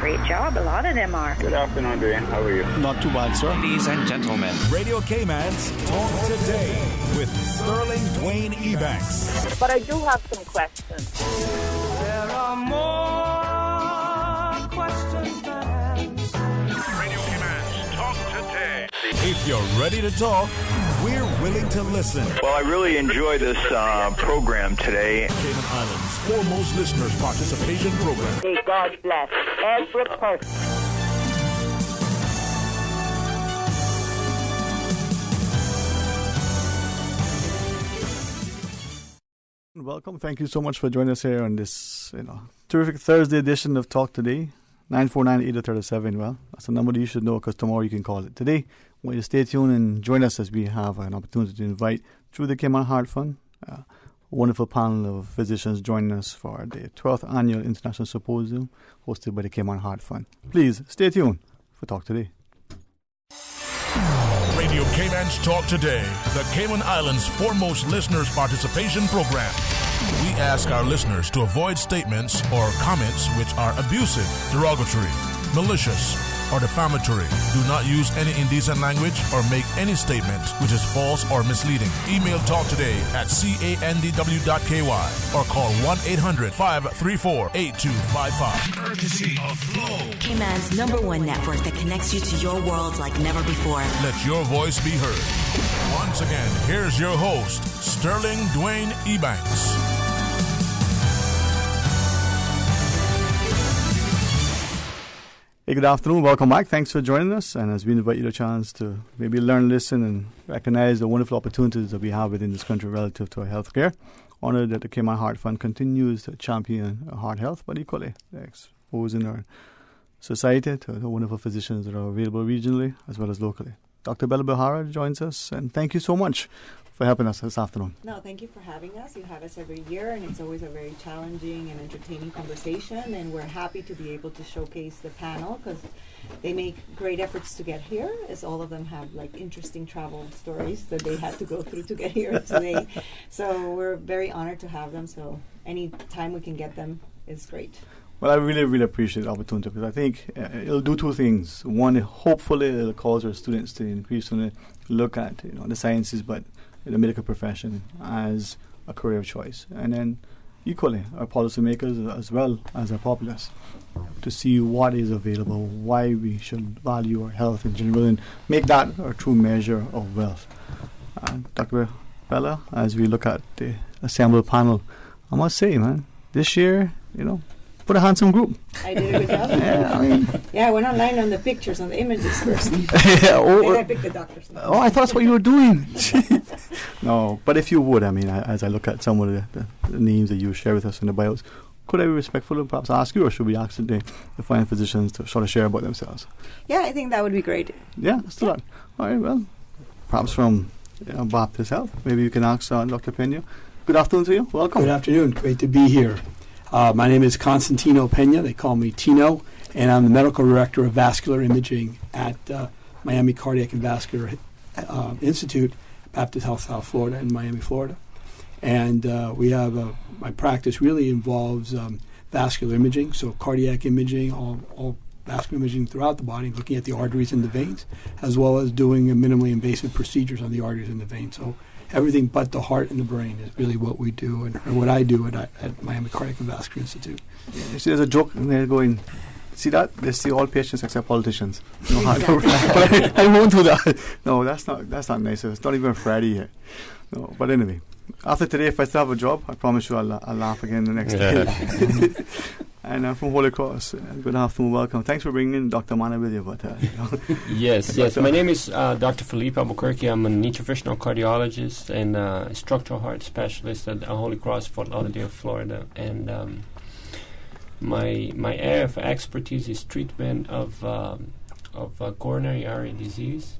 great job. A lot of them are. Good afternoon, Dwayne. How are you? Not too bad, sir. Ladies and gentlemen, Radio Cayman's Talk Today with Sterling Dwayne Ebanks. But I do have some questions. There are more questions than answers. Radio Cayman's Talk Today. If you're ready to talk, we're willing to listen. Well, I really enjoy this program today. Cayman Islands' foremost listeners participation program. May God bless every person. Welcome. Thank you so much for joining us here on this, terrific Thursday edition of Talk Today. 949-8037. Well, that's a number that you should know because tomorrow you can call it. Today, I want you to stay tuned and join us as we have an opportunity to invite, through the Cayman Heart Fund, a wonderful panel of physicians joining us for the 12th Annual International Symposium hosted by the Cayman Heart Fund. Please stay tuned for Talk Today. Radio Cayman's Talk Today, the Cayman Islands' foremost listeners participation program. We ask our listeners to avoid statements or comments which are abusive, derogatory, malicious, or defamatory. Do not use any indecent language or make any statement which is false or misleading. Email talktoday@candw.ky or call 1-800-534-8255. Courtesy of Flow, Cayman's #1 network that connects you to your world like never before. Let your voice be heard. Once again, here's your host, Sterling Dwayne Ebanks. Hey, good afternoon. Welcome back. Thanks for joining us. And as we invite you a chance to maybe learn, listen, and recognize the wonderful opportunities that we have within this country relative to our health care. Honored that the Cayman Heart Fund continues to champion heart health, but equally exposing our society to the wonderful physicians that are available regionally as well as locally. Dr. Bella Behara joins us, and thank you so much for helping us this afternoon. No, thank you for having us. You have us every year, and it's always a very challenging and entertaining conversation, and we're happy to be able to showcase the panel because they make great efforts to get here, as all of them have interesting travel stories that they had to go through to get here today. So we're very honored to have them, so any time we can get them is great. Well, I really, really appreciate the opportunity because I think it'll do two things. One, hopefully it'll cause our students to increasingly look at the sciences, but the medical profession as a career of choice. And then equally, our policymakers as well as our populace to see what is available, why we should value our health in general and make that our true measure of wealth. Dr. Bella, as we look at the assembled panel, I must say, man, this year, put a handsome group. I did a good job. I went online on the pictures, on the images first. Then I picked the doctor's name. Oh, I thought that's what you were doing. No, but if you would, as I look at some of the names that you share with us in the bios, could I be respectful and perhaps ask you, or should we ask the fine physicians to sort of share about themselves? Yeah, I think that would be great. Yeah, let's do that. All right, well, perhaps from Baptist Health, maybe you can ask Dr. Pena. Good afternoon to you. Welcome. Good afternoon. Great to be here. My name is Constantino Pena. They call me Tino, and I'm the medical director of vascular imaging at Miami Cardiac and Vascular Institute, Baptist Health South Florida in Miami, Florida. And we have my practice really involves vascular imaging, so cardiac imaging, all vascular imaging throughout the body, looking at the arteries and the veins, as well as doing minimally invasive procedures on the arteries and the veins. So everything but the heart and the brain is really what we do, and what I do at Miami Cardiac and Vascular Institute. Yeah, you see, there's a joke, and they're going, see that? They see all patients except politicians. Exactly. I won't do that. No, that's not nice. It's not even Friday yet. No, but anyway, after today, if I still have a job, I promise you I'll laugh again the next day. And I'm from Holy Cross. Good afternoon, welcome. Thanks for bringing in Dr. Mana with you. But, Yes. My name is Dr. Felipe Albuquerque. I'm an interventional cardiologist and structural heart specialist at Holy Cross, Fort Lauderdale, Florida. And my area of expertise is treatment of coronary artery disease,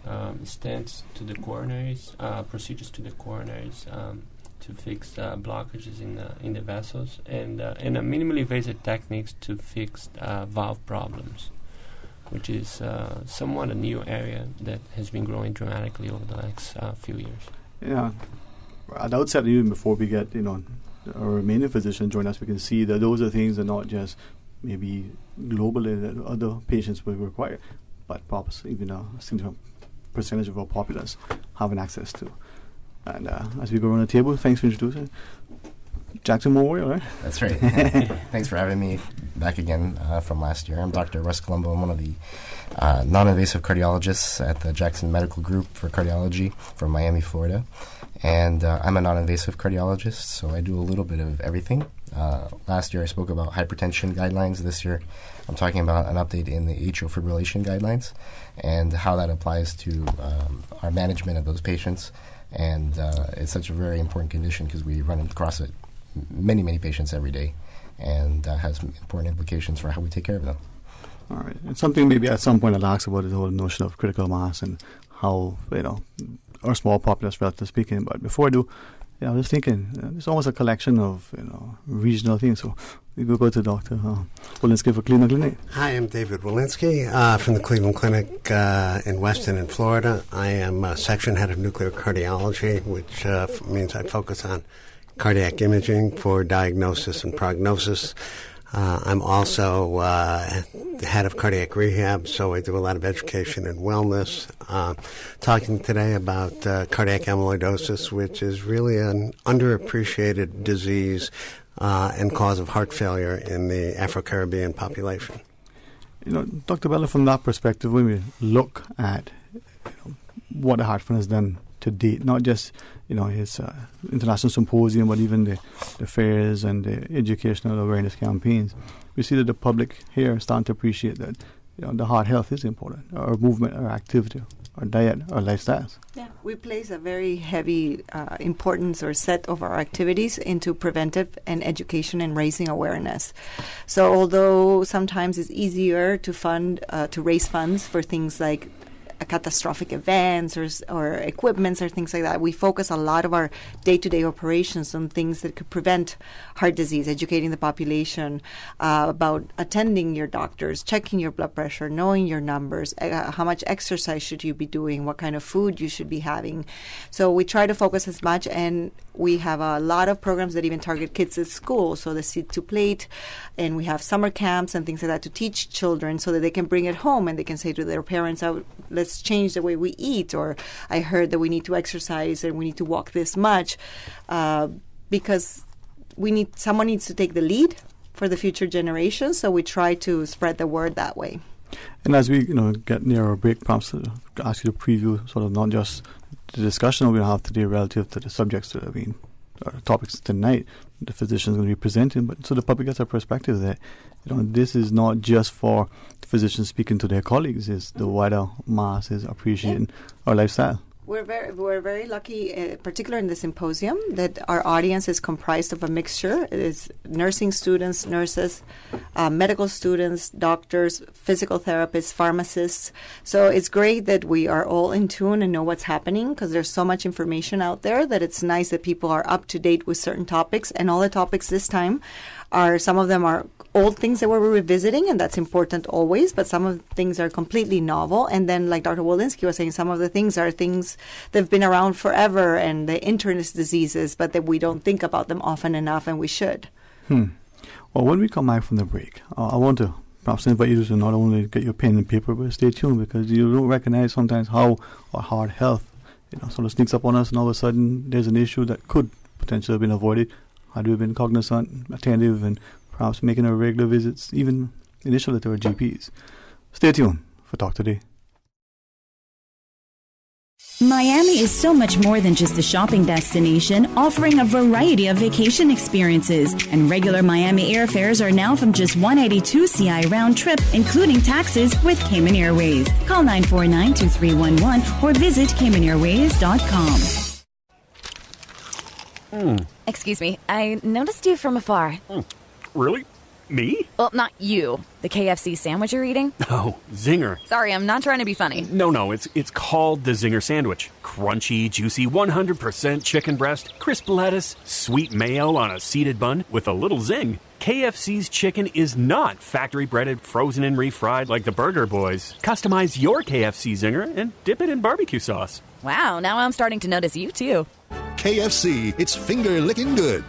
stents to the coronaries, procedures to the coronaries, to fix blockages in the vessels, and minimally invasive techniques to fix valve problems, which is somewhat a new area that has been growing dramatically over the next few years. Yeah, at the outset, even before we get our remaining physician join us, we can see that those are things that not just maybe globally that other patients will require, but perhaps even a significant percentage of our populace having access to. And as we go around the table, thanks for introducing Jackson Memorial, right? That's right. Thanks for having me back again from last year. I'm Dr. Russ Colombo. I'm one of the non-invasive cardiologists at the Jackson Medical Group for Cardiology from Miami, Florida. And I'm a non-invasive cardiologist, so I do a little bit of everything. Last year I spoke about hypertension guidelines. This year I'm talking about an update in the atrial fibrillation guidelines and how that applies to our management of those patients. And it's such a very important condition because we run across it many, many patients every day, and has important implications for how we take care of them. All right. And something maybe at some point I'll ask about is the whole notion of critical mass and how, our small populace, relatively speaking. But before I do, I was thinking, it's almost a collection of, regional things. So we will go to Dr. Walensky for Cleveland Clinic. Hi, I'm David Walensky from the Cleveland Clinic in Weston in Florida. I am section head of nuclear cardiology, which means I focus on cardiac imaging for diagnosis and prognosis. I'm also head of cardiac rehab, so I do a lot of education and wellness. Talking today about cardiac amyloidosis, which is really an underappreciated disease and cause of heart failure in the Afro-Caribbean population. Dr. Bella, from that perspective, when we look at what the Heart Fund has done to date, not just his international symposium, but even the fairs and the educational awareness campaigns, we see that the public here is starting to appreciate that the heart health is important, our movement, our activity, our diet, our lifestyles. Yeah, we place a very heavy importance or set of our activities into preventive and education and raising awareness. So although sometimes it's easier to raise funds for things like catastrophic events or equipments or things like that, we focus a lot of our day-to-day operations on things that could prevent heart disease, educating the population about attending your doctors, checking your blood pressure, knowing your numbers, how much exercise should you be doing, what kind of food you should be having. So we try to focus as much, and we have a lot of programs that even target kids at school, so the Seed to Plate, and we have summer camps and things like that to teach children so that they can bring it home and they can say to their parents, let's change the way we eat, or I heard that we need to exercise and we need to walk this much, because someone needs to take the lead for the future generations, so we try to spread the word that way. And as we get near our break, perhaps ask you to preview sort of not just the discussion we'll have today relative to the subjects that topics tonight the physicians going to be presenting, but so the public gets a perspective that this is not just for physicians speaking to their colleagues, it's the wider mass is appreciating our lifestyle. We're very lucky, particularly in the symposium, that our audience is comprised of a mixture. It is nursing students, nurses, medical students, doctors, physical therapists, pharmacists. So it's great that we are all in tune and know what's happening, because there's so much information out there that it's nice that people are up to date with certain topics. And all the topics this time some of them are old things that we're revisiting, and that's important always, but some of the things are completely novel. And then, like Dr. Walensky was saying, some of the things are things that have been around forever and the internist diseases, but that we don't think about them often enough, and we should. Well, when we come back from the break, I want to perhaps invite you to not only get your pen and paper, but stay tuned, because you don't recognize sometimes how our heart health sort of sneaks up on us, and all of a sudden there's an issue that could potentially have been avoided had we been cognizant, attentive, and perhaps making our regular visits, even initially to our GPs. Stay tuned for Talk Today. Miami is so much more than just a shopping destination, offering a variety of vacation experiences. And regular Miami airfares are now from just $182 CI round trip, including taxes, with Cayman Airways. Call 949-2311 or visit CaymanAirways.com. Excuse me, I noticed you from afar. Really? Me? Well, not you. The KFC sandwich you're eating? Oh, Zinger. Sorry, I'm not trying to be funny. No, it's called the Zinger Sandwich. Crunchy, juicy, 100% chicken breast, crisp lettuce, sweet mayo on a seeded bun with a little zing. KFC's chicken is not factory-breaded, frozen and refried like the Burger Boys. Customize your KFC Zinger and dip it in barbecue sauce. Wow, now I'm starting to notice you, too. KFC, it's finger-licking good.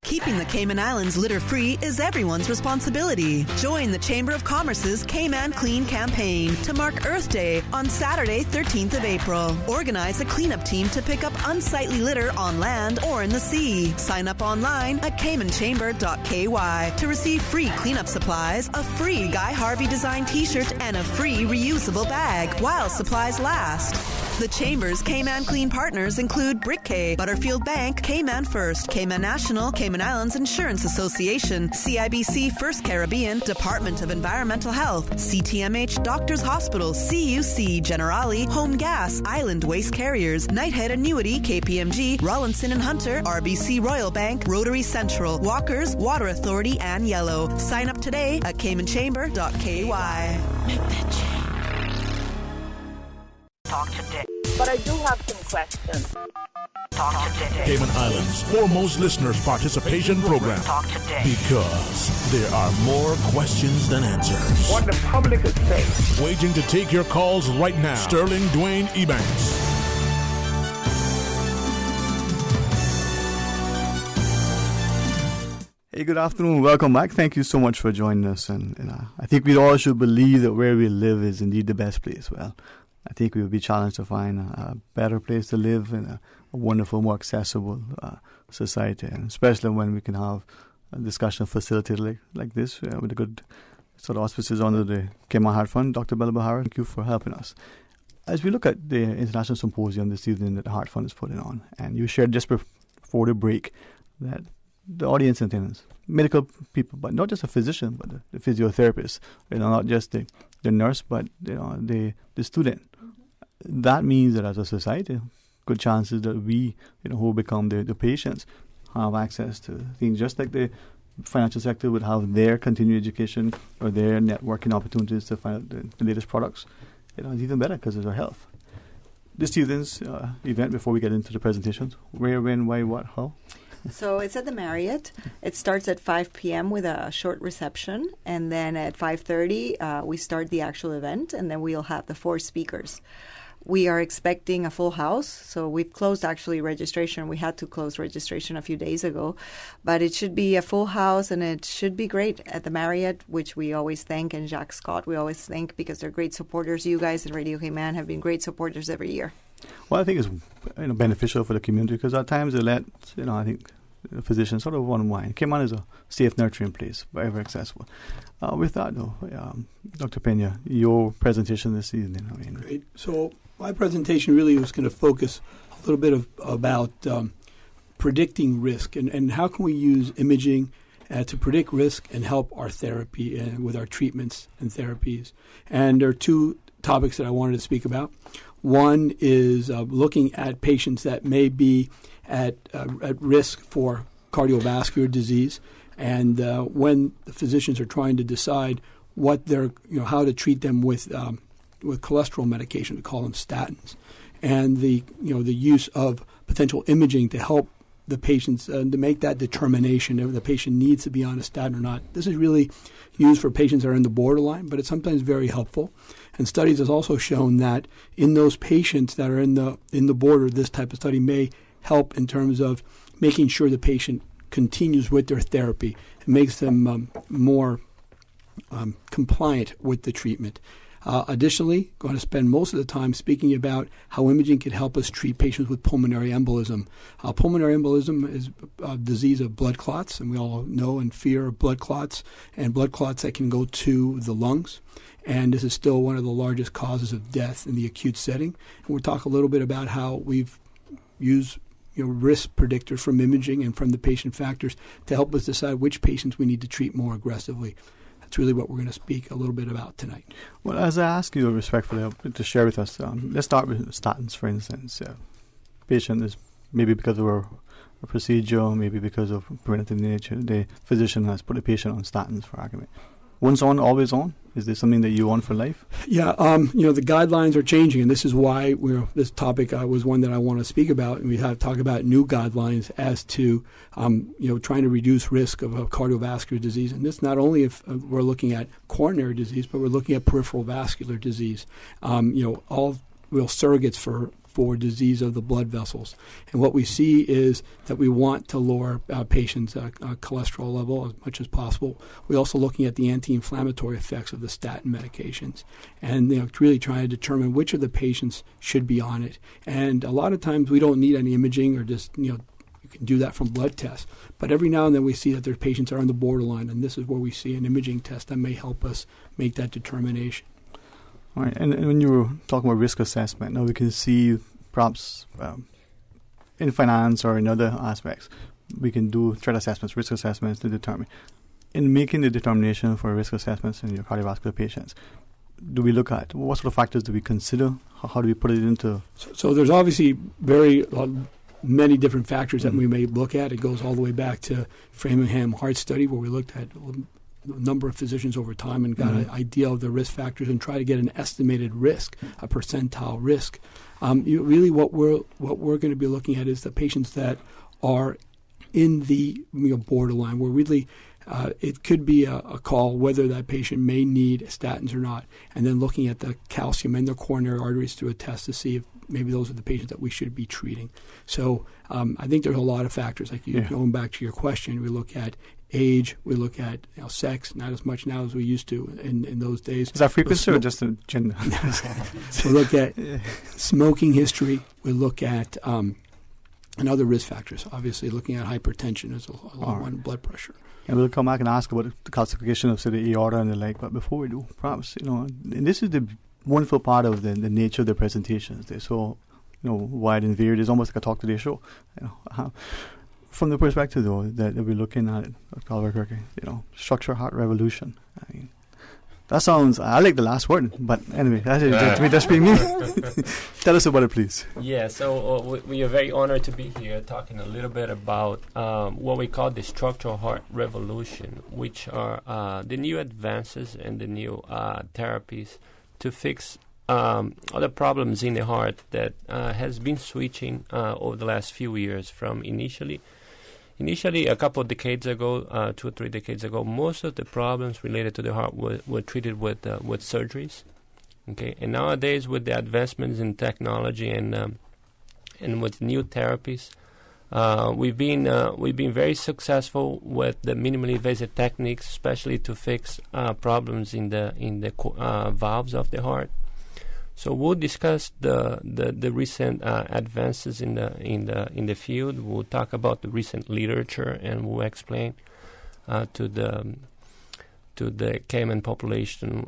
Keeping the Cayman Islands litter-free is everyone's responsibility. Join the Chamber of Commerce's Cayman Clean campaign to mark Earth Day on Saturday, 13th of April. Organize a cleanup team to pick up unsightly litter on land or in the sea. Sign up online at caymanchamber.ky to receive free cleanup supplies, a free Guy Harvey design t-shirt, and a free reusable bag while supplies last. The Chamber's Cayman Clean partners include Brick K, Butterfield Bank, Cayman First, Cayman National, Cayman Islands Insurance Association, CIBC First Caribbean, Department of Environmental Health, CTMH Doctors Hospital, CUC, Generali, Home Gas, Island Waste Carriers, Nighthead Annuity, KPMG, Rawlinson and Hunter, RBC Royal Bank, Rotary Central, Walkers, Water Authority, and Yellow. Sign up today at caymanchamber.ky. Make that change. Talk today. But I do have some questions. Talk today. Cayman Islands' foremost listeners' participation program. Talk today. Because there are more questions than answers. What the public is saying. Waiting to take your calls right now. Sterling Dwayne Ebanks. Hey, good afternoon. Welcome back. Thank you so much for joining us. And I think we all should believe that where we live is indeed the best place. Well, I think we will be challenged to find a better place to live in a wonderful, more accessible society, and especially when we can have a discussion facilitated like this with the good sort of auspices under the Cayman Heart Fund. Dr. Bella Bahara, thank you for helping us. As we look at the International Symposium this evening that the Heart Fund is putting on, and you shared just before the break that the audience in attendance, medical people, but not just a physician, but the physiotherapist, not just the nurse, but the student. That means that as a society, good chances that we, who become the patients, have access to things just like the financial sector would have their continuing education or their networking opportunities to find out the latest products. It's even better because it's our health. The students' event, before we get into the presentations, where, when, why, what, how? So it's at the Marriott. It starts at 5 p.m. with a short reception, and then at 5:30 we start the actual event, and then we'll have the 4 speakers. We are expecting a full house, so we've closed actually registration. We had to close registration a few days ago, but it should be a full house, and it should be great at the Marriott, which we always thank, and Jacques Scott we always thank because they're great supporters. You guys at Radio Cayman have been great supporters every year. Well, I think it's beneficial for the community because at times they let I think the physicians sort of unwind. Cayman is a safe, nurturing place, very, very accessible. With that, though, Dr. Pena, your presentation this evening. Great. So my presentation really was going to focus a little bit about predicting risk and how can we use imaging to predict risk and help our therapy with our treatments and therapies. And there are 2 topics that I wanted to speak about. One is looking at patients that may be at risk for cardiovascular disease, and when the physicians are trying to decide what they're, how to treat them with cholesterol medication, we call them statins, and the use of potential imaging to help the patients to make that determination if the patient needs to be on a statin or not. This is really used for patients that are in the borderline, but it's sometimes very helpful. And studies have also shown that in those patients that are in the border, this type of study may help in terms of making sure the patient continues with their therapy. It makes them more compliant with the treatment. Additionally, going to spend most of the time speaking about how imaging can help us treat patients with pulmonary embolism. Pulmonary embolism is a disease of blood clots, and we all know and fear of blood clots, and blood clots that can go to the lungs. And this is still one of the largest causes of death in the acute setting. And we'll talk a little bit about how we've used risk predictors from imaging and from the patient factors to help us decide which patients we need to treat more aggressively. That's really what we're going to speak a little bit about tonight. Well, as I ask you respectfully to share with us, let's start with statins, for instance. Patient is maybe because of a procedure, maybe because of preventative nature, the physician has put the patient on statins, for argument. Once on, always on? Is this something that you want for life? Yeah, the guidelines are changing, and this is why this topic was one that I want to speak about. And we have to talk about new guidelines as to, trying to reduce risk of cardiovascular disease. And this not only if we're looking at coronary disease, but we're looking at peripheral vascular disease. All real surrogates for for disease of the blood vessels. And what we see is that we want to lower patients' cholesterol level as much as possible. We're also looking at the anti-inflammatory effects of the statin medications, and really trying to determine which of the patients should be on it. And a lot of times we don't need any imaging, or just you can do that from blood tests. But every now and then we see that their patients are on the borderline, and this is where we see an imaging test that may help us make that determination. All right, and when you were talking about risk assessment, now we can see perhaps in finance or in other aspects, we can do threat assessments, risk assessments to determine. In making the determination for risk assessments in your cardiovascular patients, do we look at what sort of factors do we consider? How do we put it into? So there's obviously many different factors that we may look at. It goes all the way back to Framingham Heart Study, where we looked at a number of physicians over time and got an idea of the risk factors and try to get an estimated risk, a percentile risk. Really, what we're going to be looking at is the patients that are in the borderline, where really it could be a call whether that patient may need statins or not, and then looking at the calcium in their coronary arteries through a test to see if maybe those are the patients that we should be treating. So I think there's a lot of factors. Like going back to your question, we look at age, we look at sex, not as much now as we used to in those days. Is that frequency or just a gender? We look at smoking history, we look at and other risk factors. Obviously, looking at hypertension is a lot one, blood pressure. And we'll come back and ask about the calcification of, say, the aorta and the like. But before we do, perhaps, and this is the wonderful part of the nature of the presentations. They're so, wide and varied. It's almost like a talk today show. From the perspective, though, that we're looking at it, Dr. Albuquerque, structure heart revolution. I mean, that sounds, I like the last word, but anyway, that's being me. Tell us about it, please. Yeah, so we are very honored to be here talking a little bit about what we call the structural heart revolution, which are the new advances and the new therapies to fix other problems in the heart that has been switching over the last few years from initially a couple of decades ago, 2 or 3 decades ago, most of the problems related to the heart were treated with surgeries. Okay, and nowadays with the advancements in technology and with new therapies, we've been very successful with the minimally invasive techniques, especially to fix problems in the valves of the heart. So we'll discuss the recent advances in the field. We'll talk about the recent literature, and we'll explain to the Cayman population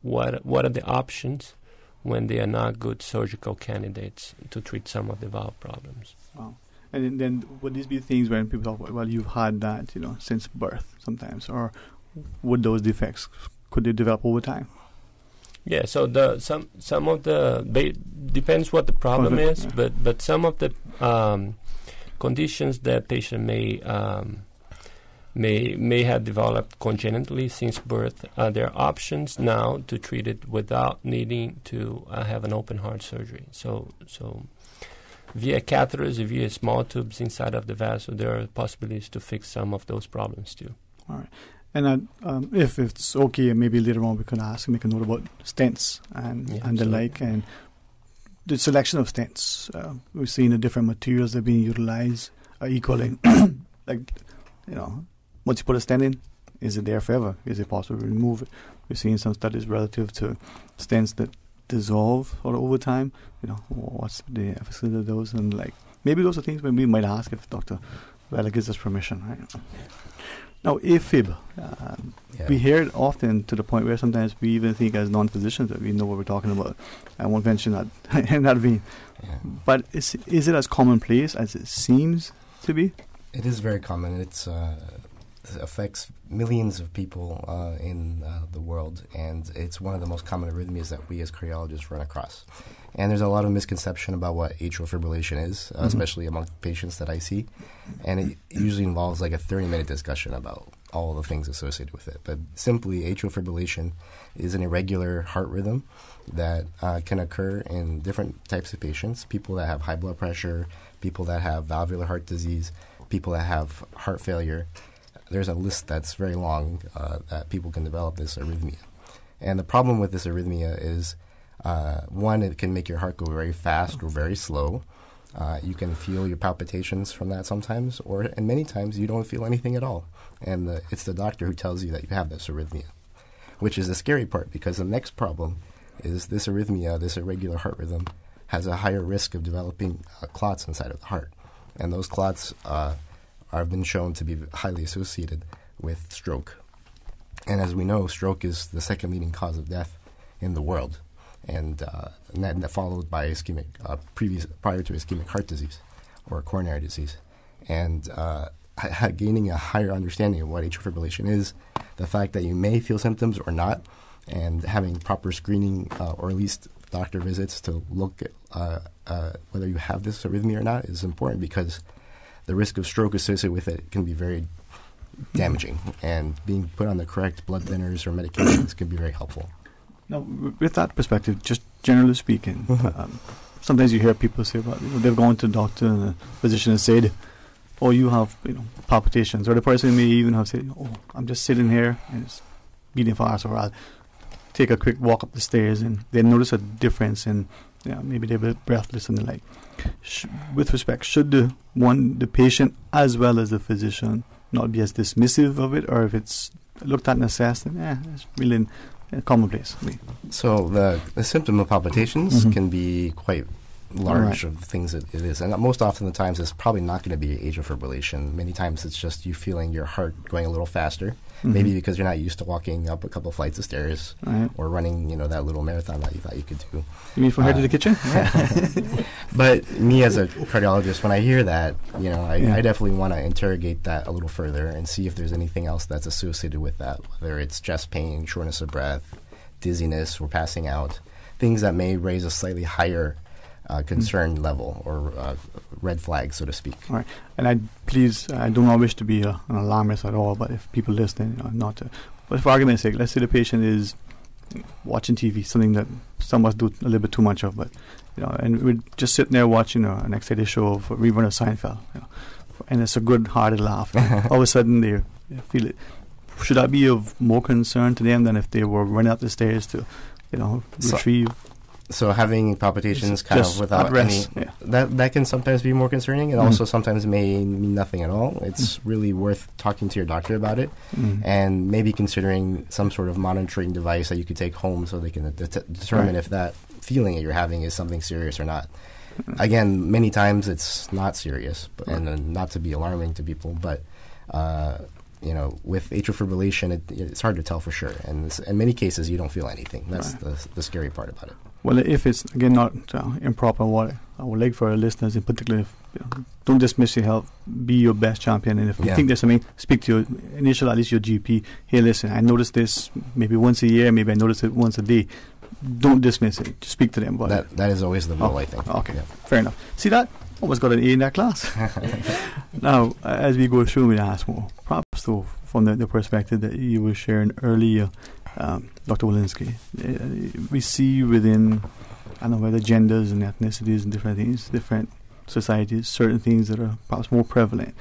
what are the options when they are not good surgical candidates to treat some of the valve problems. Wow. And then would these be things when people talk about, well, you've had that since birth sometimes, or would those defects, could they develop over time? Yeah, so some of the depends what the problem is, but some of the conditions that patient may have developed congenitally since birth, there are options now to treat it without needing to have an open heart surgery. So via catheters, via small tubes inside of the vessel, there are possibilities to fix some of those problems too. All right. And if it's okay, maybe later on we could make a note about stents and the like, and the selection of stents. We've seen the different materials that are being utilized equally. Once you put a stent in, is it there forever? Is it possible to remove it? We've seen some studies relative to stents that dissolve or over time. What's the efficacy of those, and maybe those are things we might ask if Dr. Vela gives us permission, right? Now, AFib, we hear it often to the point where sometimes we even think as non-physicians that we know what we're talking about. I won't mention that in that vein. Yeah. But is it as commonplace as it seems to be? It is very common. It affects millions of people in the world, and it's one of the most common arrhythmias that we as cardiologists run across. And there's a lot of misconception about what atrial fibrillation is, especially among patients that I see. And it usually involves like a 30-minute discussion about all the things associated with it. But simply, atrial fibrillation is an irregular heart rhythm that can occur in different types of patients, people that have high blood pressure, people that have valvular heart disease, people that have heart failure. There's a list that's very long that people can develop this arrhythmia. And the problem with this arrhythmia is One, it can make your heart go very fast or very slow. You can feel your palpitations from that sometimes, and many times you don't feel anything at all. And it's the doctor who tells you that you have this arrhythmia, which is the scary part, because the next problem is this arrhythmia, this irregular heart rhythm, has a higher risk of developing clots inside of the heart. And those clots have been shown to be highly associated with stroke. And as we know, stroke is the second leading cause of death in the world, and that followed by ischemic, prior to ischemic heart disease or coronary disease. And gaining a higher understanding of what atrial fibrillation is, the fact that you may feel symptoms or not, and having proper screening or at least doctor visits to look at whether you have this arrhythmia or not is important, because the risk of stroke associated with it can be very damaging, and being put on the correct blood thinners or medications can be very helpful. Now, with that perspective, just generally speaking, sometimes you hear people say, well, they've gone to the doctor and the physician has said, oh, you have palpitations, or the person may even have said, oh, I'm just sitting here and it's beating fast, or I'll take a quick walk up the stairs, and they notice a difference in, maybe they're a bit breathless and the like. With respect, should the patient as well as the physician not be as dismissive of it, or if it's looked at and assessed, it's really commonplace? So the symptom of palpitations can be quite large of things that it is, and most often the times it's probably not going to be atrial fibrillation. Many times it's just you feeling your heart going a little faster, maybe because you're not used to walking up a couple flights of stairs or running that little marathon that you thought you could do. You mean from here to the kitchen? But me as a cardiologist, when I hear that, I definitely want to interrogate that a little further and see if there's anything else that's associated with that, whether it's chest pain, shortness of breath, dizziness, or passing out, things that may raise a slightly higher concern level, or red flag, so to speak. All right. And I do not wish to be an alarmist at all, but if people listening, not to. But for argument's sake, let's say the patient is watching TV, something that some of us do a little bit too much of, but and we're just sitting there watching an excited show of a rerun of Seinfeld, and it's a good-hearted laugh. All of a sudden, they feel it. Should that be of more concern to them than if they were running up the stairs to, retrieve? So having palpitations kind of without any, that can sometimes be more concerning, and also sometimes may mean nothing at all. It's really worth talking to your doctor about it, and maybe considering some sort of monitoring device that you could take home so they can determine if that feeling that you're having is something serious or not. Again, many times it's not serious, and not to be alarming to people, but with atrial fibrillation, it's hard to tell for sure. And in many cases, you don't feel anything. That's the scary part about it. Well, if it's, again, not improper, what I would like for our listeners in particular, don't dismiss your health. Be your best champion. And if you think there's something, speak to at least your GP. Hey, listen, I noticed this maybe once a year, maybe I notice it once a day. Don't dismiss it. Just speak to them about it. That is always the rule, I think. Okay, fair enough. See that? Almost got an A in that class. Now, as we go through, we ask more. Perhaps, though, from the perspective that you were sharing earlier, Dr. Walensky, we see within, I don't know, whether genders and ethnicities and different things, different societies, certain things that are perhaps more prevalent.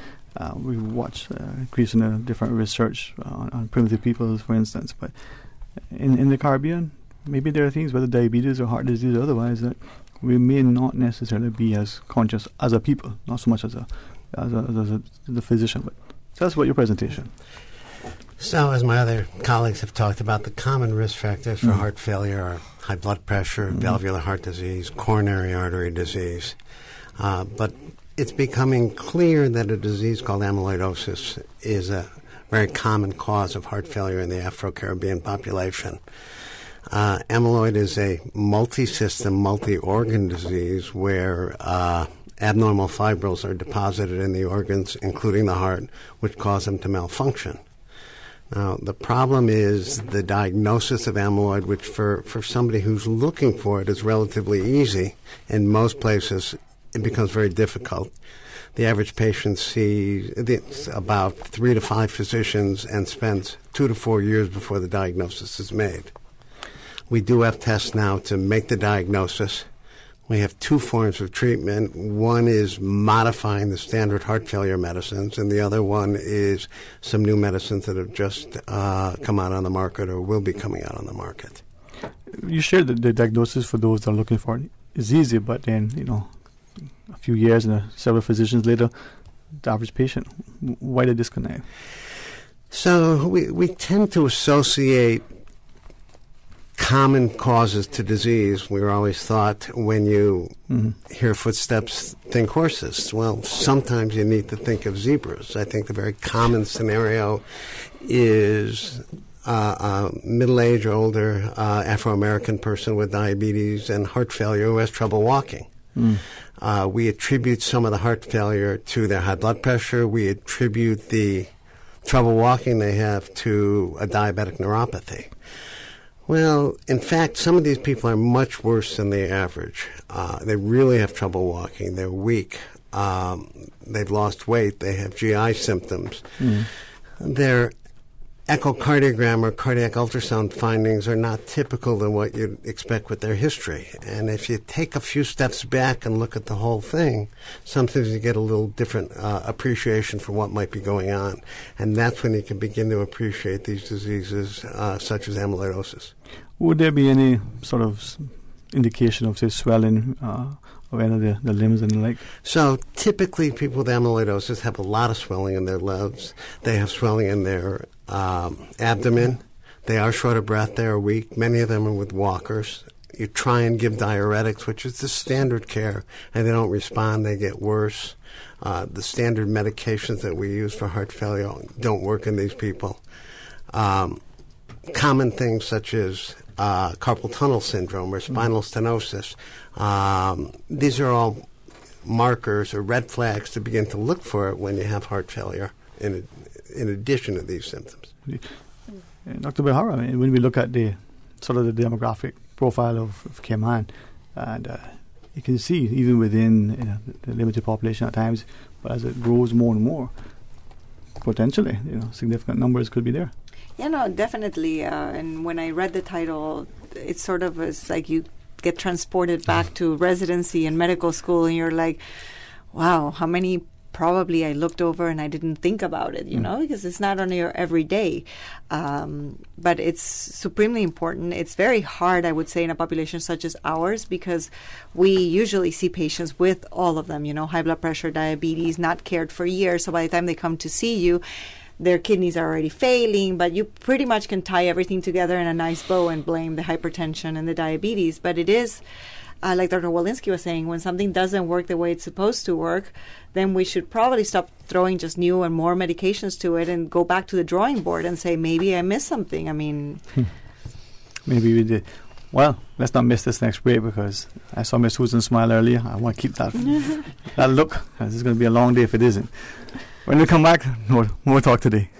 We watch increasing different research on primitive peoples, for instance, but in the Caribbean, maybe there are things, whether diabetes or heart disease or otherwise, that we may not necessarily be as conscious as a people, not so much as a physician. But tell us about your presentation. So, as my other colleagues have talked about, the common risk factors for heart failure are high blood pressure, valvular heart disease, coronary artery disease. But it's becoming clear that a disease called amyloidosis is a very common cause of heart failure in the Afro-Caribbean population. Amyloid is a multi-system, multi-organ disease where abnormal fibrils are deposited in the organs, including the heart, which cause them to malfunction. Now, the problem is the diagnosis of amyloid, which for somebody who's looking for it is relatively easy. In most places, it becomes very difficult. The average patient sees about 3 to 5 physicians and spends 2 to 4 years before the diagnosis is made. We do have tests now to make the diagnosis. We have 2 forms of treatment. One is modifying the standard heart failure medicines, and the other one is some new medicines that have just come out on the market or will be coming out on the market. You shared the diagnosis for those that are looking for it is easy, but then, a few years and several physicians later, the average patient, why the disconnect? So we tend to associate common causes to disease. We were always thought when you hear footsteps, think horses. Well, sometimes you need to think of zebras. I think the very common scenario is a middle-aged or older Afro-American person with diabetes and heart failure who has trouble walking. We attribute some of the heart failure to their high blood pressure. We attribute the trouble walking they have to a diabetic neuropathy. Well, in fact, some of these people are much worse than the average. They really have trouble walking. They're weak. They've lost weight. They have GI symptoms. Their echocardiogram or cardiac ultrasound findings are not typical than what you'd expect with their history. And if you take a few steps back and look at the whole thing, sometimes you get a little different appreciation for what might be going on. And that's when you can begin to appreciate these diseases such as amyloidosis. Would there be any sort of indication of, say, swelling of any of the limbs and the like? So typically people with amyloidosis have a lot of swelling in their legs. They have swelling in their abdomen. They are short of breath. They are weak. Many of them are with walkers. You try and give diuretics, which is the standard care, and they don't respond. They get worse. The standard medications that we use for heart failure don't work in these people. Common things such as carpal tunnel syndrome or spinal stenosis. These are all markers or red flags to begin to look for it when you have heart failure in addition to these symptoms. Dr. Behar, when we look at the sort of the demographic profile of Cayman, and you can see even within the limited population at times, but as it grows more and more, potentially, significant numbers could be there. Yeah, no, definitely. And when I read the title, it sort of was like you get transported back to residency and medical school, and you're like, wow, how many probably I looked over and I didn't think about it, because it's not on your everyday. But it's supremely important. It's very hard, I would say, in a population such as ours, because we usually see patients with all of them, high blood pressure, diabetes, not cared for years. So by the time they come to see you, their kidneys are already failing, but you pretty much can tie everything together in a nice bow and blame the hypertension and the diabetes. But it is, like Dr. Walensky was saying, when something doesn't work the way it's supposed to work, then we should probably stop throwing just new and more medications to it and go back to the drawing board and say, maybe I missed something. I mean... Maybe we did. Well, let's not miss this next break, because I saw Miss Susan smile earlier. I want to keep that look, because it's going to be a long day if it isn't. When we come back, more talk today.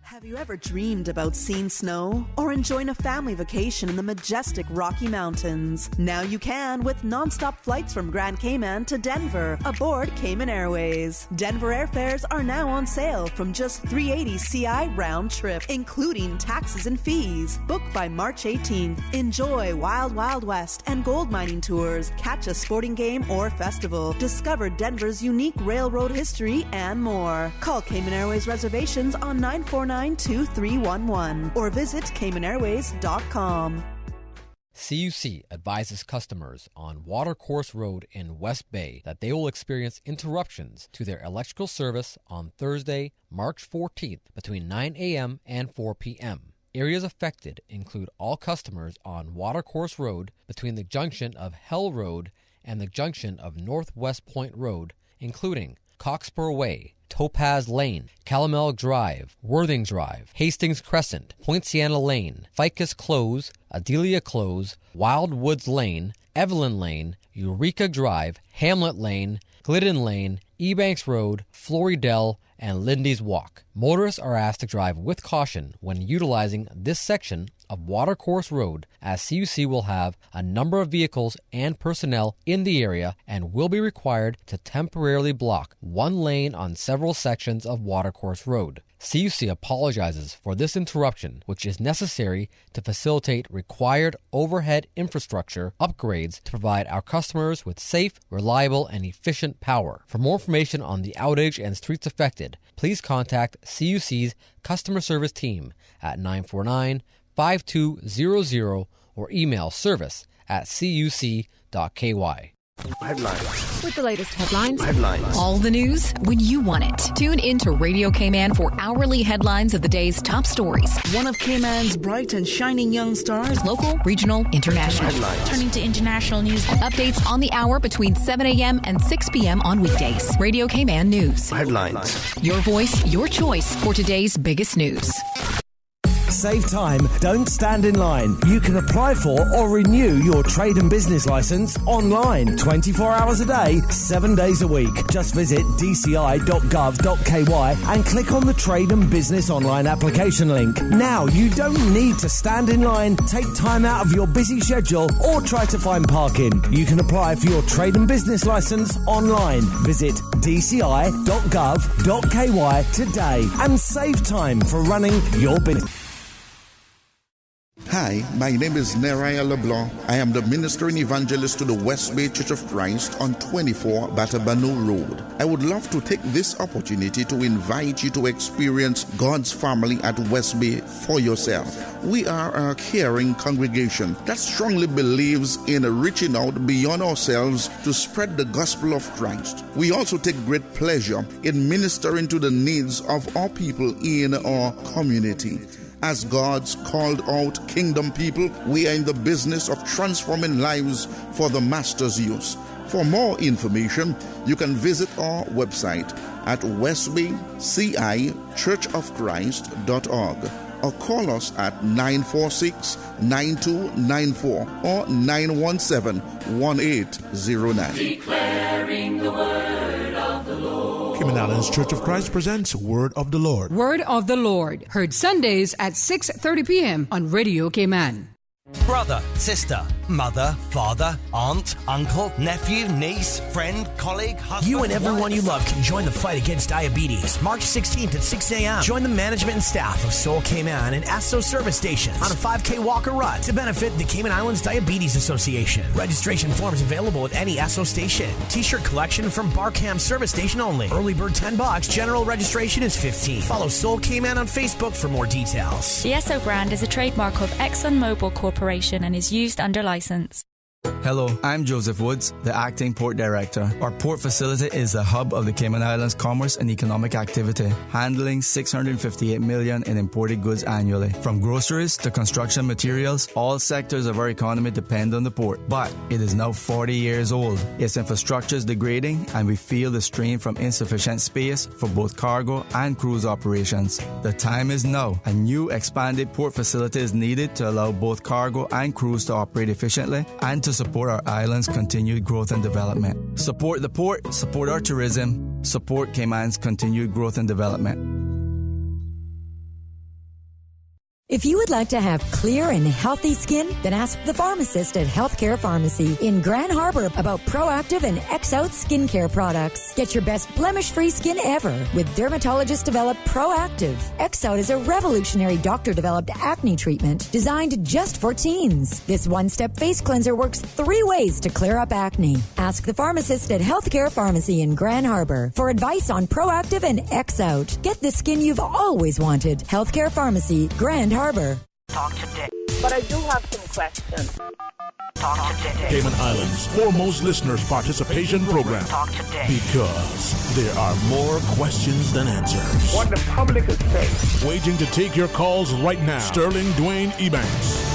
Have you ever dreamed about seeing snow or enjoying a family vacation in the majestic Rocky Mountains? Now you can with nonstop flights from Grand Cayman to Denver aboard Cayman Airways. Denver airfares are now on sale from just $380 CI round trip, including taxes and fees. Book by March 18th. Enjoy Wild Wild West and gold mining tours. Catch a sporting game or festival. Discover Denver's unique railroad history and more. Call Cayman Airways reservations on 949-2311 or visit CaymanAirways.com. CUC advises customers on Watercourse Road in West Bay that they will experience interruptions to their electrical service on Thursday, March 14th between 9 a.m. and 4 p.m. Areas affected include all customers on Watercourse Road between the junction of Hell Road and the junction of Northwest Point Road, including Cockspur Way, Topaz Lane, Calamel Drive, Worthing Drive, Hastings Crescent, Point Sienna Lane, Ficus Close, Adelia Close, Wildwoods Lane, Evelyn Lane, Eureka Drive, Hamlet Lane, Glidden Lane, Ebanks Road, Floridel, and Lindy's Walk. Motorists are asked to drive with caution when utilizing this section of Watercourse Road, as CUC will have a number of vehicles and personnel in the area and will be required to temporarily block one lane on several sections of Watercourse Road. CUC apologizes for this interruption, which is necessary to facilitate required overhead infrastructure upgrades to provide our customers with safe, reliable, and efficient power. For more information on the outage and streets affected, please contact CUC's customer service team at 949 5200 or email service@cuc.ky. Headlines. With the latest headlines. Headlines. All the news when you want it. Tune in to Radio Cayman for hourly headlines of the day's top stories. One of Cayman's bright and shining young stars. Local, regional, international. Headlines. Turning to international news. Updates on the hour between 7 a.m. and 6 p.m. on weekdays. Radio Cayman News. Headlines. Your voice, your choice for today's biggest news. Save time, don't stand in line. You can apply for or renew your trade and business license online 24 hours a day, 7 days a week. Just visit dci.gov.ky and click on the Trade and Business Online application link. Now, you don't need to stand in line, take time out of your busy schedule or try to find parking. You can apply for your trade and business license online. Visit dci.gov.ky today and save time for running your business. Hi, my name is Neraya LeBlanc. I am the minister and evangelist to the West Bay Church of Christ on 24 Batabano Road. I would love to take this opportunity to invite you to experience God's family at West Bay for yourself. We are a caring congregation that strongly believes in reaching out beyond ourselves to spread the gospel of Christ. We also take great pleasure in ministering to the needs of our people in our community. As God's called out kingdom people, we are in the business of transforming lives for the Master's use. For more information, you can visit our website at westbaycichurchofchrist.org or call us at 946-9294 or 917-1809. Declaring the word of the Lord. Cayman Islands Church of Christ presents Word of the Lord. Word of the Lord, heard Sundays at 6:30 p.m. on Radio Cayman. Brother, sister, mother, father, aunt, uncle, nephew, niece, friend, colleague, husband. You and everyone you love can join the fight against diabetes. March 16th at 6 a.m. Join the management and staff of Seoul Cayman and ASO service stations on a 5K walk or run to benefit the Cayman Islands Diabetes Association. Registration forms available at any ASO station. T-shirt collection from Barcam service station only. Early bird $10. General registration is $15. Follow Seoul Cayman on Facebook for more details. The Esso brand is a trademark of ExxonMobil Corporation and is used under license. Hello, I'm Joseph Woods, the Acting Port Director. Our port facility is the hub of the Cayman Islands commerce and economic activity, handling $658 million in imported goods annually. From groceries to construction materials, all sectors of our economy depend on the port. But it is now 40 years old. Its infrastructure is degrading and we feel the strain from insufficient space for both cargo and cruise operations. The time is now. A new expanded port facility is needed to allow both cargo and cruise to operate efficiently and to support our island's continued growth and development. Support the port, support our tourism, support Cayman's continued growth and development. If you would like to have clear and healthy skin, then ask the pharmacist at Healthcare Pharmacy in Grand Harbor about Proactive and X-Out skincare products. Get your best blemish-free skin ever with dermatologist-developed Proactive. X-Out is a revolutionary doctor-developed acne treatment designed just for teens. This one-step face cleanser works 3 ways to clear up acne. Ask the pharmacist at Healthcare Pharmacy in Grand Harbor for advice on Proactive and X-Out. Get the skin you've always wanted. Healthcare Pharmacy, Grand Harbor. Talk today. But I do have some questions. Talk today. Cayman Islands' foremost listeners' participation program. Talk today. Because there are more questions than answers. What the public is saying. Waiting to take your calls right now. Sterling Dwayne Ebanks.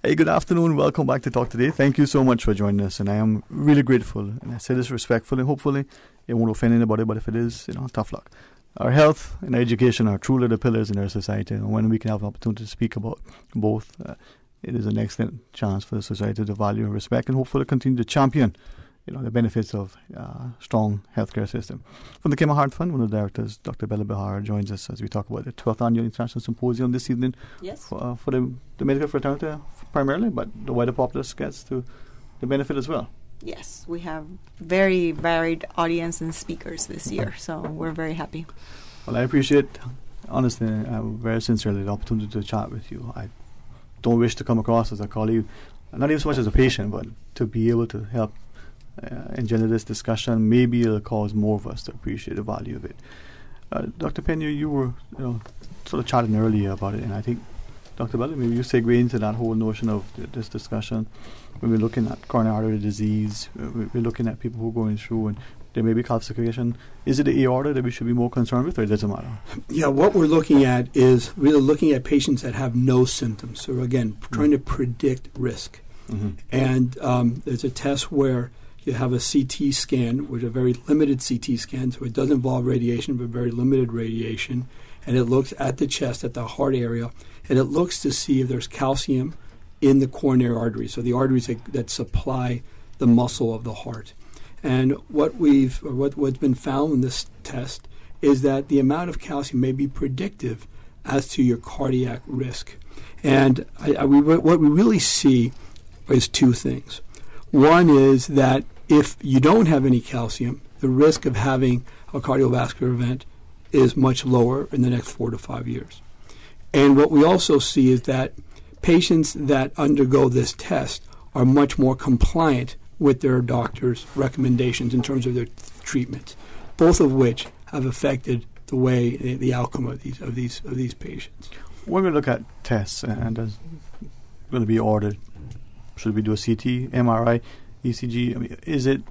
Hey, good afternoon. Welcome back to Talk Today. Thank you so much for joining us, and I am really grateful. And I say this respectfully. Hopefully, it won't offend anybody, but if it is, tough luck. Our health and education are truly the pillars in our society, and when we can have an opportunity to speak about both, it is an excellent chance for the society to value and respect, and hopefully continue to champion, the benefits of strong healthcare system. From the Cayman Heart Fund, one of the directors, Dr. Bella Behar, joins us as we talk about the 12th Annual International Symposium this evening. Yes. For the medical fraternity primarily, but the wider populace gets to the benefit as well. Yes, we have very varied audience and speakers this year, so we're very happy. Well, I appreciate, honestly, very sincerely, the opportunity to chat with you. I don't wish to come across as a colleague, not even so much as a patient, but to be able to help engender this discussion, maybe it'll cause more of us to appreciate the value of it. Dr. Pena, you were sort of chatting earlier about it, and I think, Dr. Bello, maybe you segue into that whole notion of this discussion. When we're looking at coronary artery disease, we're looking at people who are going through and there may be calcification. Is it the aorta that we should be more concerned with, or it doesn't matter? Yeah, what we're looking at is really looking at patients that have no symptoms. So again, trying to predict risk. Mm-hmm. And there's a test where you have a CT scan, which is a very limited CT scan, so it does involve radiation, but very limited radiation. And it looks at the chest, at the heart area, and it looks to see if there's calcium in the coronary arteries, so the arteries that supply the muscle of the heart. And what's been found in this test is that the amount of calcium may be predictive as to your cardiac risk. And what we really see is two things. One is that if you don't have any calcium, the risk of having a cardiovascular event is much lower in the next 4 to 5 years. And what we also see is that patients that undergo this test are much more compliant with their doctor's recommendations in terms of their treatments, both of which have affected the way the outcome of these patients. When we look at tests and there's going to be ordered, should we do a CT, MRI, ECG? I mean, is it?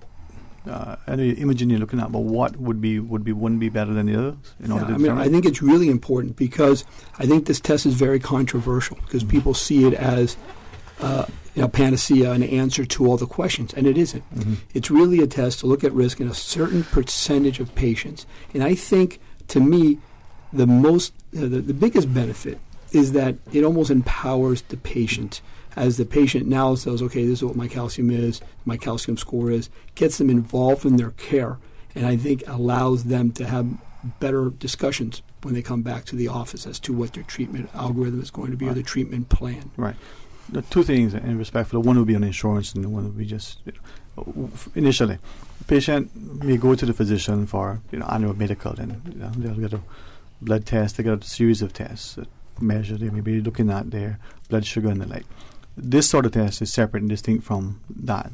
I know imaging you're looking at, but what wouldn't be better than the others? I think it's really important because I think this test is very controversial because people see it as panacea, an answer to all the questions, and it isn't. Mm-hmm. It's really a test to look at risk in a certain percentage of patients. And I think, to me, the biggest benefit is that it almost empowers the patient. As the patient now says, okay, this is what my calcium is, my calcium score is, gets them involved in their care, and I think allows them to have better discussions when they come back to the office as to what their treatment algorithm is going to be, right, or the treatment plan. Right. The two things in respect for one would be on insurance and the one would be just initially. The patient may go to the physician for annual medical, and they'll get a blood test, they get a series of tests that measure, they may be looking at their blood sugar and the like. This sort of test is separate and distinct from that.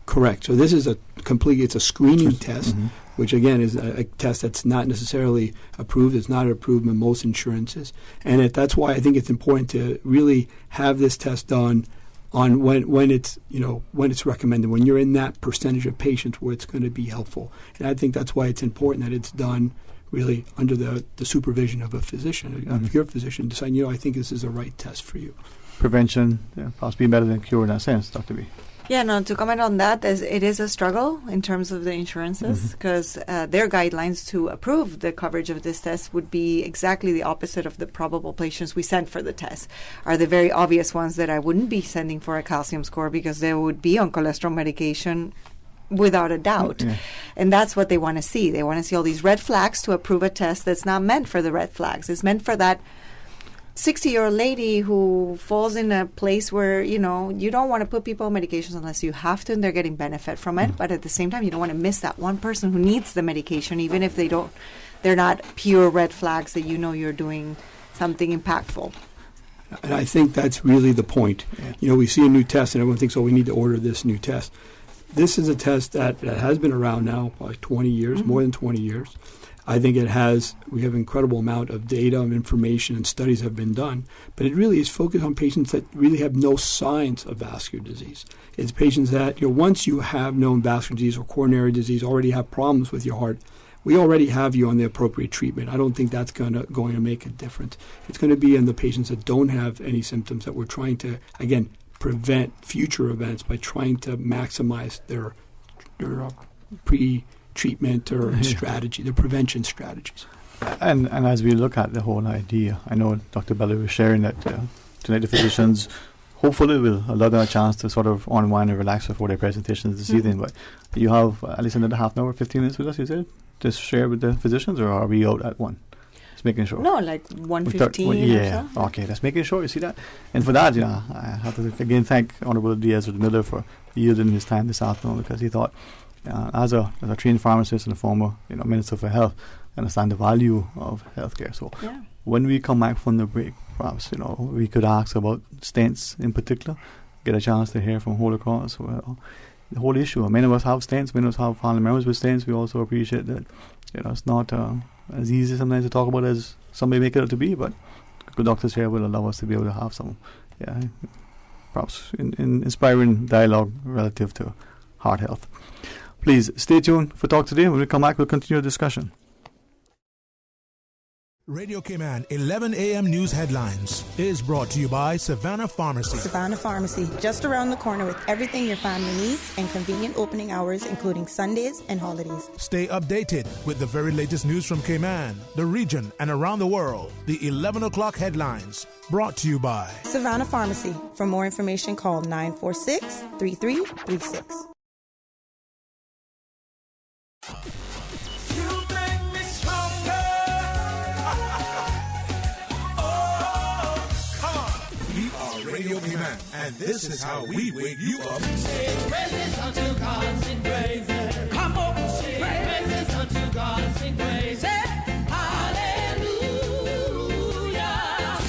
Correct. So this is it's a screening test, mm-hmm, which again is a test that's not necessarily approved. It's not approved in most insurances, and that's why I think it's important to really have this test done on when it's recommended, when you're in that percentage of patients where it's going to be helpful. And I think that's why it's important that it's done really under the supervision of a physician, mm-hmm, of your physician, deciding, I think this is the right test for you. Prevention, possibly better than cure in that sense, Dr. B. Yeah, no, to comment on that, it is a struggle in terms of the insurances because their guidelines to approve the coverage of this test would be exactly the opposite of the probable patients we send for the test. Are the very obvious ones that I wouldn't be sending for a calcium score because they would be on cholesterol medication without a doubt. Yeah. And that's what they want to see. They want to see all these red flags to approve a test that's not meant for the red flags. It's meant for that 60-year-old lady who falls in a place where, you don't want to put people on medications unless you have to and they're getting benefit from it. But at the same time, you don't want to miss that one person who needs the medication, even if they're not pure red flags that you're doing something impactful. And I think that's really the point. Yeah. We see a new test and everyone thinks, we need to order this new test. This is a test that has been around now for 20 years, mm-hmm, more than 20 years. I think we have an incredible amount of data and information and studies have been done, but it really is focused on patients that really have no signs of vascular disease. It's patients that, once you have known vascular disease or coronary disease, already have problems with your heart, we already have you on the appropriate treatment. I don't think that's going to make a difference. It's going to be in the patients that don't have any symptoms that we're trying to, again, prevent future events by trying to maximize their pre-treatment or strategy, the prevention strategies. And as we look at the whole idea, I know Dr. Bello was sharing that tonight the physicians hopefully will allow them a chance to sort of unwind and relax before their presentations this evening. But you have at least another half an hour, 15 minutes with us, you said, to share with the physicians, or are we out at 1? Just making sure. No, like 1:15 yeah. So. Okay, that's making sure. You see that? And for that, I have to again thank Honorable Diaz Miller for yielding his time this afternoon, because he thought, as a trained pharmacist and a former Minister for Health, understand the value of healthcare. So when we come back from the break, perhaps we could ask about stents in particular, get a chance to hear from Holy Cross. Well, the whole issue. Many of us have stents. Many of us have family members with stents. We also appreciate that it's not as easy sometimes to talk about as some may make it out to be, but good doctors here will allow us to be able to have some, perhaps in inspiring dialogue relative to heart health. Please stay tuned for Talk Today. When we come back, we'll continue the discussion. Radio Cayman 11 a.m. News Headlines is brought to you by Savannah Pharmacy. Savannah Pharmacy, just around the corner with everything your family needs and convenient opening hours, including Sundays and holidays. Stay updated with the very latest news from Cayman, the region, and around the world. The 11 o'clock headlines brought to you by Savannah Pharmacy. For more information, call 946-3336. Radio Cayman, and this is how we wake you up. Sing praises unto God, sing praises. Come on, sing praises unto God, sing praises. Hallelujah.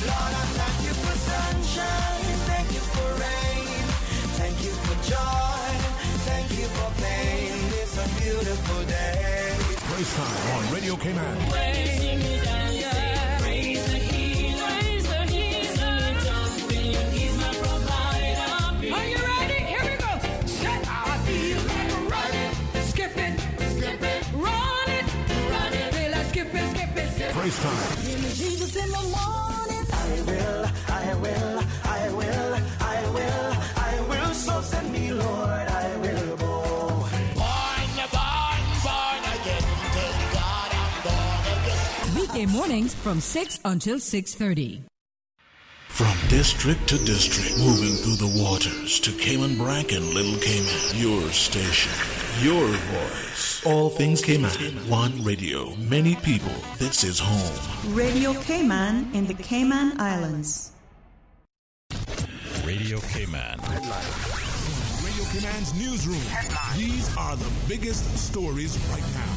Lord, I thank you for sunshine, thank you for rain, thank you for joy, thank you for pain. It's a beautiful day. Praise time on Radio Cayman. Praising you down, praise the healer, praise the healer, jumping. Are you ready? Here we go. Set. I feel like running, skip it, run it. Feel like skip it. Praise time. Give me Jesus in the morning. I will. So send me, Lord. I will go. Born again. Thank God I'm born again. Weekday mornings from 6 until 6:30. From district to district, moving through the waters to Cayman Brac and Little Cayman. Your station, your voice. All things Cayman. One radio, many people. This is home. Radio Cayman in the Cayman Islands. Radio Cayman. Radio Cayman's newsroom. These are the biggest stories right now.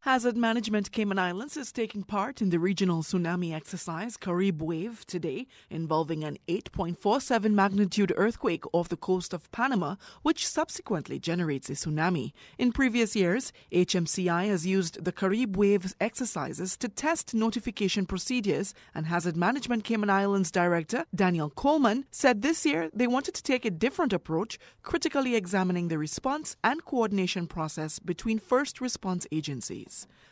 Hazard Management Cayman Islands is taking part in the regional tsunami exercise Carib Wave today, involving an 8.47 magnitude earthquake off the coast of Panama, which subsequently generates a tsunami. In previous years, HMCI has used the Carib Wave exercises to test notification procedures, and Hazard Management Cayman Islands Director Daniel Coleman said this year they wanted to take a different approach, critically examining the response and coordination process between first response agencies.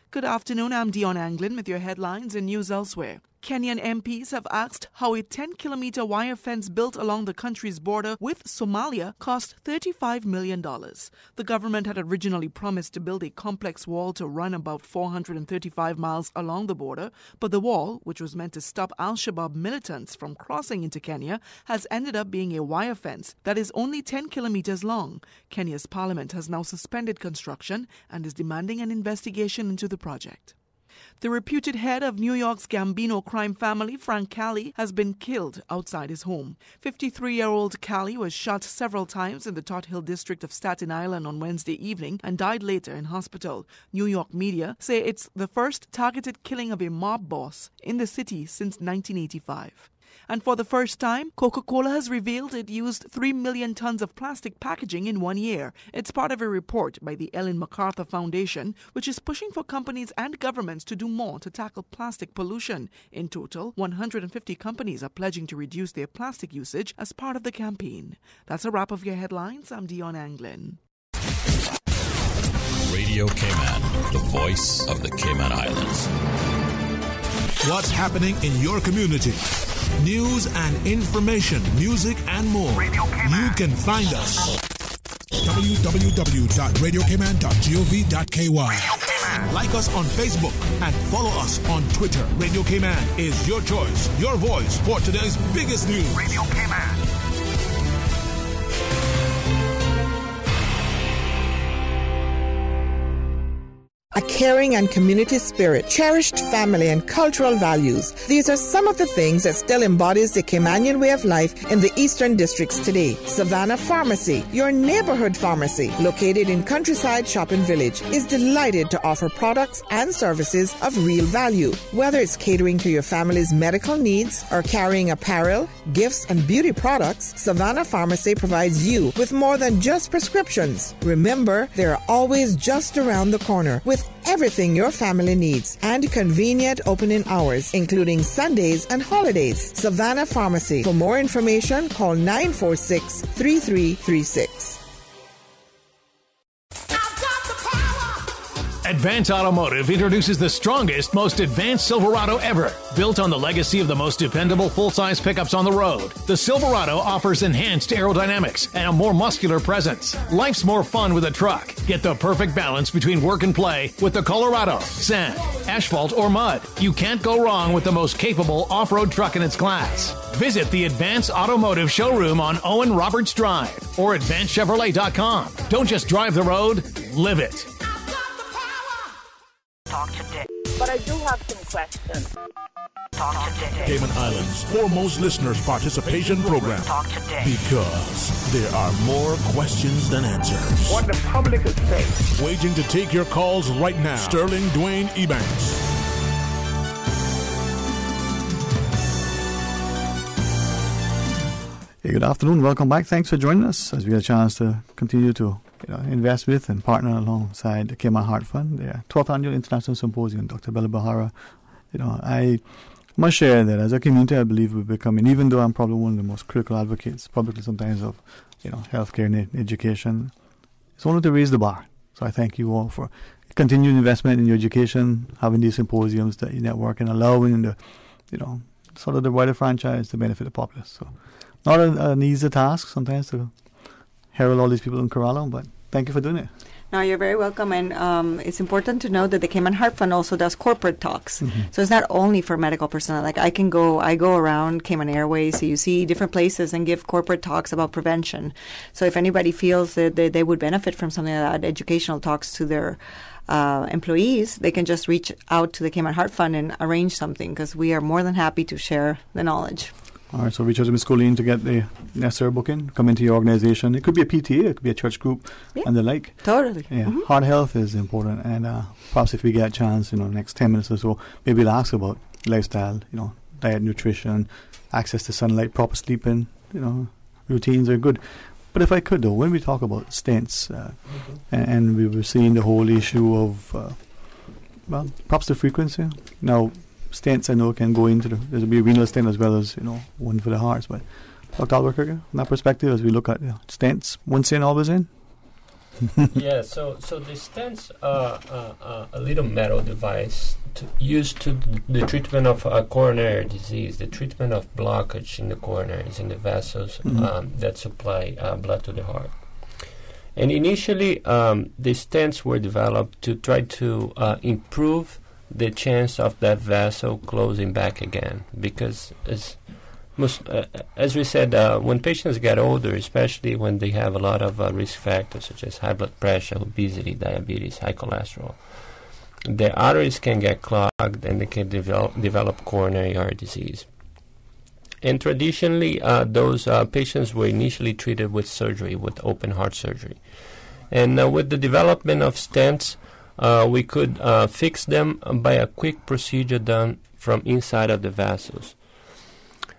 Good afternoon, I'm Dion Anglin with your headlines and news elsewhere. Kenyan MPs have asked how a 10-kilometer wire fence built along the country's border with Somalia cost $35 million. The government had originally promised to build a complex wall to run about 435 miles along the border, but the wall, which was meant to stop Al-Shabaab militants from crossing into Kenya, has ended up being a wire fence that is only 10 kilometers long. Kenya's parliament has now suspended construction and is demanding an investigation into the project. The reputed head of New York's Gambino crime family, Frank Cali, has been killed outside his home. 53-year-old Cali was shot several times in the Tot Hill district of Staten Island on Wednesday evening and died later in hospital. New York media say it's the first targeted killing of a mob boss in the city since 1985. And for the first time, Coca-Cola has revealed it used 3 million tons of plastic packaging in 1 year. It's part of a report by the Ellen MacArthur Foundation, which is pushing for companies and governments to do more to tackle plastic pollution. In total, 150 companies are pledging to reduce their plastic usage as part of the campaign. That's a wrap of your headlines. I'm Dion Anglin. Radio Cayman, the voice of the Cayman Islands. What's happening in your community? News and information, music and more. You can find us. www.radiocayman.gov.ky. Like us on Facebook and follow us on Twitter. Radio Cayman is your choice, your voice for today's biggest news. Radio Cayman. A caring and community spirit, cherished family and cultural values. These are some of the things that still embodies the Caymanian way of life in the Eastern Districts today. Savannah Pharmacy, your neighborhood pharmacy, located in Countryside Shopping Village, is delighted to offer products and services of real value. Whether it's catering to your family's medical needs or carrying apparel, gifts, and beauty products, Savannah Pharmacy provides you with more than just prescriptions. Remember, they're always just around the corner with everything your family needs and convenient opening hours, including Sundays and holidays. Savannah Pharmacy. For more information, call 946-3336. Advance Automotive introduces the strongest, most advanced Silverado ever. Built on the legacy of the most dependable full-size pickups on the road, the Silverado offers enhanced aerodynamics and a more muscular presence. Life's more fun with a truck. Get the perfect balance between work and play with the Colorado. Sand, asphalt, or mud. You can't go wrong with the most capable off-road truck in its class. Visit the Advance Automotive showroom on Owen Roberts Drive or AdvanceChevrolet.com. Don't just drive the road, live it. Talk today. But I do have some questions. Talk today. Cayman Islands' foremost listeners' participation program. Talk today. Because there are more questions than answers. What the public is saying. Waging to take your calls right now. Sterling Dwayne Ebanks. Hey, good afternoon. Welcome back. Thanks for joining us as we get a chance to continue to invest with and partner alongside the Cayman Heart Fund, their 12th Annual International Symposium. Dr. Bella Bahara, I must share that as a community, I believe we're becoming, even though I'm probably one of the most critical advocates publicly sometimes of, healthcare and education, it's only to raise the bar. So I thank you all for continued investment in your education, having these symposiums that you network and allowing the, sort of the wider franchise to benefit the populace. So not an easy task sometimes to herald all these people in Corralo, but thank you for doing it. No, you're very welcome, and it's important to know that the Cayman Heart Fund also does corporate talks. Mm-hmm. So it's not only for medical personnel. Like I go around Cayman Airways, so you see different places and give corporate talks about prevention. So if anybody feels that they would benefit from something like that, educational talks to their employees, they can just reach out to the Cayman Heart Fund and arrange something, because we are more than happy to share the knowledge. All right, so reach out to Ms. Colleen to get the necessary booking, come into your organization. It could be a PTA, it could be a church group, and the like. Totally. Yeah, Mm-hmm. Heart health is important, and perhaps if we get a chance, next 10 minutes or so, maybe we'll ask about lifestyle, diet, nutrition, access to sunlight, proper sleeping, routines are good. But if I could, though, when we talk about stents, and we were seeing the whole issue of, perhaps the frequency. Now, stents I know can go into there'll be a renal stent as well as one for the hearts. But Dr. Albuquerque, from that perspective, as we look at stents, once in, always in. Yeah, so the stents are a little metal device used to the treatment of coronary disease, the treatment of blockage in the coronaries, in the vessels that supply blood to the heart. And initially, the stents were developed to try to improve the chance of that vessel closing back again, because as we said, when patients get older, especially when they have a lot of risk factors such as high blood pressure, obesity, diabetes, high cholesterol, their arteries can get clogged and they can develop coronary heart disease. And traditionally, those patients were initially treated with surgery, with open heart surgery. And with the development of stents, we could fix them by a quick procedure done from inside of the vessels.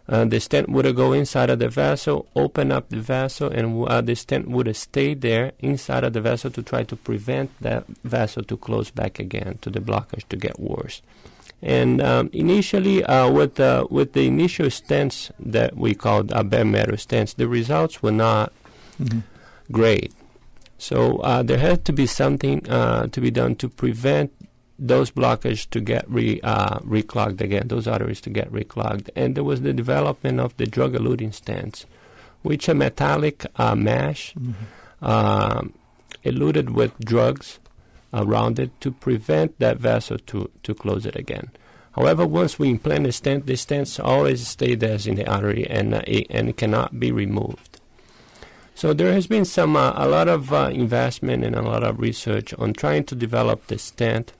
The stent would go inside of the vessel, open up the vessel, and the stent would stay there inside of the vessel to try to prevent that vessel to close back again, to the blockage to get worse. And initially, with the initial stents that we called bare metal stents, the results were not great. So there had to be something to be done to prevent those blockages to get reclogged again, those arteries to get reclogged. And there was the development of the drug-eluting stents, which a metallic mesh eluted with drugs around it to prevent that vessel to close it again. However, once we implant the stents always stay there in the artery and it cannot be removed. So there has been a lot of investment and a lot of research on trying to develop the stent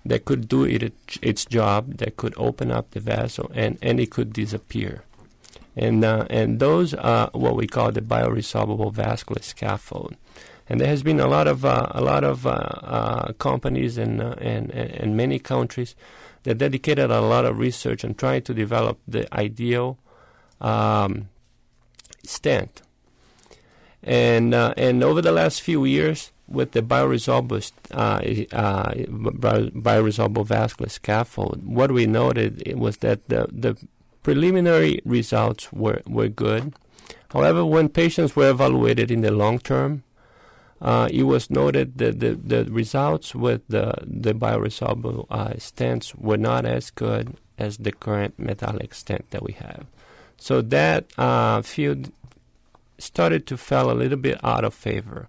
that could do its job, that could open up the vessel, and it could disappear. And those are what we call the bioresorbable vascular scaffold. And there has been a lot of companies and many countries that dedicated a lot of research on trying to develop the ideal stent. And over the last few years, with the bioresorbable vascular scaffold, what we noted was that the preliminary results were good. However, when patients were evaluated in the long term, it was noted that the results with the bioresorbable stents were not as good as the current metallic stent that we have. So that field started to fall a little bit out of favor,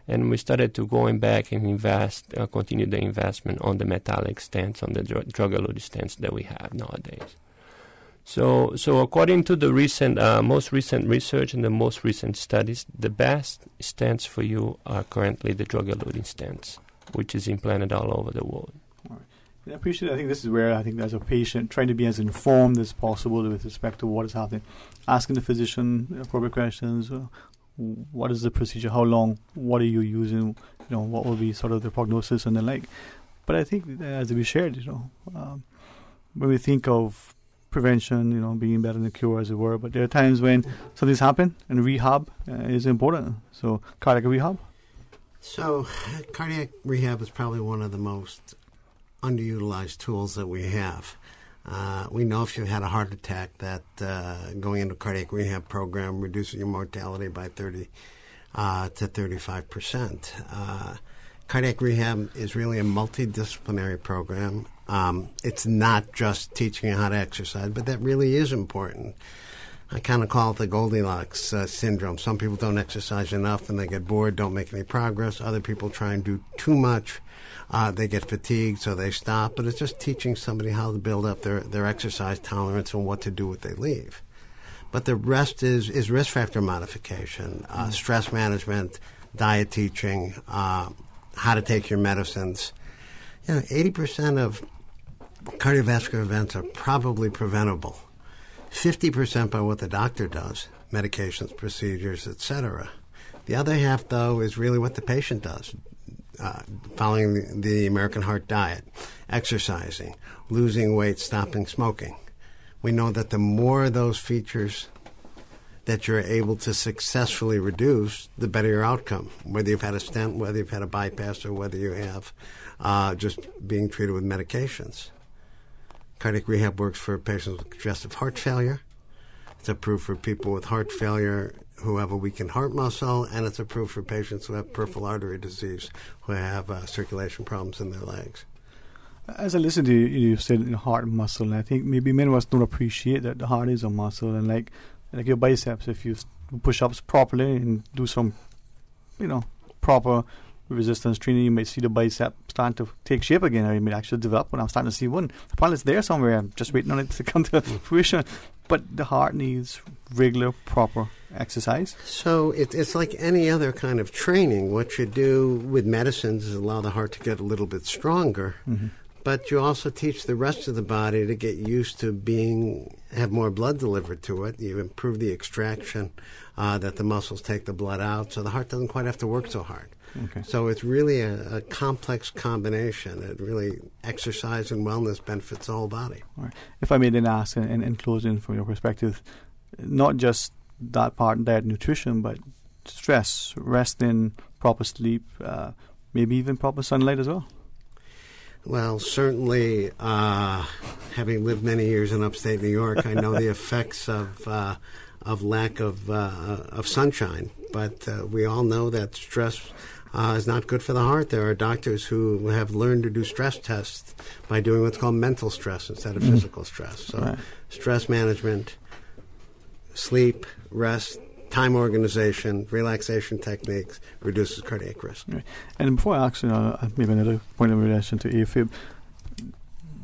and we started to going back and continue the investment on the metallic stents, on the drug-eluting stents that we have nowadays. So according to the most recent research and the most recent studies, the best stents for you are currently the drug-eluting stents, which is implanted all over the world. I appreciate it. I think this is where I think as a patient, trying to be as informed as possible with respect to what is happening, asking the physician appropriate questions. What is the procedure? How long? What are you using? What will be sort of the prognosis and the like. But I think as we shared, when we think of prevention, being better than the cure, as it were. But there are times when something's happened, and rehab is important. So cardiac rehab. So cardiac rehab is probably one of the most underutilized tools that we have. We know if you've had a heart attack that going into a cardiac rehab program reduces your mortality by 30 to 35%. Cardiac rehab is really a multidisciplinary program. It's not just teaching you how to exercise, but that really is important. I kind of call it the Goldilocks syndrome. Some people don't exercise enough and they get bored, don't make any progress. Other people try and do too much. They get fatigued, so they stop. But it's just teaching somebody how to build up their exercise tolerance and what to do when they leave. But the rest is risk factor modification, stress management, diet teaching, how to take your medicines. 80% of cardiovascular events are probably preventable. 50% by what the doctor does, medications, procedures, etc. The other half, though, is really what the patient does. Following the American Heart Diet, exercising, losing weight, stopping smoking. We know that the more of those features that you're able to successfully reduce, the better your outcome, whether you've had a stent, whether you've had a bypass, or whether you have just being treated with medications. Cardiac rehab works for patients with congestive heart failure. It's approved for people with heart failure who have a weakened heart muscle, and it's approved for patients who have peripheral artery disease, who have circulation problems in their legs. As I listen to you, you said heart muscle, and I think maybe many of us don't appreciate that the heart is a muscle, and like your biceps, if you push ups properly and do some, proper resistance training, you might see the bicep starting to take shape again, or you might actually develop one. I'm starting to see one. Probably it's there somewhere. I'm just waiting on it to come to fruition. But the heart needs regular, proper exercise. So it's like any other kind of training. What you do with medicines is allow the heart to get a little bit stronger, but you also teach the rest of the body to get used to have more blood delivered to it. You improve the extraction, that the muscles take the blood out, so the heart doesn't quite have to work so hard. Okay. So it's really a complex combination. It really, exercise and wellness benefits the whole body. All right. If I may then ask, in closing, from your perspective, not just that part, diet, nutrition, but stress, resting, proper sleep, maybe even proper sunlight as well. Well, certainly, having lived many years in upstate New York, I know the effects of lack of sunshine. But we all know that stress is not good for the heart. There are doctors who have learned to do stress tests by doing what's called mental stress instead of physical stress. So stress management, sleep, rest, time organization, relaxation techniques reduces cardiac risk. Right. And before I ask maybe another point in relation to AFib,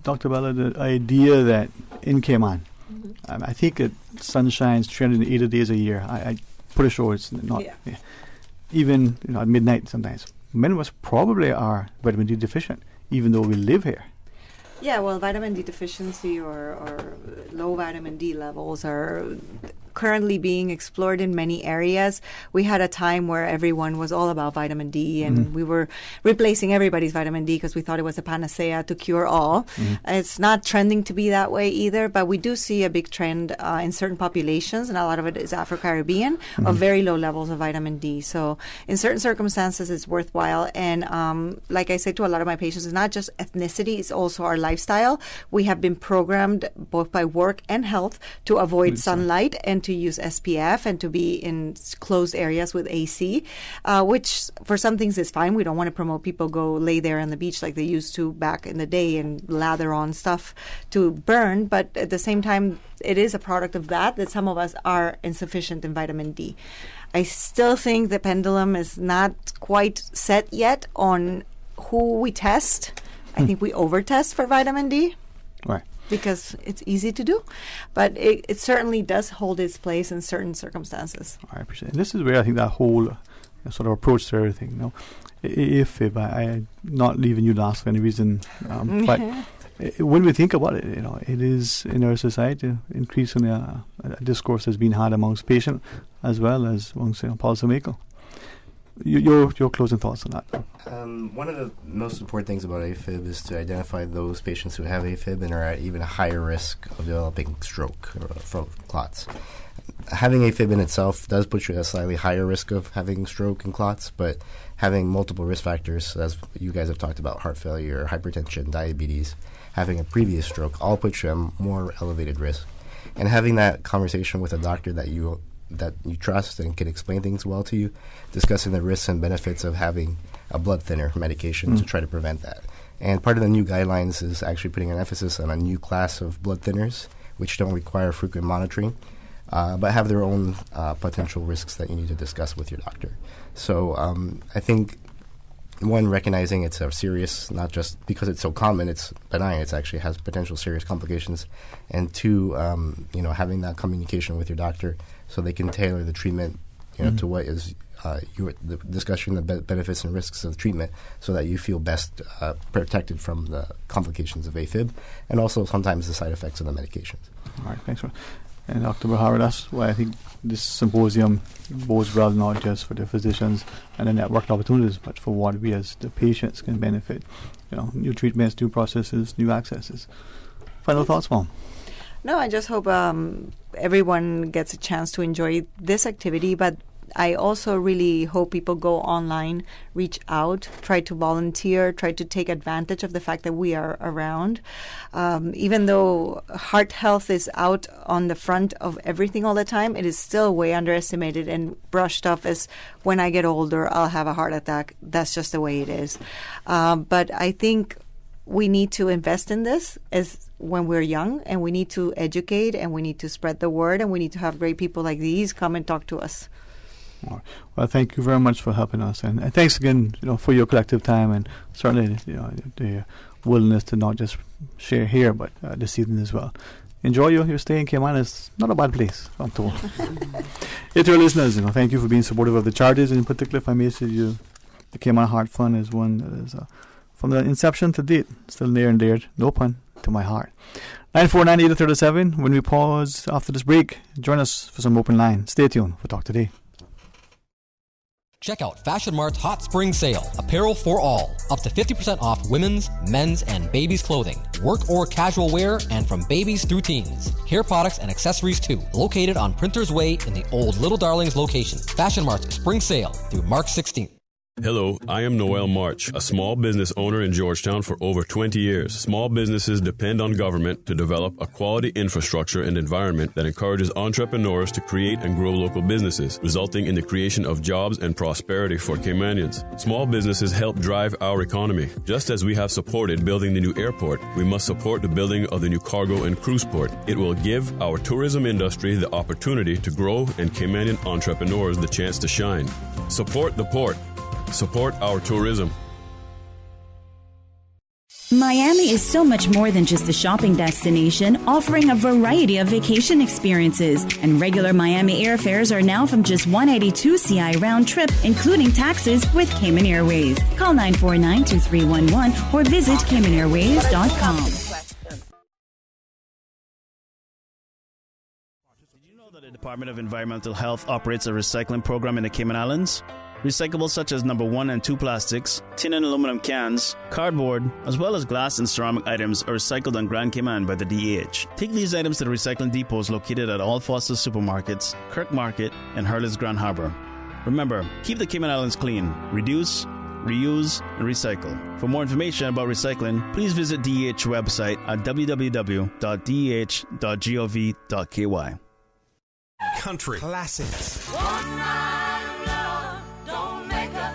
Dr. Bella, the idea that in Cayman, I think it sun shines 380 days a year. pretty sure it's not. Yeah. Yeah. Even at midnight sometimes, many of us probably are vitamin D deficient, even though we live here. Yeah, well, vitamin D deficiency or low vitamin D levels are currently being explored in many areas. We had a time where everyone was all about vitamin D, and we were replacing everybody's vitamin D because we thought it was a panacea to cure all. It's not trending to be that way either, but we do see a big trend in certain populations, and a lot of it is Afro-Caribbean, of very low levels of vitamin D. So in certain circumstances, it's worthwhile. And like I say to a lot of my patients, it's not just ethnicity, it's also our lifestyle. We have been programmed both by work and health to avoid sunlight and to use SPF and to be in closed areas with AC, which for some things is fine. We don't want to promote people go lay there on the beach like they used to back in the day and lather on stuff to burn. But at the same time, it is a product of that some of us are insufficient in vitamin D. I still think the pendulum is not quite set yet on who we test. I think we over-test for vitamin D. Right. Because it's easy to do, but it certainly does hold its place in certain circumstances. I appreciate it. And this is where I think that whole sort of approach to everything, AFib, I'm not leaving you last for any reason, but when we think about it, it is in our society increasingly a discourse has been had amongst patients as well as amongst policymakers. Your closing thoughts on that? One of the most important things about AFib is to identify those patients who have AFib and are at even a higher risk of developing stroke or throat clots. Having AFib in itself does put you at a slightly higher risk of having stroke and clots, but having multiple risk factors, as you guys have talked about, heart failure, hypertension, diabetes, having a previous stroke, all put you at more elevated risk. And having that conversation with a doctor that you trust and can explain things well to you, discussing the risks and benefits of having a blood thinner medication to try to prevent that. And part of the new guidelines is actually putting an emphasis on a new class of blood thinners, which don't require frequent monitoring, but have their own potential risks that you need to discuss with your doctor. So I think, one, recognizing it's a serious, not just because it's so common, it's benign, it actually has potential serious complications. And two, having that communication with your doctor so they can tailor the treatment to what is the discussion, the benefits and risks of the treatment, so that you feel best protected from the complications of AFib and also sometimes the side effects of the medications. All right, thanks. And Dr. Bahara, that's why I think this symposium bodes well not just for the physicians and the network opportunities, but for what we as the patients can benefit. New treatments, new processes, new accesses. Final thoughts, Mom? No, I just hope everyone gets a chance to enjoy this activity, but I also really hope people go online, reach out, try to volunteer, try to take advantage of the fact that we are around. Even though heart health is out on the front of everything all the time, it is still way underestimated and brushed off as when I get older, I'll have a heart attack. That's just the way it is. But I think we need to invest in this as when we're young, and we need to educate, and we need to spread the word, and we need to have great people like these come and talk to us. All right. Well, thank you very much for helping us, and thanks again, for your collective time, and certainly the willingness to not just share here, but this evening as well. Enjoy your stay in Cayman. It's not a bad place, I'm told. To our listeners, thank you for being supportive of the charities, and in particular, if I may say, the Cayman Heart Fund is one that is from the inception to date still near and dear, no pun, to my heart. 949-837. When we pause after this break, join us for some open line. Stay tuned for Talk Today. Check out Fashion Mart's Hot Spring Sale. Apparel for all. Up to 50% off women's, men's, and babies' clothing. Work or casual wear, and from babies through teens. Hair products and accessories too. Located on Printers Way in the old Little Darlings location. Fashion Mart's Spring Sale through March 16th. Hello, I am Noel March, a small business owner in Georgetown for over 20 years. Small businesses depend on government to develop a quality infrastructure and environment that encourages entrepreneurs to create and grow local businesses, resulting in the creation of jobs and prosperity for Caymanians. Small businesses help drive our economy. Just as we have supported building the new airport, we must support the building of the new cargo and cruise port. It will give our tourism industry the opportunity to grow and Caymanian entrepreneurs the chance to shine. Support the port. Support our tourism. Miami is so much more than just a shopping destination, offering a variety of vacation experiences. And regular Miami airfares are now from just $182 CI round trip, including taxes, with Cayman Airways. Call 949-2311 or visit CaymanAirways.com. Did you know that the Department of Environmental Health operates a recycling program in the Cayman Islands? Recyclables such as number 1 and 2 plastics, tin and aluminum cans, cardboard, as well as glass and ceramic items are recycled on Grand Cayman by the DEH. Take these items to the recycling depots located at all Foster supermarkets, Kirk Market, and Hurley's Grand Harbor. Remember, keep the Cayman Islands clean, reduce, reuse, and recycle. For more information about recycling, please visit DEH website at www.deh.gov.ky. Country classics. One night of love don't make up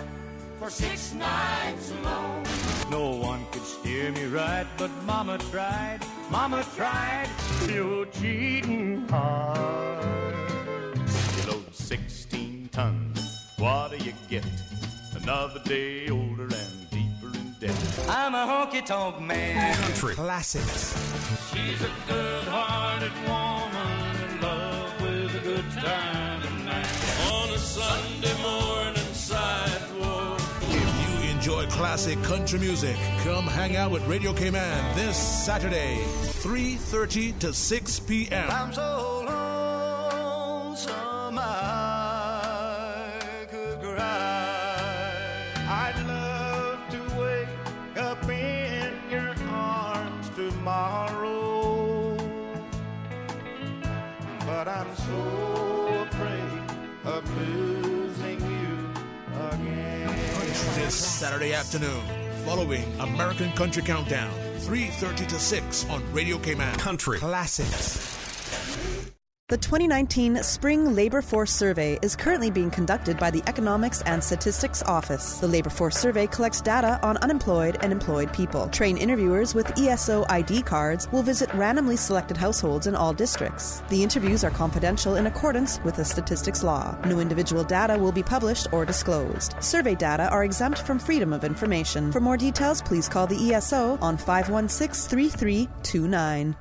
for 6 nights alone. No one could steer me right, but Mama tried. Mama tried. You're cheating hard. You load 16 tons. What do you get? Another day older and deeper in debt. I'm a honky-tonk man. Country classics. She's a good-hearted woman in love with a good time tonight. On a Sunday morning sidewalk. If you enjoy classic country music, come hang out with Radio Cayman this Saturday, 3:30 to 6 p.m. I'm so lonesome I could cry. I'd love to wake up in your arms tomorrow, but I'm so afraid of losing you again. This Saturday afternoon, following American Country Countdown, 3:30 to 6 on Radio Cayman. Country classics. The 2019 Spring Labor Force Survey is currently being conducted by the Economics and Statistics Office. The Labor Force Survey collects data on unemployed and employed people. Trained interviewers with ESO ID cards will visit randomly selected households in all districts. The interviews are confidential in accordance with the statistics law. No individual data will be published or disclosed. Survey data are exempt from freedom of information. For more details, please call the ESO on 516-3329.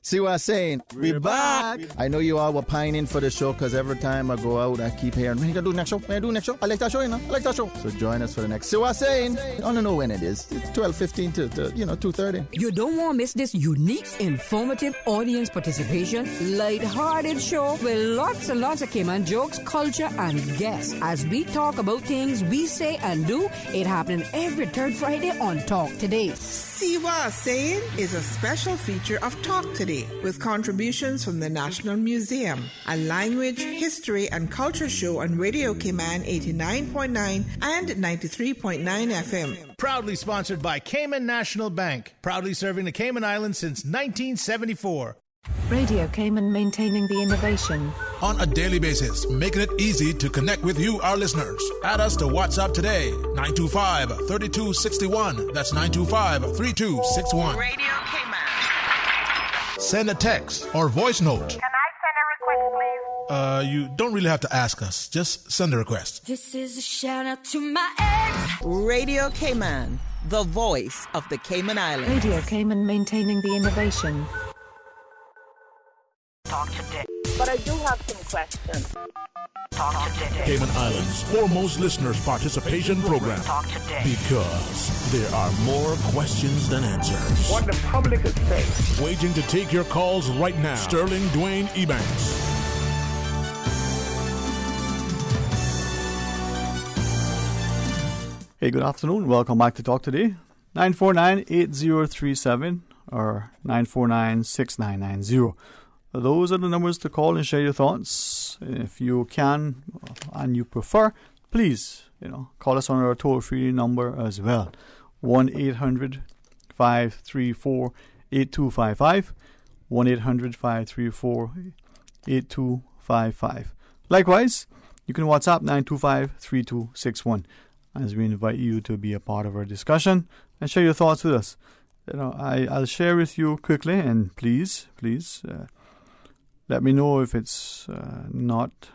See what I'm saying? We're back. I know you all were pining for the show because every time I go out, I keep hearing, when you going to do next show? When you do next show? I like that show, you know? I like that show. So join us for the next. See what I'm saying? I don't know when it is. It's 12:15 to 2:30. You don't want to miss this unique, informative audience participation, light-hearted show with lots and lots of Cayman jokes, culture, and guests. As we talk about things we say and do, it happening every third Friday on Talk Today. See what I'm saying is a special feature of Talk Today with contributions from the National Museum, a language, history, and culture show on Radio Cayman 89.9 and 93.9 FM. Proudly sponsored by Cayman National Bank, proudly serving the Cayman Islands since 1974. Radio Cayman, maintaining the innovation. On a daily basis, making it easy to connect with you, our listeners. Add us to WhatsApp today, 925-3261. That's 925-3261. Radio Cayman. Send a text or voice note. Can I send a request, please? You don't really have to ask us. Just send a request. This is a shout out to my ex. Radio Cayman, the voice of the Cayman Islands. Radio Cayman, maintaining the innovation. Talk today. But I do have some questions. Talk today. Cayman Islands' foremost listeners participation program. Talk today. Because there are more questions than answers. What the public is saying. Waiting to take your calls right now. Sterling Dwayne Ebanks. Hey, good afternoon. Welcome back to Talk Today. 949-8037 or 949-6990. Those are the numbers to call and share your thoughts. If you can and you prefer, please, call us on our toll-free number as well. 1-800-534-8255. 1-800-534-8255. Likewise, you can WhatsApp 925-3261 as we invite you to be a part of our discussion and share your thoughts with us. I'll share with you quickly, and please, let me know if it's not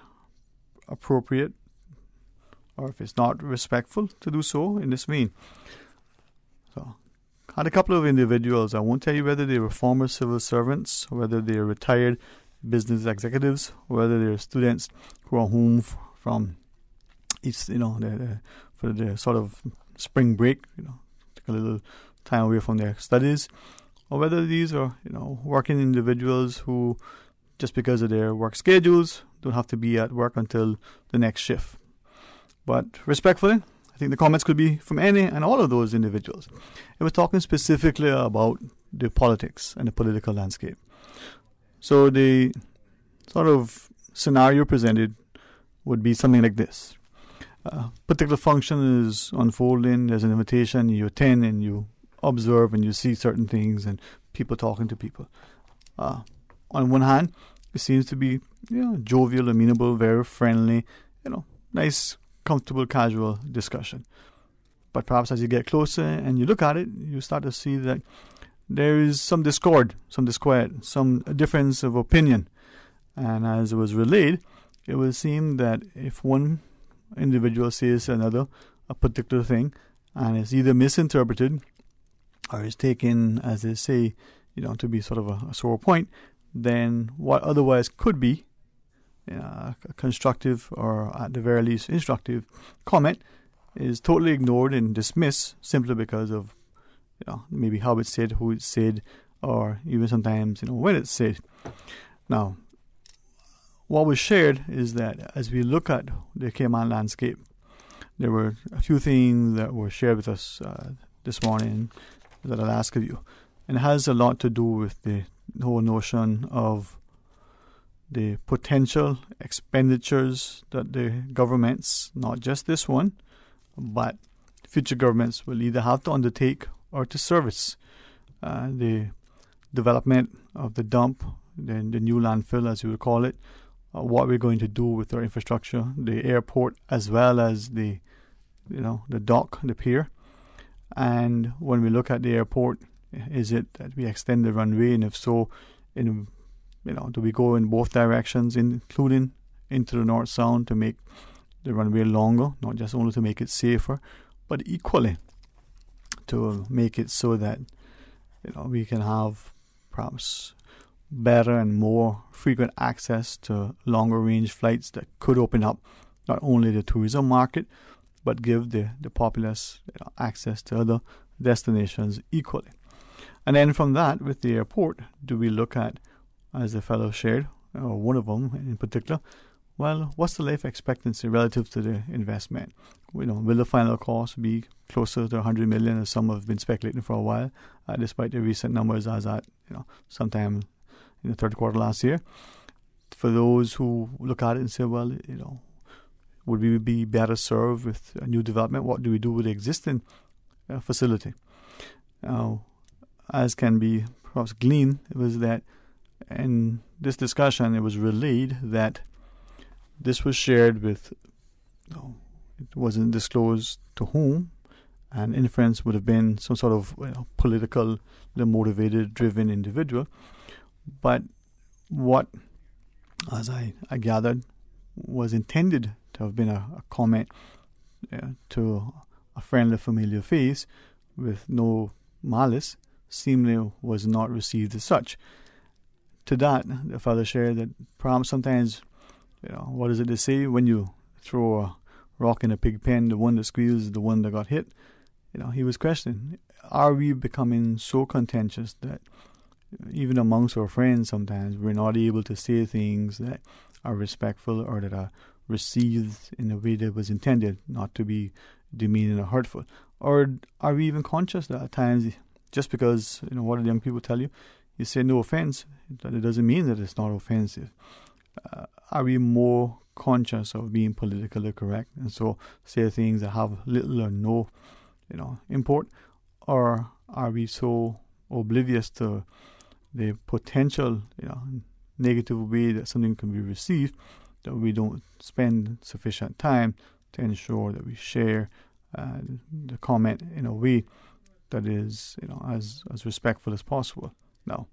appropriate or if it's not respectful to do so in this mean. So, had a couple of individuals. I won't tell you whether they were former civil servants, or whether they are retired business executives, or whether they're students who are home from each, for the sort of spring break, take a little time away from their studies, or whether these are, working individuals who, just because of their work schedules, don't have to be at work until the next shift. But respectfully, I think the comments could be from any and all of those individuals. It was talking specifically about the politics and the political landscape. So the sort of scenario presented would be something like this. A particular function is unfolding, there's an invitation, you attend and you observe and you see certain things and people talking to people. On one hand, it seems to be jovial, amenable, very friendly, nice, comfortable, casual discussion. But perhaps as you get closer and you look at it, you start to see that there is some discord, some disquiet, some difference of opinion. And as it was relayed, it would seem that if one individual says to another a particular thing and it's either misinterpreted or is taken, as they say, to be sort of a sore point, then what otherwise could be a constructive or at the very least instructive comment is totally ignored and dismissed simply because of maybe how it's said, who it's said, or even sometimes when it's said. Now, what was shared is that as we look at the Cayman landscape, there were a few things that were shared with us this morning that I'll ask of you, and it has a lot to do with the whole notion of the potential expenditures that the governments, not just this one, but future governments will either have to undertake or to service the development of the dump, the new landfill, as you would call it, what we're going to do with our infrastructure, the airport, as well as the dock, the pier. And when we look at the airport, is it that we extend the runway, and if so, do we go in both directions, including into the North Sound, to make the runway longer, not just only to make it safer, but equally to make it so that we can have perhaps better and more frequent access to longer range flights that could open up not only the tourism market, but give the populace access to other destinations equally. And then from that, with the airport, do we look at, as the fellow shared, or one of them in particular, well, what's the life expectancy relative to the investment? Will the final cost be closer to 100 million, as some have been speculating for a while, despite the recent numbers as at sometime in the third quarter last year? For those who look at it and say, well, would we be better served with a new development? What do we do with the existing facility? Now, as can be perhaps gleaned, it was that in this discussion, it was relayed that this was shared with, it wasn't disclosed to whom, and inference would have been some sort of political, motivated, driven individual. But what, as I gathered, was intended to have been a comment to a friendly, familiar face with no malice, seemingly was not received as such. To that, the father shared that perhaps sometimes, what is it they say? When you throw a rock in a pig pen, the one that squeals is the one that got hit. He was questioning, are we becoming so contentious that even amongst our friends sometimes we're not able to say things that are respectful or that are received in a way that was intended, not to be demeaning or hurtful? Or are we even conscious that at times, just because, what do the young people tell you? You say no offense, that it doesn't mean that it's not offensive. Are we more conscious of being politically correct and so say things that have little or no, import? Or are we so oblivious to the potential, negative way that something can be received that we don't spend sufficient time to ensure that we share the comment in a way that is, as respectful as possible? Now,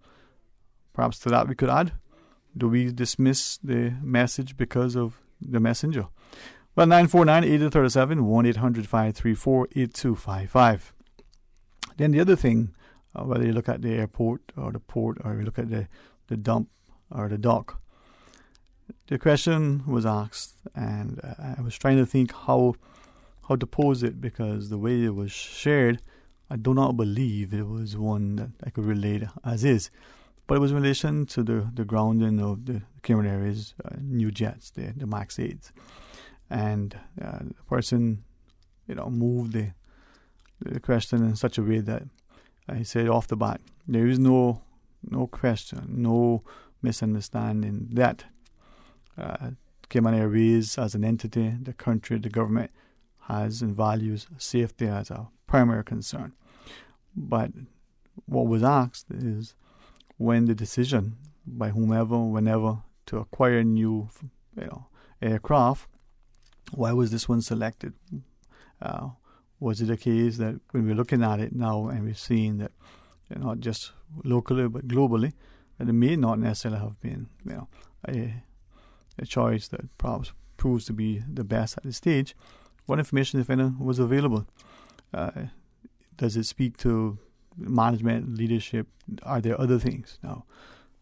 perhaps to that we could add, do we dismiss the message because of the messenger? Well, 949-8037, 1-800-534-8255. Then the other thing, whether you look at the airport or the port or you look at the dump or the dock, the question was asked, and I was trying to think how to pose it, because the way it was shared, I do not believe it was one that I could relate as is. But it was in relation to the grounding of the Cayman Airways new jets, the MAX 8s. And the person, moved the question in such a way that I said off the bat, there is no question, no misunderstanding that Cayman Airways as an entity, the country, the government has and values safety as a primary concern. But what was asked is, when the decision by whomever, whenever, to acquire new aircraft, why was this one selected? Was it a case that when we're looking at it now and we're seeing that not just locally but globally, that it may not necessarily have been a choice that perhaps proves to be the best at this stage? What information, if any, was available? Does it speak to management, leadership? Are there other things? Now,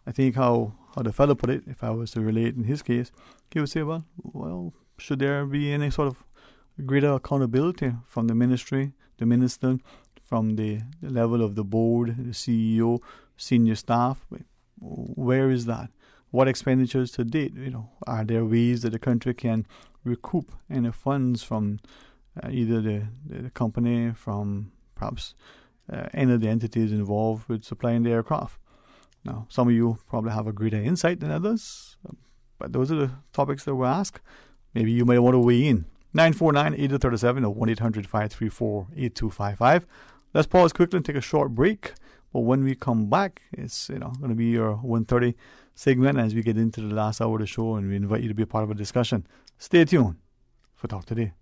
I think how the fellow put it, if I was to relate in his case, he would say, well, should there be any sort of greater accountability from the ministry, the minister, from the level of the board, the CEO, senior staff? Where is that? What expenditures to date? Are there ways that the country can recoup any funds from either the company, from perhaps any of the entities involved with supplying the aircraft? Now, some of you probably have a greater insight than others, but those are the topics that were asked. Maybe you might want to weigh in. 949-8037 or 1-800-534-8255. Let's pause quickly and take a short break. But when we come back, it's going to be your 1:30 segment as we get into the last hour of the show, and we invite you to be a part of a discussion. Stay tuned for Talk Today.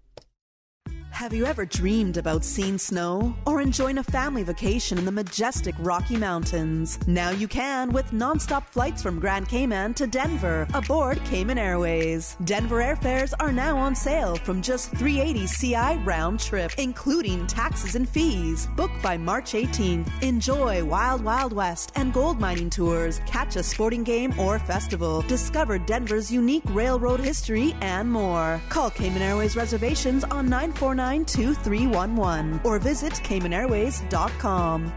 Have you ever dreamed about seeing snow or enjoying a family vacation in the majestic Rocky Mountains? Now you can with non-stop flights from Grand Cayman to Denver aboard Cayman Airways. Denver airfares are now on sale from just $380 CI round trip, including taxes and fees. Book by March 18th. Enjoy Wild Wild West and gold mining tours. Catch a sporting game or festival. Discover Denver's unique railroad history and more. Call Cayman Airways reservations on 949-2311 or visit CaymanAirways.com.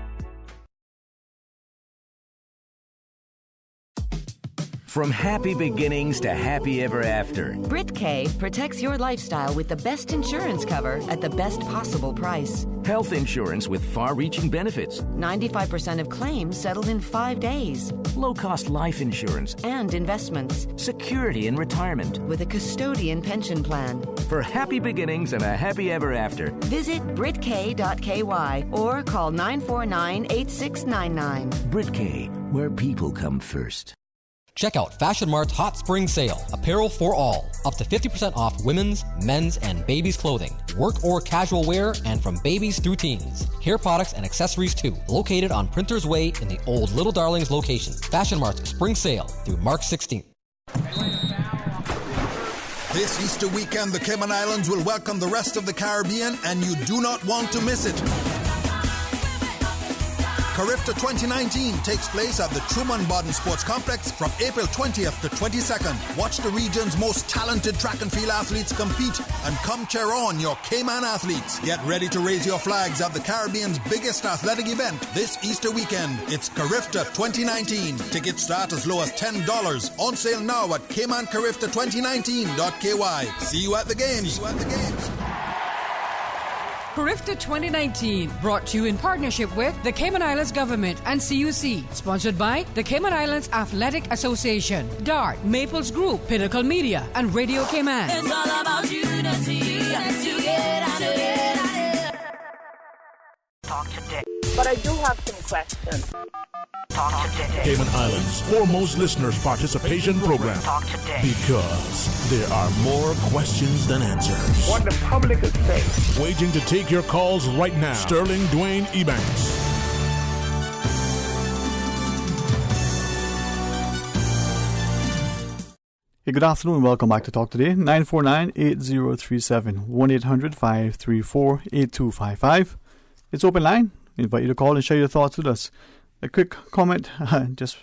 From happy beginnings to happy ever after, Brit K protects your lifestyle with the best insurance cover at the best possible price. Health insurance with far-reaching benefits. 95% of claims settled in 5 days. Low-cost life insurance. And investments. Security in retirement. With a custodian pension plan. For happy beginnings and a happy ever after, visit BritK.ky or call 949-8699. Brit K, where people come first. Check out Fashion Mart's Hot Spring Sale. Apparel for all. Up to 50% off women's, men's, and babies' clothing. Work or casual wear, and from babies through teens. Hair products and accessories too. Located on Printer's Way in the old Little Darlings location. Fashion Mart's Spring Sale through March 16th. This Easter weekend, the Cayman Islands will welcome the rest of the Caribbean, and you do not want to miss it. Carifta 2019 takes place at the Truman Bodden Sports Complex from April 20th to 22nd. Watch the region's most talented track and field athletes compete and come cheer on your Cayman athletes. Get ready to raise your flags at the Caribbean's biggest athletic event this Easter weekend. It's Carifta 2019. Tickets start as low as $10. On sale now at CaymanCarifta2019.ky. See you at the games. Carifta 2019, brought to you in partnership with the Cayman Islands Government and CUC. Sponsored by the Cayman Islands Athletic Association, DART, Maples Group, Pinnacle Media, and Radio Cayman. It's all about unity. Talk today. But I do have some questions. Talk today. Cayman Islands' foremost listeners' participation program. Talk today. Because there are more questions than answers. What the public is saying. Waiting to take your calls right now. Sterling Dwayne Ebanks. Hey, good afternoon. Welcome back to Talk Today. 949-8037. 1-800-534-8255. It's open line. invite you to call and share your thoughts with us. A quick comment just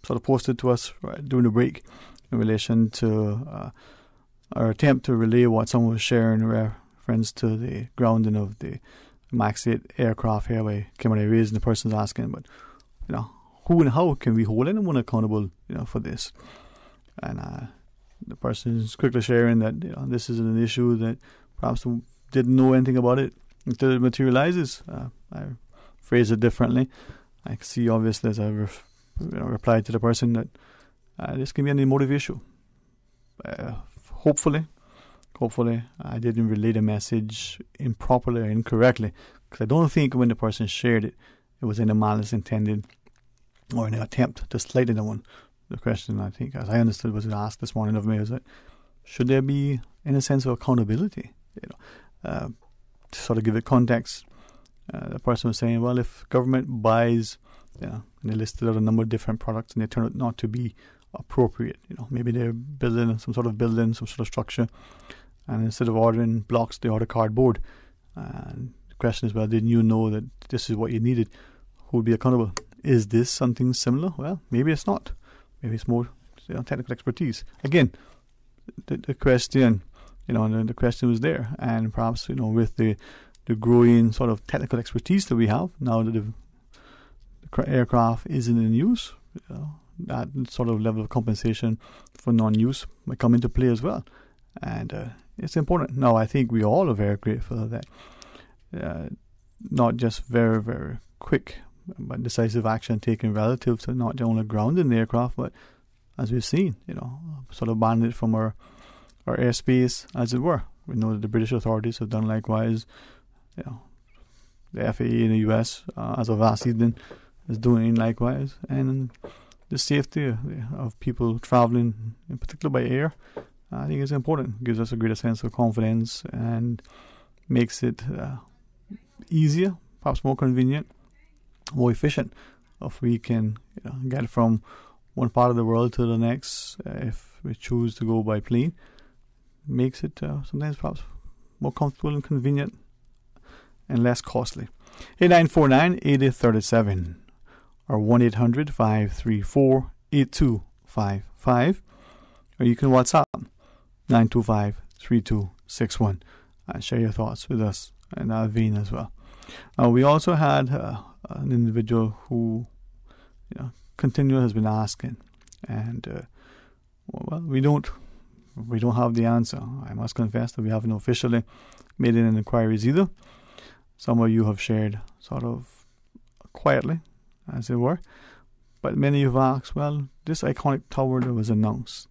sort of posted to us during the break in relation to our attempt to relay what someone was sharing in reference to the grounding of the MAX 8 aircraft here by Cayman Airways, and the person's asking, but who and how can we hold anyone accountable, for this? And the person is quickly sharing that this is an issue that perhaps didn't know anything about it until it materializes. I phrase it differently. I see, obviously, as I replied to the person, that this can be an emotive issue. Hopefully, I didn't relay the message improperly or incorrectly, because I don't think when the person shared it, it was in a malice intended or in an attempt to slight anyone. The question, I think, as I understood, was asked this morning of me, is that should there be any sense of accountability? To sort of give it context, the person was saying, well, if government buys, and they listed out a number of different products and they turn out not to be appropriate, maybe they're building some sort of structure, and instead of ordering blocks, they order cardboard. And the question is, well, didn't you know that this is what you needed? Who would be accountable? Is this something similar? Well, maybe it's not. Maybe it's more technical expertise. Again, the question, the question was there, and perhaps with the growing sort of technical expertise that we have now that the aircraft isn't in use, that sort of level of compensation for non-use might come into play as well, and it's important. Now, I think we all are very grateful that not just very, very quick but decisive action taken relative to not only grounding the aircraft, but as we've seen, sort of banned it from our airspace, as it were. We know that the British authorities have done likewise. The FAA in the US, as of last evening, is doing likewise. And the safety of people traveling, in particular by air, I think is important. It gives us a greater sense of confidence and makes it easier, perhaps more convenient, more efficient, if we can get from one part of the world to the next. If we choose to go by plane, makes it sometimes perhaps more comfortable and convenient and less costly. 8949-8037 or 1-800-534-8255, or you can WhatsApp 925-3261 and share your thoughts with us in that vein as well. We also had an individual who continually has been asking, and well, we don't have the answer. I must confess that we haven't officially made any inquiries either. Some of you have shared sort of quietly, as it were, but many have asked, well, this iconic tower that was announced,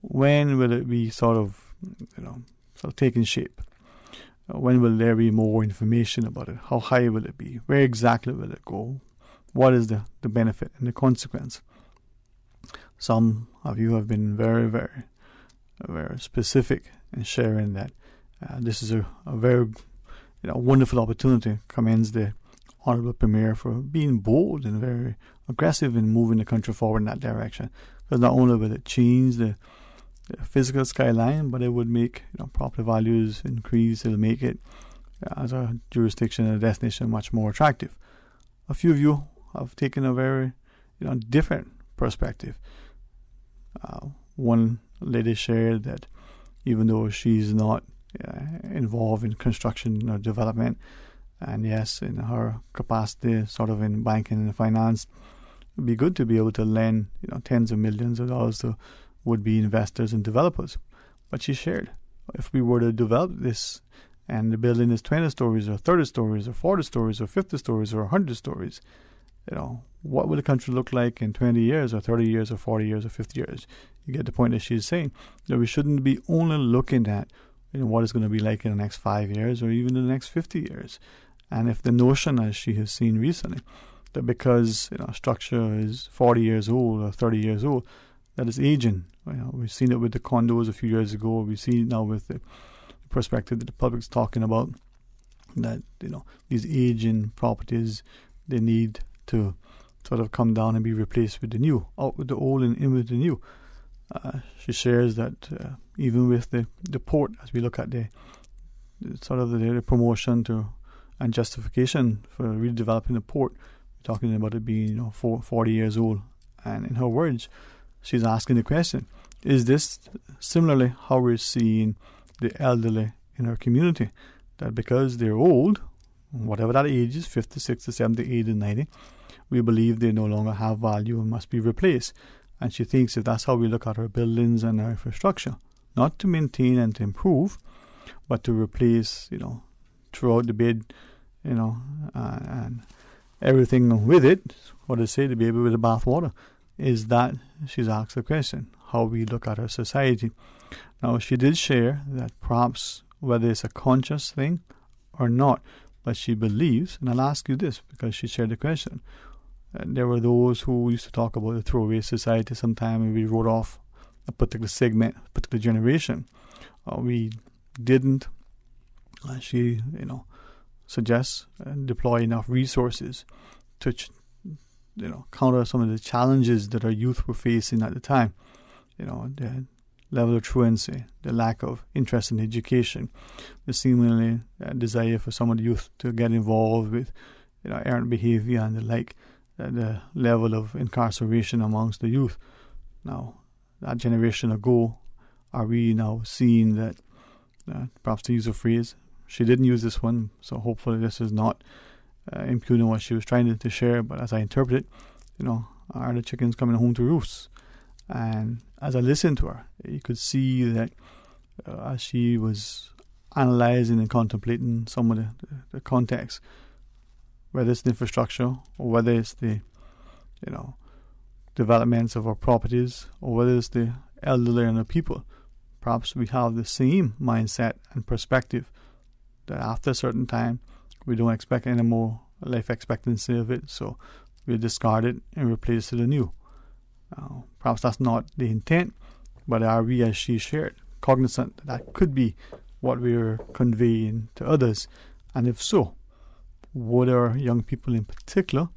when will it be sort of taking shape? When will there be more information about it? How high will it be? Where exactly will it go? What is the benefit and the consequence? Some of you have been very, very, very specific in sharing that this is a very wonderful opportunity. Commends the Honourable Premier for being bold and very aggressive in moving the country forward in that direction. Because not only will it change the physical skyline, but it would make property values increase. It'll make it as a jurisdiction and a destination much more attractive. A few of you have taken a very different perspective. One lady shared that even though she's not involved in construction or development, and yes, in her capacity sort of in banking and finance, it would be good to be able to lend tens of millions of dollars to would-be investors and developers. But she shared, if we were to develop this and the building is 20 stories or 30 stories or 40 stories or 50 stories or 100 stories, what will the country look like in 20 years or 30 years or 40 years or 50 years? You get the point that she's saying. That we shouldn't be only looking at what it's going to be like in the next 5 years or even in the next 50 years. And if the notion, as she has seen recently, that because structure is 40 years old or 30 years old, that is aging. We've seen it with the condos a few years ago. We see it now with the perspective that the public's talking about, that these aging properties, they need to sort of come down and be replaced with the new, out with the old and in with the new. She shares that even with the port, as we look at the sort of the promotion to and justification for redeveloping the port. We're talking about it being 40 years old. And in her words, she's asking the question, is this similarly how we're seeing the elderly in our community? That because they're old, whatever that age is, 50, 60, 70, 80, 90, we believe they no longer have value and must be replaced. And she thinks if that's how we look at our buildings and our infrastructure, not to maintain and to improve, but to replace, throughout the bid, and everything with it, what they say, the baby with the bathwater, is that she's asked the question, how we look at our society. Now, she did share that perhaps whether it's a conscious thing or not, but she believes, and I'll ask you this because she shared the question, there were those who used to talk about the throwaway society sometime, and we wrote off a particular segment, a particular generation. We didn't, she, suggests deploy enough resources to, counter some of the challenges that our youth were facing at the time. The level of truancy, the lack of interest in education, the seemingly desire for some of the youth to get involved with, errant behavior and the like, the level of incarceration amongst the youth. Now, that generation ago, are we now seeing that, perhaps to use a phrase, she didn't use this one, so hopefully this is not impugning what she was trying to share, but as I interpret it, are the chickens coming home to roost? And as I listened to her, you could see that as she was analysing and contemplating some of the context, whether it's the infrastructure or whether it's the, developments of our properties or whether it's the elderly and the people, perhaps we have the same mindset and perspective that after a certain time we don't expect any more life expectancy of it, so we discard it and replace it anew. Perhaps that's not the intent, but are we, as she shared, cognizant that could be what we're conveying to others? And if so, would our young people in particular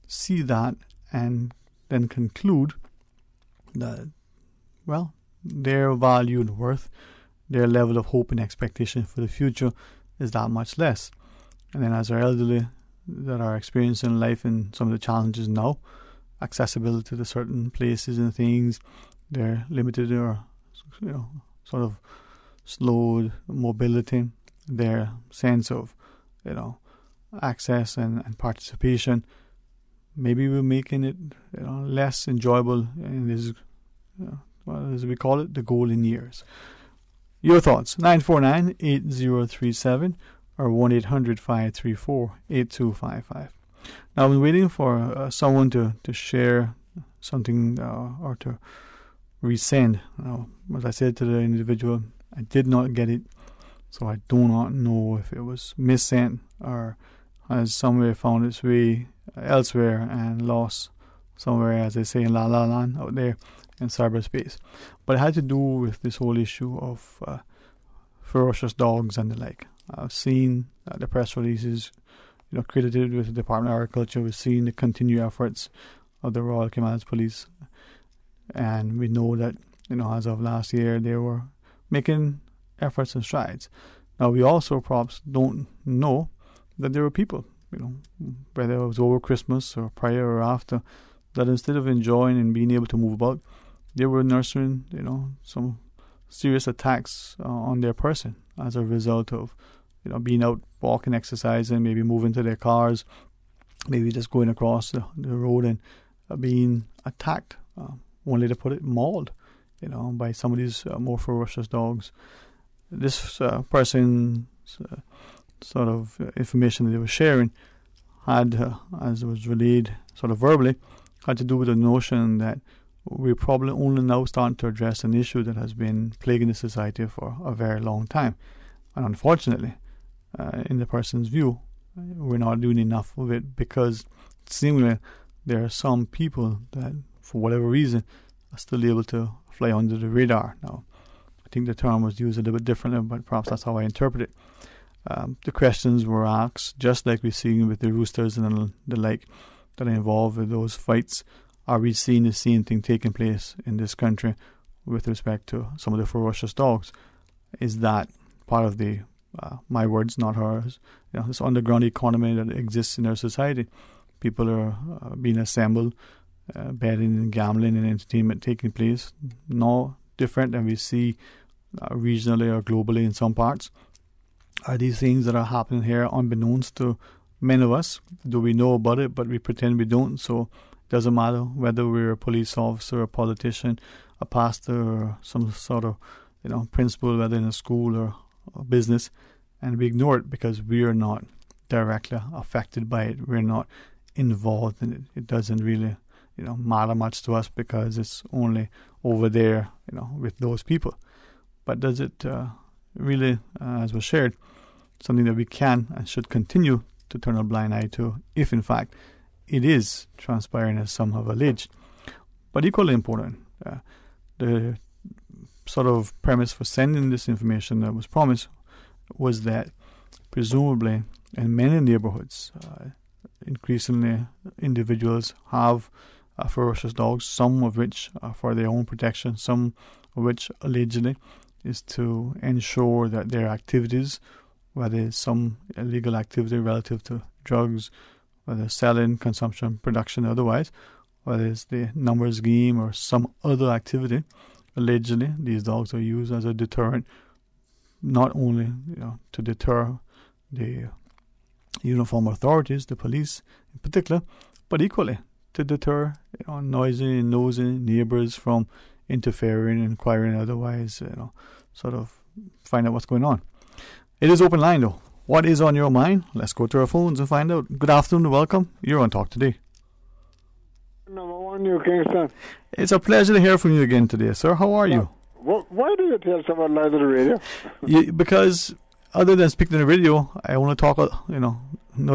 see that and then conclude that, their value and worth, their level of hope and expectation for the future is that much less? And then as our elderly that are experiencing life and some of the challenges now, accessibility to certain places and things, they're limited or sort of slowed mobility, their sense of access and participation. Maybe we're making it less enjoyable in this, as we call it, the golden years. Your thoughts, 949-8037 or 1-800-534-8255. Now, I've been waiting for someone to share something or to resend. Now, as I said to the individual, I did not get it, so I do not know if it was missent or has somewhere found its way elsewhere and lost somewhere, as they say in La La Land out there in cyberspace. But it had to do with this whole issue of ferocious dogs and the like. I've seen the press releases credited with the Department of Agriculture. We've seen the continued efforts of the Royal Cayman Police, and we know that as of last year they were making efforts and strides. Now, we also perhaps don't know that there were people, whether it was over Christmas or prior or after, that instead of enjoying and being able to move about, they were nursing some serious attacks on their person as a result of being out walking, exercising, maybe moving to their cars, maybe just going across the road and being attacked, one way to put it, mauled, by some of these more ferocious dogs. This person's sort of information that they were sharing had, as it was relayed sort of verbally, had to do with the notion that we're probably only now starting to address an issue that has been plaguing the society for a very long time. And unfortunately, in the person's view, we're not doing enough of it because seemingly there are some people that, for whatever reason, are still able to fly under the radar. Now, I think the term was used a little bit differently, but perhaps that's how I interpret it. The questions were asked, just like we're seeing with the roosters and the like that are involved with those fights. Are we seeing the same thing taking place in this country with respect to some of the ferocious dogs? Is that part of the my words, not hers, this underground economy that exists in our society. People are being assembled, betting and gambling and entertainment taking place, no different than we see regionally or globally in some parts. Are these things that are happening here unbeknownst to many of us? Do we know about it, but we pretend we don't? So it doesn't matter whether we're a police officer, a politician, a pastor, or some sort of principal, whether in a school or a business, and we ignore it because we are not directly affected by it. We're not involved in it. It doesn't really matter much to us because it's only over there with those people. But does it really, as was shared, something that we can and should continue to turn a blind eye to if in fact it is transpiring as some have alleged? But equally important, the sort of premise for sending this information that was promised was that presumably in many neighborhoods, increasingly individuals have ferocious dogs, some of which are for their own protection, some of which allegedly is to ensure that their activities, whether it's some illegal activity relative to drugs, whether selling, consumption, production, otherwise, whether it's the numbers game or some other activity, allegedly these dogs are used as a deterrent, not only to deter the uniform authorities, the police in particular, but equally to deter noisy and nosy neighbors from interfering, inquiring, otherwise, sort of find out what's going on. It is open line though. What is on your mind? Let's go to our phones and find out. Good afternoon, welcome. You're on Talk Today. Number one, you Kingston. It's a pleasure to hear from you again today, sir. How are you? Why do you tell someone lies on the radio? Because other than speaking on the radio, I want to talk, no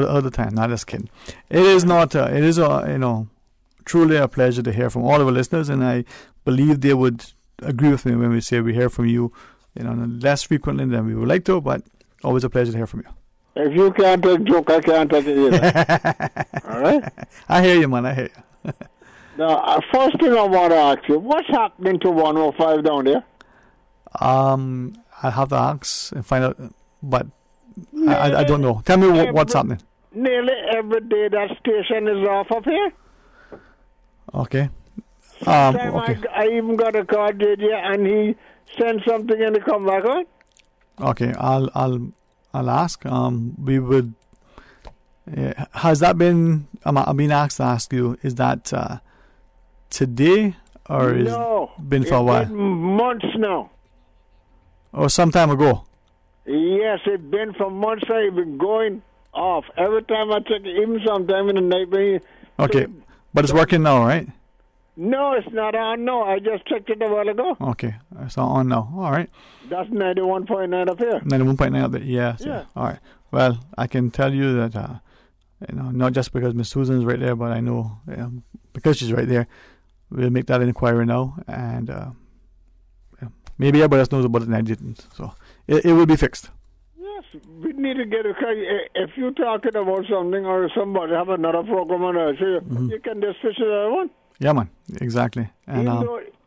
other time. Not just kidding. It is not. It is truly a pleasure to hear from all of our listeners, and I believe they would agree with me when we say we hear from you, less frequently than we would like to, but always a pleasure to hear from you. If you can't take joke, I can't take it either. All right? I hear you, man. I hear you. Now, first thing I want to ask you, what's happening to 105 down there? I'll have to ask and find out, but I don't know. Tell me what's happening. Nearly every day that station is off of here. Okay. Sometimes okay. I even got a call, JJ, and he sent something and he come back on. Okay, I'll ask. We would. Has that been? I've been asked to ask you. Is that today or is been for a while? It's been months now. Or some time ago. Yes, it's been for months. I've been going off every time I check. Even sometime in the night. Okay, but it's working now, right? No, it's not on. No, I just checked it a while ago. Okay, it's not on now. All right. That's 91.9 up here. 91.9 up there. Yeah. Yeah. All right. Well, I can tell you that not just because Miss Susan's right there, but I know because she's right there, we'll make that inquiry now, and maybe everybody else knows about it and I didn't. So it will be fixed. Yes, we need to get if you're talking about something or somebody have another program on us, you can just switch to the other one. Yeah, man, exactly. And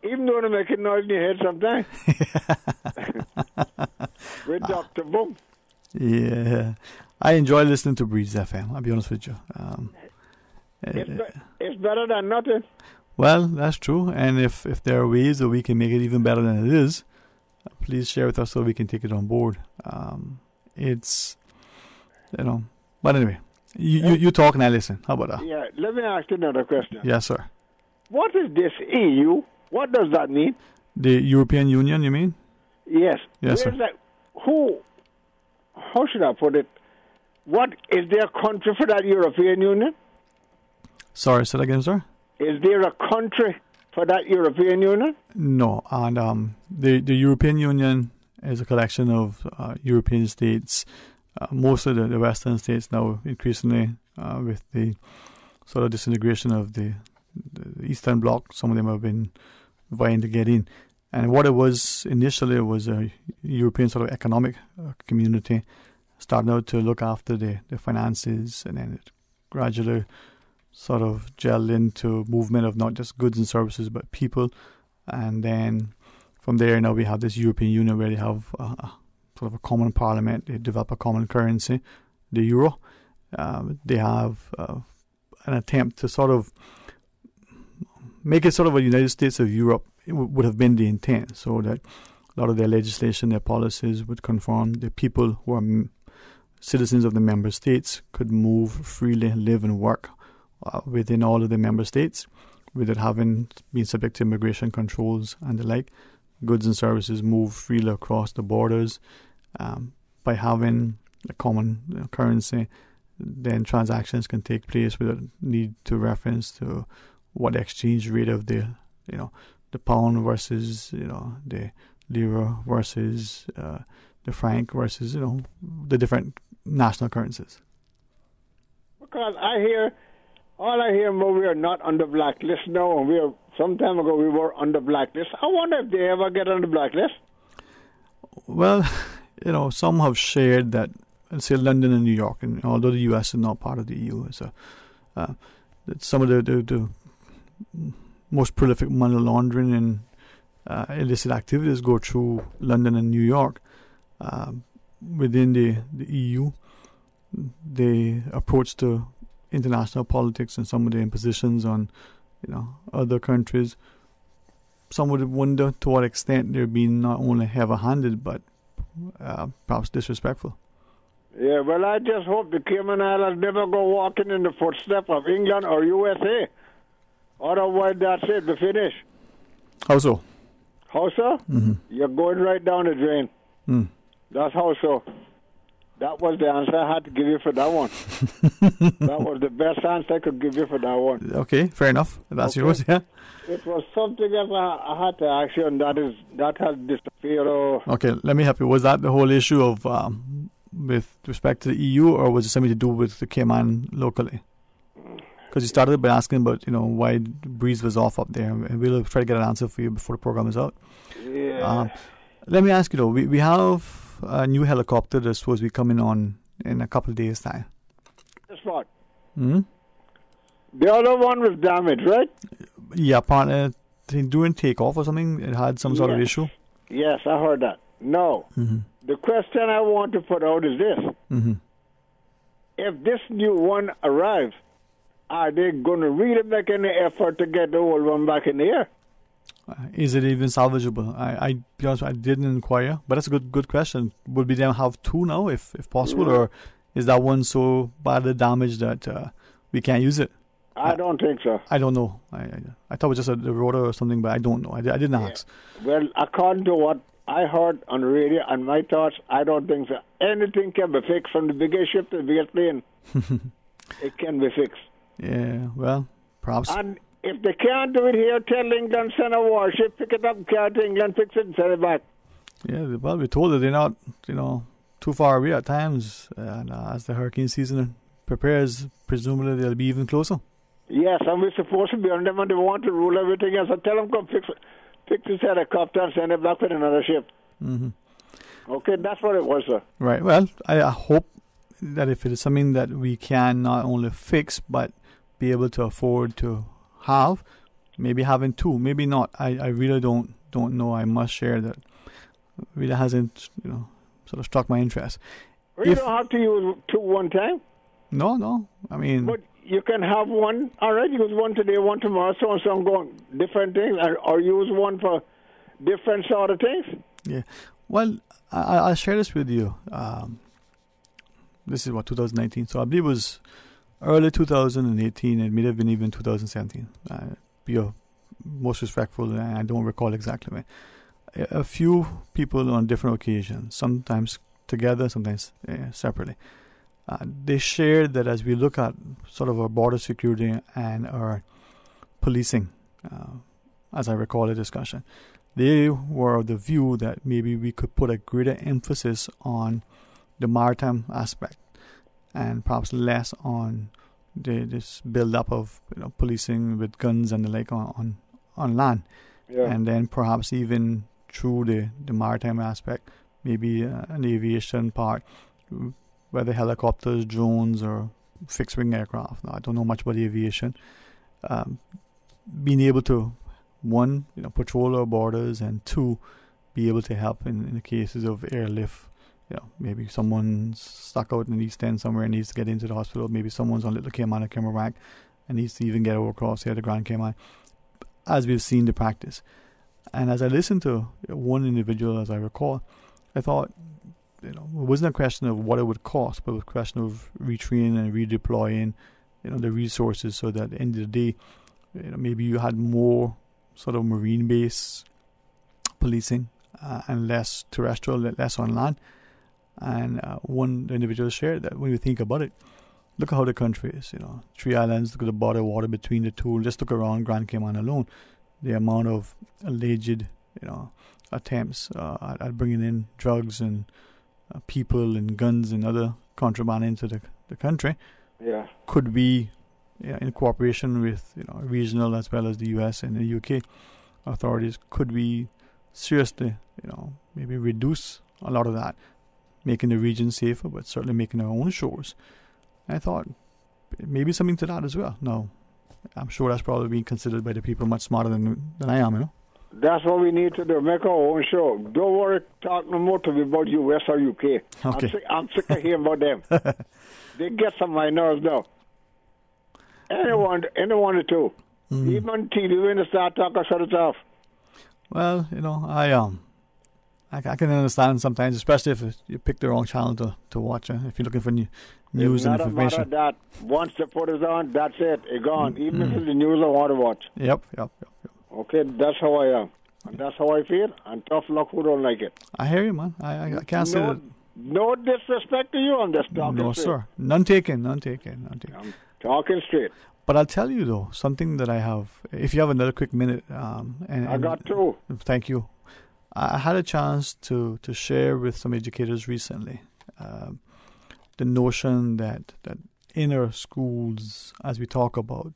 even though they make a noise in your head sometimes. With Dr. Boom. Yeah. I enjoy listening to Breeze FM, I'll be honest with you. It's better than nothing. Well, that's true. And if there are ways that we can make it even better than it is, please share with us so we can take it on board. It's, but anyway, you talk and I listen. How about that? Yeah, let me ask you another question. Yes, sir. What is this EU? What does that mean? The European Union, you mean? Yes. Yes, sir. How should I put it? What is there a country for that European Union? Sorry, say that again, sir? Is there a country for that European Union? No, and the European Union is a collection of European states, most of the Western states now increasingly with the sort of disintegration of the Eastern Bloc. Some of them have been vying to get in. And what it was initially was a European sort of economic community starting out to look after the finances, and then it gradually sort of gelled into movement of not just goods and services but people. And then from there now we have this European Union where they have sort of a common parliament. They develop a common currency, the euro. They have an attempt to sort of make it sort of a United States of Europe. It would have been the intent, so that a lot of their legislation, their policies would conform. The people who are citizens of the member states could move freely, live and work within all of the member states without having been subject to immigration controls and the like. Goods and services move freely across the borders. By having a common currency, then transactions can take place without need to reference to what the exchange rate of the pound versus the lira versus the franc versus the different national currencies. Because all I hear more, we are not under blacklist now, and some time ago we were under blacklist. I wonder if they ever get on the blacklist. Well, some have shared that, say, London and New York, and although the U.S. is not part of the EU, so some of the most prolific money laundering and illicit activities go through London and New York. Within the EU, the approach to international politics and some of the impositions on other countries, some would wonder to what extent they're being not only heavy-handed but perhaps disrespectful. Yeah, well, I just hope the Cayman Islands never go walking in the footsteps of England or USA. Otherwise, that's it, the finish. How so? How so? Mm-hmm. You're going right down the drain. Mm. That's how so. That was the answer I had to give you for that one. That was the best answer I could give you for that one. Okay, fair enough. That's yours, yeah? It was something else I had to ask you, and that has disappeared. Okay, let me help you. Was that the whole issue of with respect to the EU, or was it something to do with the Cayman locally? Because you started by asking about why the breeze was off up there, and we'll try to get an answer for you before the program is out. Yeah. Let me ask you though. We have a new helicopter that's supposed to be coming on in a couple of days' time. That's what? Hmm? The other one was damaged, right? Yeah, partner. During takeoff or something, it had some sort of issue. Yes, I heard that. No. Mm-hmm. The question I want to put out is this. Mm-hmm. If this new one arrives, are they going to really make any effort to get the old one back in the air? Is it even salvageable? I be honest, I didn't inquire, but that's a good question. Would we then have two now, if possible, or is that one so badly damaged that we can't use it? I don't think so. I don't know. I thought it was just a rotor or something, but I don't know. I didn't ask. Well, according to what I heard on the radio and my thoughts, I don't think so. Anything can be fixed, from the biggest ship to the biggest plane. It can be fixed. Yeah, well, perhaps. And if they can't do it here, tell England, send a warship, pick it up, carry it to England, fix it, and send it back. Yeah, well, we told that they're not, too far away at times. And as the hurricane season prepares, presumably they'll be even closer. Yes, and we're supposed to be on them, and they want to rule everything else. So tell them, come fix this helicopter and send it back with another ship. Mm-hmm. Okay, that's what it was, sir. Right. Well, I hope that if it is something that we can not only fix, but be able to afford to have, maybe having two, maybe not. I really don't know. I must share that really hasn't, sort of struck my interest. Well, you don't have to use two one time. No. I mean, but you can have one. All right, use one today, one tomorrow, so and so on, going different things, or use one for different sort of things. Yeah. Well, I'll share this with you. This is 2019, so I believe it was early 2018. It may have been even 2017. Be most respectful, and I don't recall exactly when. A few people on different occasions, sometimes together, sometimes separately. They shared that as we look at sort of our border security and our policing, as I recall the discussion, they were of the view that maybe we could put a greater emphasis on the maritime aspect and perhaps less on this build-up of policing with guns and the like on land. Yeah. And then perhaps even through the maritime aspect, maybe an aviation part, whether helicopters, drones, or fixed-wing aircraft. Now, I don't know much about aviation. Being able to, one, patrol our borders, and two, be able to help in the cases of airlift maybe someone's stuck out in the East End somewhere and needs to get into the hospital. Maybe someone's on Little Cayman or Camelback and needs to even get over across here to Grand Cayman, as we've seen the practice. And as I listened to one individual, as I recall, I thought, it wasn't a question of what it would cost, but it was a question of retraining and redeploying, the resources, so that at the end of the day, maybe you had more sort of marine-based policing and less terrestrial, less on land. And one individual shared that when you think about it, look at how the country is. 3 islands, look at the border water between the two. Just look around Grand Cayman alone. The amount of alleged, attempts at bringing in drugs and people and guns and other contraband into the country, could be in cooperation with regional as well as the US and the UK authorities, could be seriously, maybe reduce a lot of that, making the region safer, but certainly making our own shores. And I thought maybe something to that as well. Now, I'm sure that's probably being considered by the people much smarter than I am, That's what we need to do, make our own show. Don't worry, talk no more to me about US or UK. Okay. I'm sick of hearing about them. They get some of my nerves now. Anyone or two. Even on TV, when they start talking, shut it off. Well, I can understand sometimes, especially if you pick the wrong channel to watch. If you're looking for news and information. It's not a matter that once they put it on, that's it. It's gone. Even if it's the news I want to watch. Yep. Okay, that's how I am. And that's how I feel. And tough luck who don't like it. I hear you, man. I can't say that. No disrespect to you. I'm just talking No, straight. sir. None taken. I'm talking straight. But I'll tell you, though, something that I have, if you have another quick minute. I got two. Thank you. I had a chance to share with some educators recently the notion that in our schools, as we talk about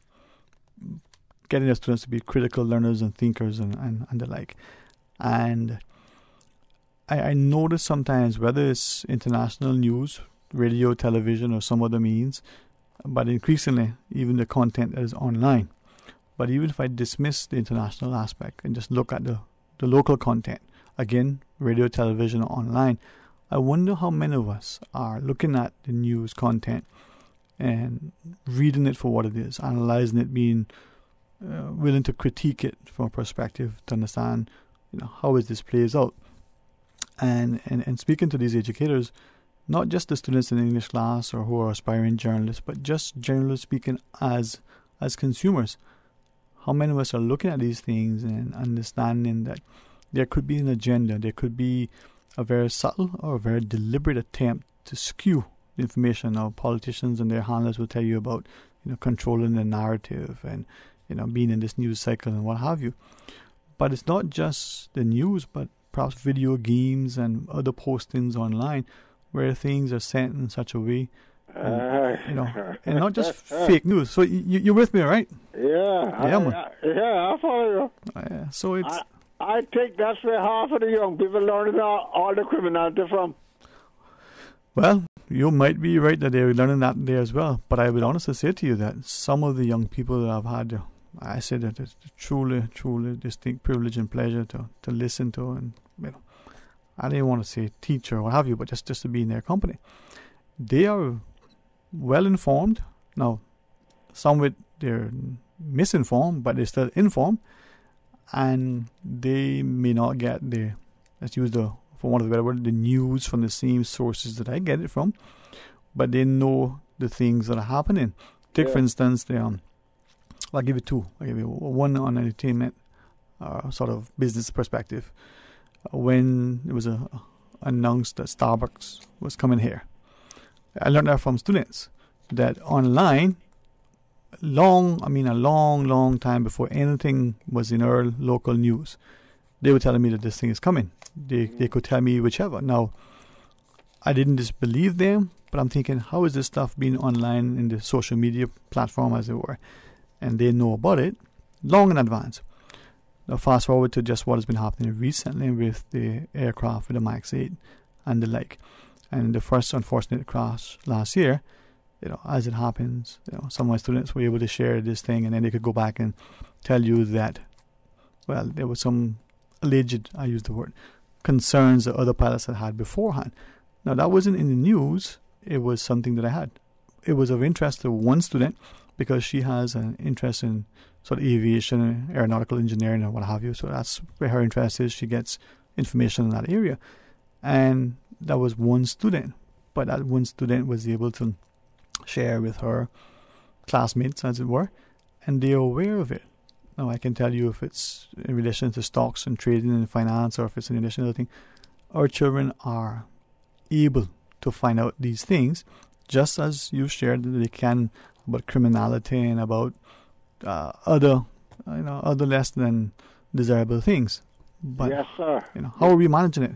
getting our students to be critical learners and thinkers and the like. And I notice sometimes, whether it's international news, radio, television, or some other means, but increasingly even the content that is online. But even if I dismiss the international aspect and just look at the local content, again, radio, television, or online, I wonder how many of us are looking at the news content and reading it for what it is, analyzing it, being willing to critique it from a perspective to understand, how is this plays out. And speaking to these educators, not just the students in the English class or who are aspiring journalists, but just generally speaking as consumers, how many of us are looking at these things and understanding that there could be an agenda, there could be a very subtle or a very deliberate attempt to skew the information. Now, politicians and their handlers will tell you about, controlling the narrative and, being in this news cycle and what have you. But it's not just the news, but perhaps video games and other postings online where things are sent in such a way, and not just fake news. So you're with me, right? Yeah. I follow you. So it's... I think that's where half of the young people learning all the criminality from. Well, you might be right that they're learning that there as well. But I would honestly say to you that some of the young people that I've had, I say that it's truly, truly distinct privilege and pleasure to listen to, and I didn't want to say teacher or what have you, but just to be in their company. They are well informed. Now, some they're misinformed, but they're still informed. And they may not get let's use for want of a better word, the news from the same sources that I get it from, but they know the things that are happening. Take, for instance, I'll give you two. I'll give you one on entertainment, sort of business perspective. When it was announced that Starbucks was coming here, I learned that from students, that online, a long time before anything was in our local news, they were telling me that this thing is coming. They could tell me whichever. Now, I didn't disbelieve them, but I'm thinking, how is this stuff being online in the social media platform, as it were? And they know about it long in advance. Now, fast forward to just what has been happening recently with the aircraft, with the MAX 8 and the like. And the first unfortunate crash last year, as it happens, some of my students were able to share this thing, and then they could go back and tell you that, well, there was some alleged, I use the word, concerns that other pilots had beforehand. Now, that wasn't in the news. It was something that I had. It was of interest to one student because she has an interest in sort of aviation, aeronautical engineering, and what have you. So that's where her interest is. She gets information in that area. And that was one student. But that one student was able to share with her classmates, as it were, and they're aware of it. Now, I can tell you if it's in relation to stocks and trading and finance, or if it's in relation to other things, our children are able to find out these things, just as you shared that they can about criminality and about other less than desirable things. But, yes, sir. How are we managing it?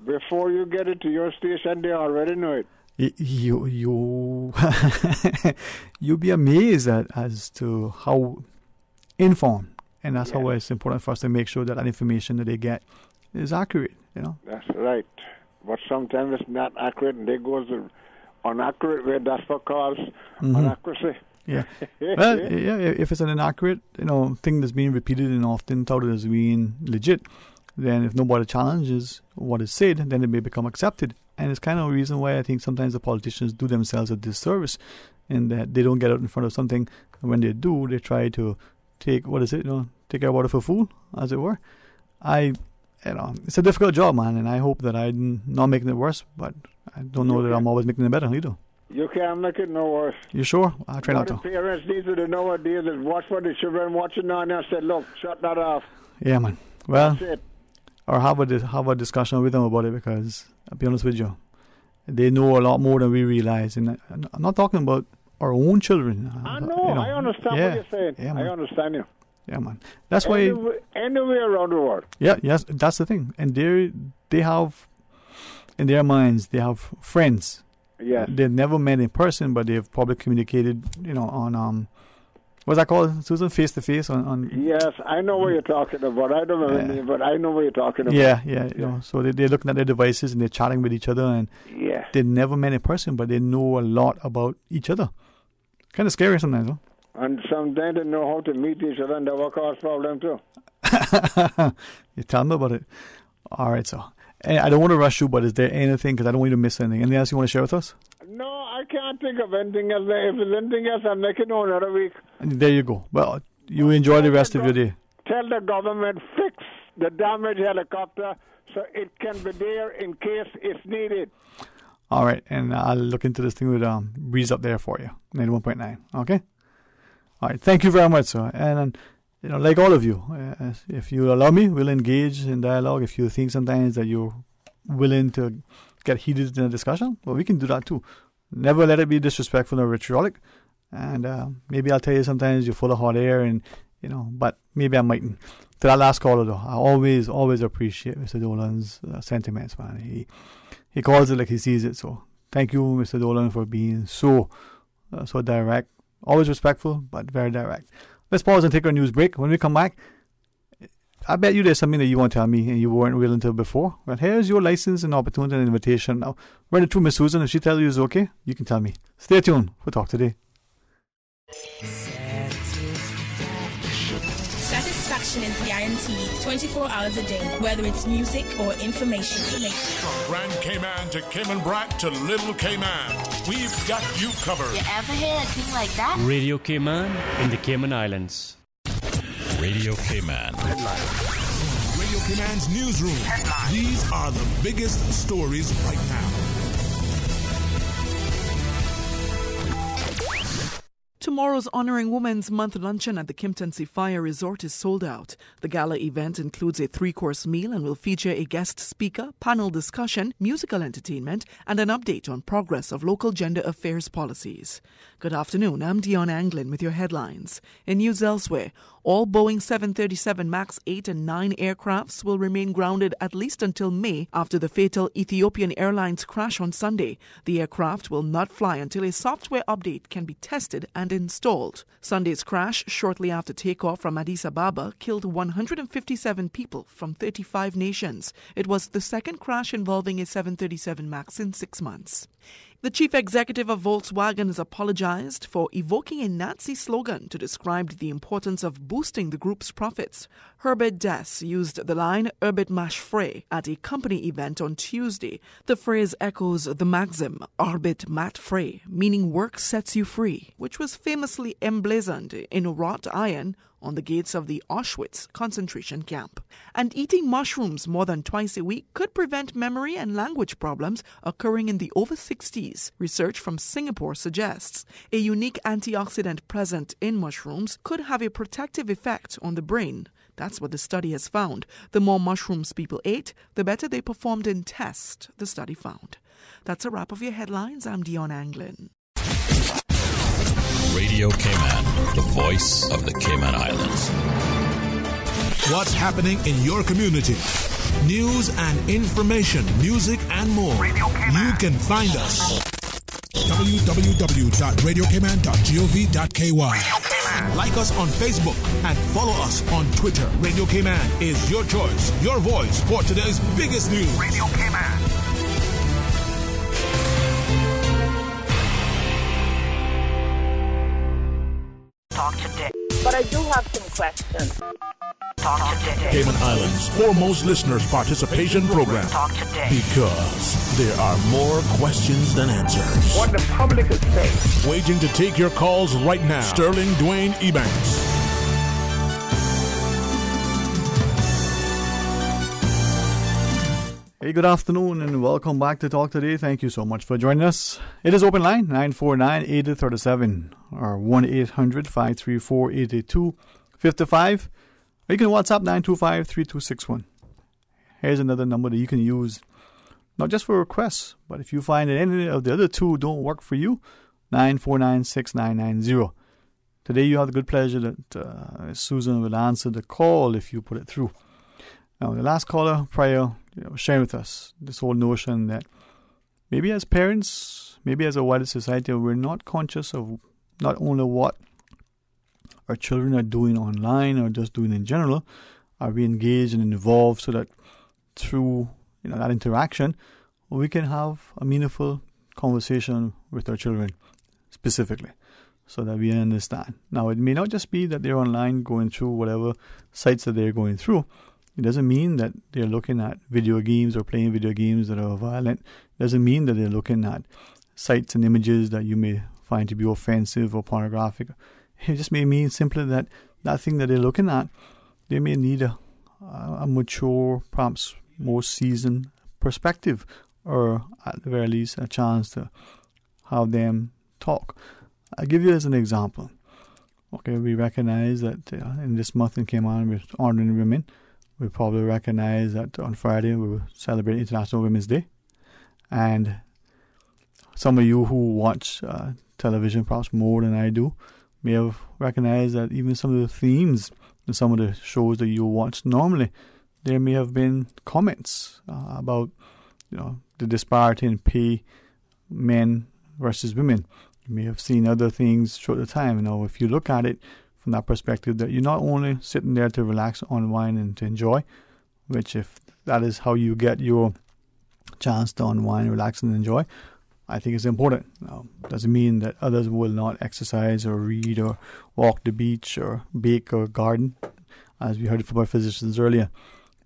Before you get it to your station, they already know it. You'll be amazed as to how informed, and that's how it's important for us to make sure that information that they get is accurate. That's right. But sometimes it's not accurate, and there goes the inaccurate way. That's what causes inaccuracy. Yeah. Well, if it's an inaccurate, thing that's being repeated and often touted as being legit, then if nobody challenges what is said, then it may become accepted. And it's kind of a reason why I think sometimes the politicians do themselves a disservice in that they don't get out in front of something. And when they do, they try to take take everybody for a fool, as it were. It's a difficult job, man, and I hope that I'm not making it worse, but I don't know that I'm always making it better either. You can't make it no worse. You sure? I'll try not to. What the parents need to know nowadays is watch what the children watching on and say, look, shut that off. Yeah, man. Well, that's it. Or have a discussion with them about it, because I'll be honest with you, they know a lot more than we realize. And I'm not talking about our own children. I know. I understand what you're saying. Yeah, I understand you. Yeah, man. That's why. Anywhere around the world. Yeah, yes, that's the thing. And they have, in their minds, they have friends. Yes. They've never met in person, but they've probably communicated, on what's that called, Susan? Face to face on. Yes, I know what you're talking about. I don't know the name, but I know what you're talking about. Yeah. So they're looking at their devices and they're chatting with each other, and they never met in person, but they know a lot about each other. Kind of scary sometimes, huh? And sometimes they know how to meet each other, and that will cause problem too. You tell me about it. All right, so I don't want to rush you, but is there anything, because I don't want you to miss anything else you want to share with us? No, I can't think of anything else. If there's anything else, I'll make it on another week. And there you go. Well, you enjoy the rest of your day. Tell the government fix the damaged helicopter so it can be there in case it's needed. All right, and I'll look into this thing with Breeze up there for you, 91.9. Okay. All right, thank you very much, sir. And like all of you, if you allow me, we'll engage in dialogue. If you think sometimes that you're willing to get heated in a discussion, well, we can do that too. Never let it be disrespectful or vitriolic. And maybe I'll tell you sometimes you're full of hot air, and but maybe I mightn't. To that last caller though, I always appreciate Mr. Dolan's sentiments, man. He calls it like he sees it. So thank you, Mr. Dolan, for being so direct. Always respectful, but very direct. Let's pause and take our news break. When we come back, I bet you there's something that you want to tell me and you weren't willing to before. Well, here's your license and opportunity and invitation now. Run it through Miss Susan. If she tells you it's okay, you can tell me. Stay tuned for Talk Today. Satisfaction is guaranteed 24 hours a day, whether it's music or information. From Grand Cayman to Cayman Brac to Little Cayman, we've got you covered. You ever hear a thing like that? Radio Cayman in the Cayman Islands. Radio Cayman. Headline. Radio Cayman's newsroom. Headline. These are the biggest stories right now. Tomorrow's Honoring Women's Month luncheon at the Kimpton Fire Resort is sold out. The gala event includes a 3-course meal and will feature a guest speaker, panel discussion, musical entertainment, and an update on progress of local gender affairs policies. Good afternoon, I'm Dion Anglin with your headlines. In news elsewhere, all Boeing 737 MAX 8 and 9 aircrafts will remain grounded at least until May after the fatal Ethiopian Airlines crash on Sunday. The aircraft will not fly until a software update can be tested and installed. Sunday's crash, shortly after takeoff from Addis Ababa, killed 157 people from 35 nations. It was the second crash involving a 737 MAX in 6 months. The chief executive of Volkswagen has apologized for evoking a Nazi slogan to describe the importance of boosting the group's profits. Herbert Dess used the line "Herbert mach frei" at a company event on Tuesday. The phrase echoes the maxim "Arbeit macht frei," meaning work sets you free, which was famously emblazoned in wrought iron on the gates of the Auschwitz concentration camp. And eating mushrooms more than twice a week could prevent memory and language problems occurring in the over 60s. Research from Singapore suggests a unique antioxidant present in mushrooms could have a protective effect on the brain. That's what the study has found. The more mushrooms people ate, the better they performed in tests, the study found. That's a wrap of your headlines. I'm Dion Anglin. Radio Cayman, the voice of the Cayman Islands. What's happening in your community? News and information, music and more. You can find us. www.radiocayman.gov.ky. Like us on Facebook and follow us on Twitter. Radio Cayman is your choice, your voice for today's biggest news. Radio Cayman. Talk today. But I do have some questions. Talk today. Cayman Islands' foremost listeners' participation program. Talk today. Because there are more questions than answers. What the public is saying. Waiting to take your calls right now. Sterling Dwayne Ebanks. Hey, good afternoon and welcome back to Talk Today. Thank you so much for joining us. It is open line 949-8037 or 1-800-534-8255. Or you can WhatsApp 925-3261. Here's another number that you can use, not just for requests, but if you find that any of the other two don't work for you, 949-6990. Today you have the good pleasure that Susan will answer the call if you put it through. Now, the last caller prior sharing with us this whole notion that maybe as parents, maybe as a wider society, we're not conscious of not only what our children are doing online or just doing in general. Are we engaged and involved so that through that interaction, we can have a meaningful conversation with our children specifically so that we understand. Now, it may not just be that they're online going through whatever sites that they're going through. It doesn't mean that they're looking at video games or playing video games that are violent. It doesn't mean that they're looking at sites and images that you may find to be offensive or pornographic. It just may mean simply that that thing that they're looking at, they may need a mature, perhaps more seasoned perspective, or at the very least a chance to have them talk. I'll give you as an example. Okay, we recognize that in this month in Cayman we're honoring women. We probably recognize that on Friday we will celebrate International Women's Day. And some of you who watch television perhaps more than I do may have recognized that even some of the themes in some of the shows that you watch normally, there may have been comments about the disparity in pay, men versus women. You may have seen other things throughout the time. If you look at it from that perspective, that you're not only sitting there to relax, unwind, and to enjoy, which if that is how you get your chance to unwind, relax, and enjoy, I think it's important. Now, doesn't mean that others will not exercise or read or walk the beach or bake or garden, as we heard from our physicians earlier.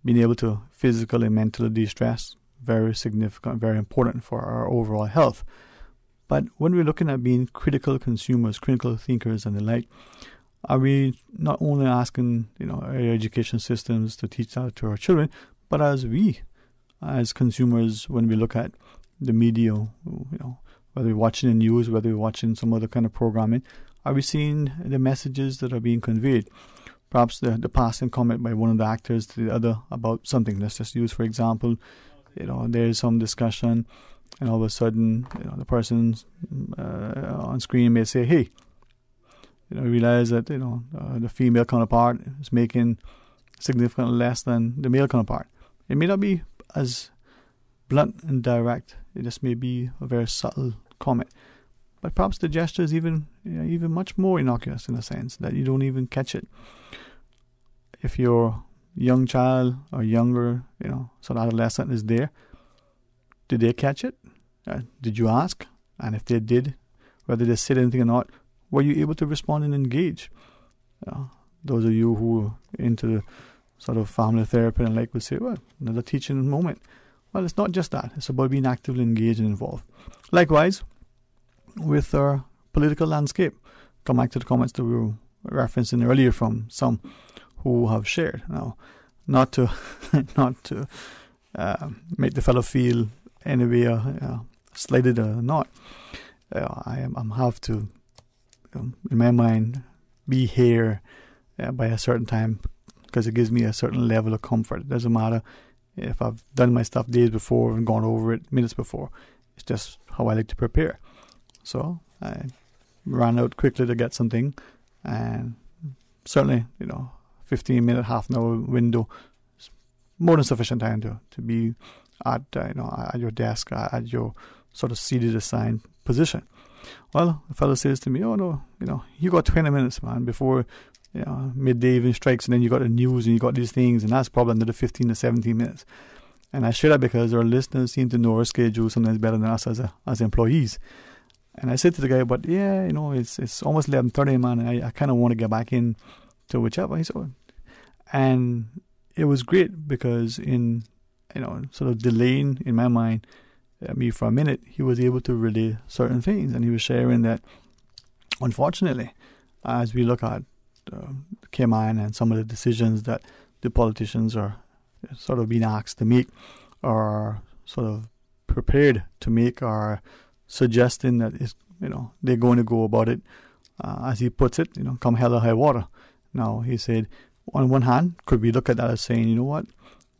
Being able to physically and mentally de-stress, very significant, very important for our overall health. But when we're looking at being critical consumers, critical thinkers, and the like, are we not only asking our education systems to teach that to our children, but as consumers, when we look at the media, whether we're watching the news, whether we're watching some other kind of programming, are we seeing the messages that are being conveyed? Perhaps the passing comment by one of the actors to the other about something. Let's just use, for example, there's some discussion, and all of a sudden, the person on screen may say, "Hey, realize that the female counterpart is making significantly less than the male counterpart." It may not be as blunt and direct. It just may be a very subtle comment. But perhaps the gesture is even much more innocuous in a sense that you don't even catch it. If your young child or younger, so adolescent is there, did they catch it? Did you ask? And if they did, whether they said anything or not, were you able to respond and engage? Those of you who are into the sort of family therapy and would say, well, another teaching moment. Well, it's not just that. It's about being actively engaged and involved. Likewise, with our political landscape, come back to the comments that we were referencing earlier from some who have shared. Now, not to make the fellow feel any way slighted or not. I have to, in my mind, be here by a certain time because it gives me a certain level of comfort. It doesn't matter if I've done my stuff days before and gone over it minutes before. It's just how I like to prepare. So I ran out quickly to get something, and certainly, 15-minute, half-an-hour window is more than sufficient time to be at your desk, at your sort of seated assigned position. Well, the fellow says to me, "Oh no, you got 20 minutes, man, before midday even strikes, and then you got the news and you got these things, and that's probably another 15 to 17 minutes." And I share that because our listeners seem to know our schedule sometimes better than us as employees. And I said to the guy, "But yeah, it's almost 11:30, man. And I kind of want to get back in to whichever." He said, and it was great because in sort of delaying in my mind me for a minute, he was able to relay certain things, and he was sharing that, unfortunately, as we look at Cayman and some of the decisions that the politicians are sort of being asked to make, or sort of prepared to make, or suggesting that they're going to go about it, as he puts it, come hell or high water. Now, he said, on one hand, could we look at that as saying, you know what,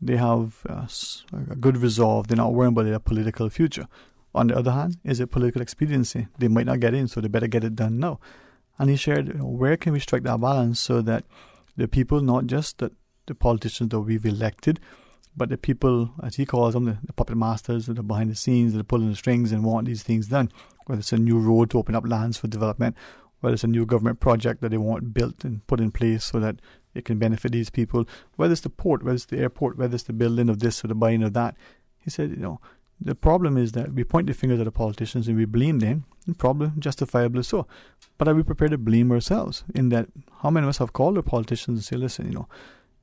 they have a good resolve, they're not worrying about their political future. On the other hand, is it political expediency? They might not get in, so they better get it done now. And he shared, where can we strike that balance so that the people, not just the politicians that we've elected, but the people, as he calls them, the puppet masters that are behind the scenes, that are pulling the strings and want these things done, whether it's a new road to open up lands for development, whether it's a new government project that they want built and put in place so that it can benefit these people, whether it's the port, whether it's the airport, whether it's the building of this or the buying of that. He said, the problem is that we point the fingers at the politicians and we blame them, and probably justifiably so. But are we prepared to blame ourselves in that how many of us have called the politicians and say, listen,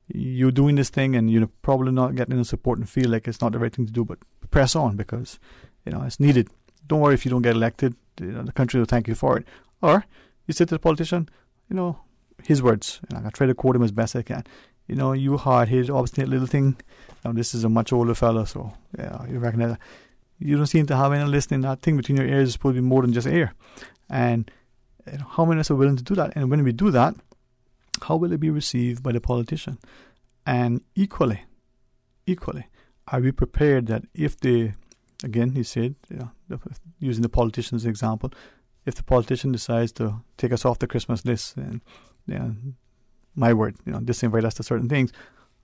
you're doing this thing and you're probably not getting the support and feel like it's not the right thing to do, but press on because, it's needed. Don't worry if you don't get elected, the country will thank you for it. Or you say to the politician, his words, and I try to quote him as best I can. You hard-headed, obstinate little thing. Now, this is a much older fellow, so you recognize that. You don't seem to have any listening. That thing between your ears is supposed to be more than just air. And how many of us are willing to do that? And when we do that, how will it be received by the politician? And equally, are we prepared that if they, again, he said, using the politician as an example, if the politician decides to take us off the Christmas list, and my word, disinvite us to certain things,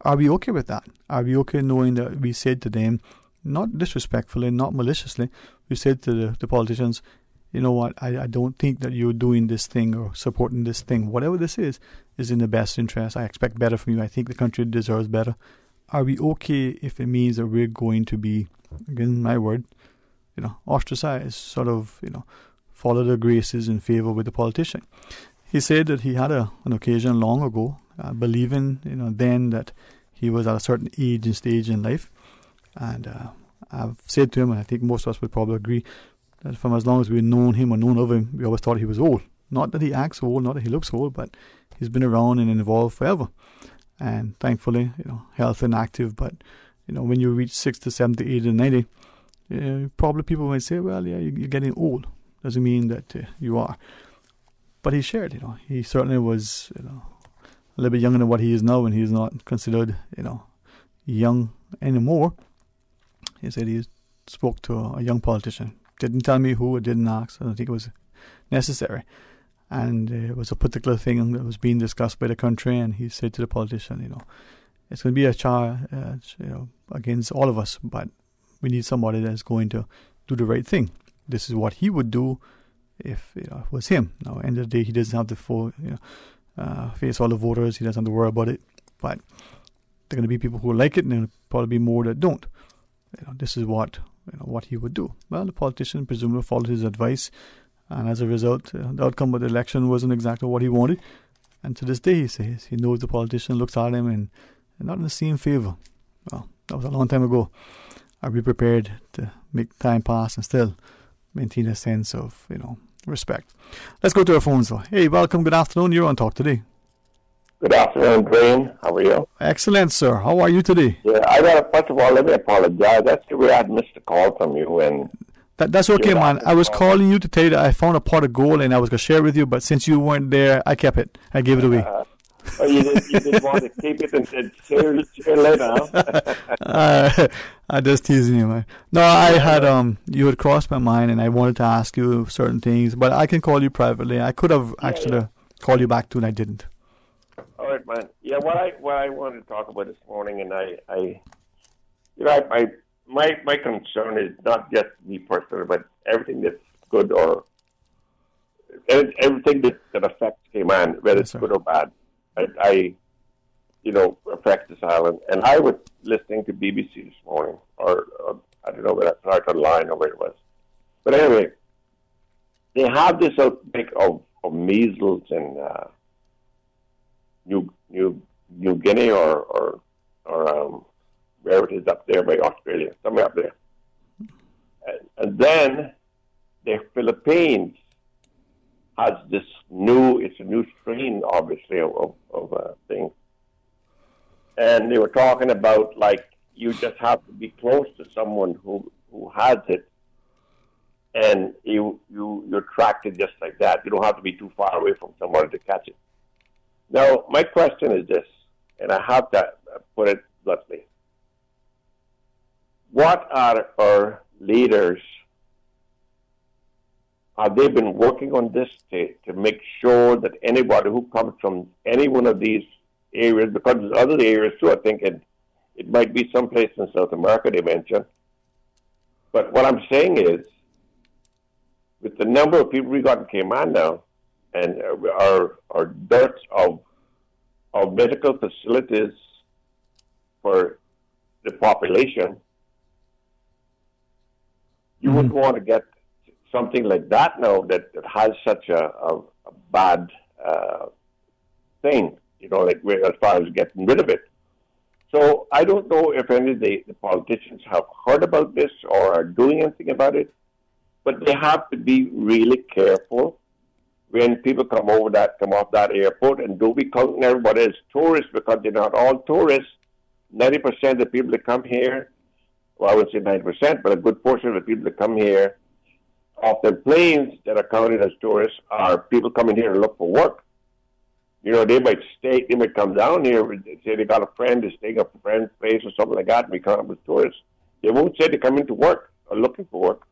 are we okay with that? Are we okay knowing that we said to them, not disrespectfully, not maliciously, we said to the politicians, you know what, I don't think that you're doing this thing or supporting this thing, whatever this is in the best interest. I expect better from you. I think the country deserves better. Are we okay if it means that we're going to be, again, my word, ostracized, sort of, follow the graces in favor with the politician? He said that he had an occasion long ago, believing, then that he was at a certain age and stage in life. And I've said to him, and I think most of us would probably agree, that from as long as we've known him or known of him, we always thought he was old. Not that he acts old, not that he looks old, but he's been around and involved forever. And thankfully, healthy and active. But, when you reach 60, 70, 80, 90, probably people might say, well, yeah, you're getting old. Doesn't mean that you are. But he shared, he certainly was, a little bit younger than what he is now, and he is not considered, young anymore. He said he spoke to a young politician. Didn't tell me who, didn't ask. I don't think it was necessary. And it was a particular thing that was being discussed by the country, and he said to the politician, it's going to be a charge, against all of us, but we need somebody that's going to do the right thing. This is what he would do if it was him. Now, at the end of the day, he doesn't have to face all the voters. He doesn't have to worry about it. But there are going to be people who like it, and there will probably be more that don't. This is what what he would do. Well, the politician presumably followed his advice, and as a result, the outcome of the election wasn't exactly what he wanted. And to this day, he says he knows the politician looks at him and not in the same favour. Well, that was a long time ago. Are we prepared to make time pass and still maintain a sense of, respect? Let's go to our phones though. Hey, welcome, good afternoon. You're on Talk Today. Good afternoon, Dwayne. How are you? Excellent, sir. How are you today? Yeah, first of all, let me apologize. That's the way I missed a call from you. And that's okay, man. I was calling you to tell you that I found a pot of gold and I was going to share it with you, but since you weren't there, I kept it. I gave it away. You didn't want to keep it and said, share later, huh? I'm just teasing you, man. No, I had, you had crossed my mind and I wanted to ask you certain things, but I can call you privately. I could have called you back too and I didn't. All right, man. Yeah, what I wanted to talk about this morning, and my concern is not just me personally, but everything that's good or everything that affects Cayman, whether it's good or bad. Affects this island. And I was listening to BBC this morning, or I don't know whether it's right online or where it was. But anyway, they have this outbreak of measles in New Guinea or where it is up there by Australia, somewhere up there. And then the Philippines has this it's a new strain, obviously, of things. And they were talking about, you just have to be close to someone who has it, and you're tracked it just like that. You don't have to be too far away from somebody to catch it. Now, my question is this, and I have to put it bluntly. What are our leaders, have they been working on this to make sure that anybody who comes from any one of these areas, because there's other areas too, I think it might be someplace in South America they mentioned. But what I'm saying is, with the number of people we got in Cayman now, and our dearth of medical facilities for the population, you wouldn't want to get something like that now that has such a bad thing, as far as getting rid of it. So I don't know if any of the politicians have heard about this or are doing anything about it, but they have to be really careful when people come off that airport, and don't be counting everybody as tourists, because they're not all tourists. 90% of the people that come here, well, I wouldn't say 90%, but a good portion of the people that come here off the planes that are counted as tourists are people coming here to look for work. They might come down here, say they got a friend, they're staying at a friend's place or something like that, and we count them as tourists. They won't say they come into work or looking for work.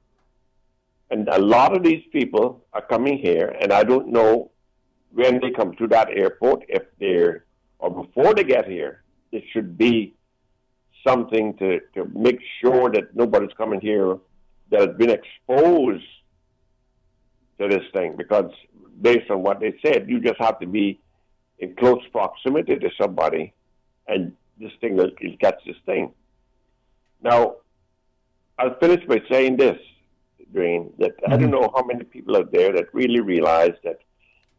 And a lot of these people are coming here, and I don't know when they come to that airport, or before they get here, there should be something to make sure that nobody's coming here that has been exposed to this thing, because based on what they said, you just have to be in close proximity to somebody, and this thing will catch this thing. Now, I'll finish by saying this, Dwayne, that I don't know how many people out there that really realize that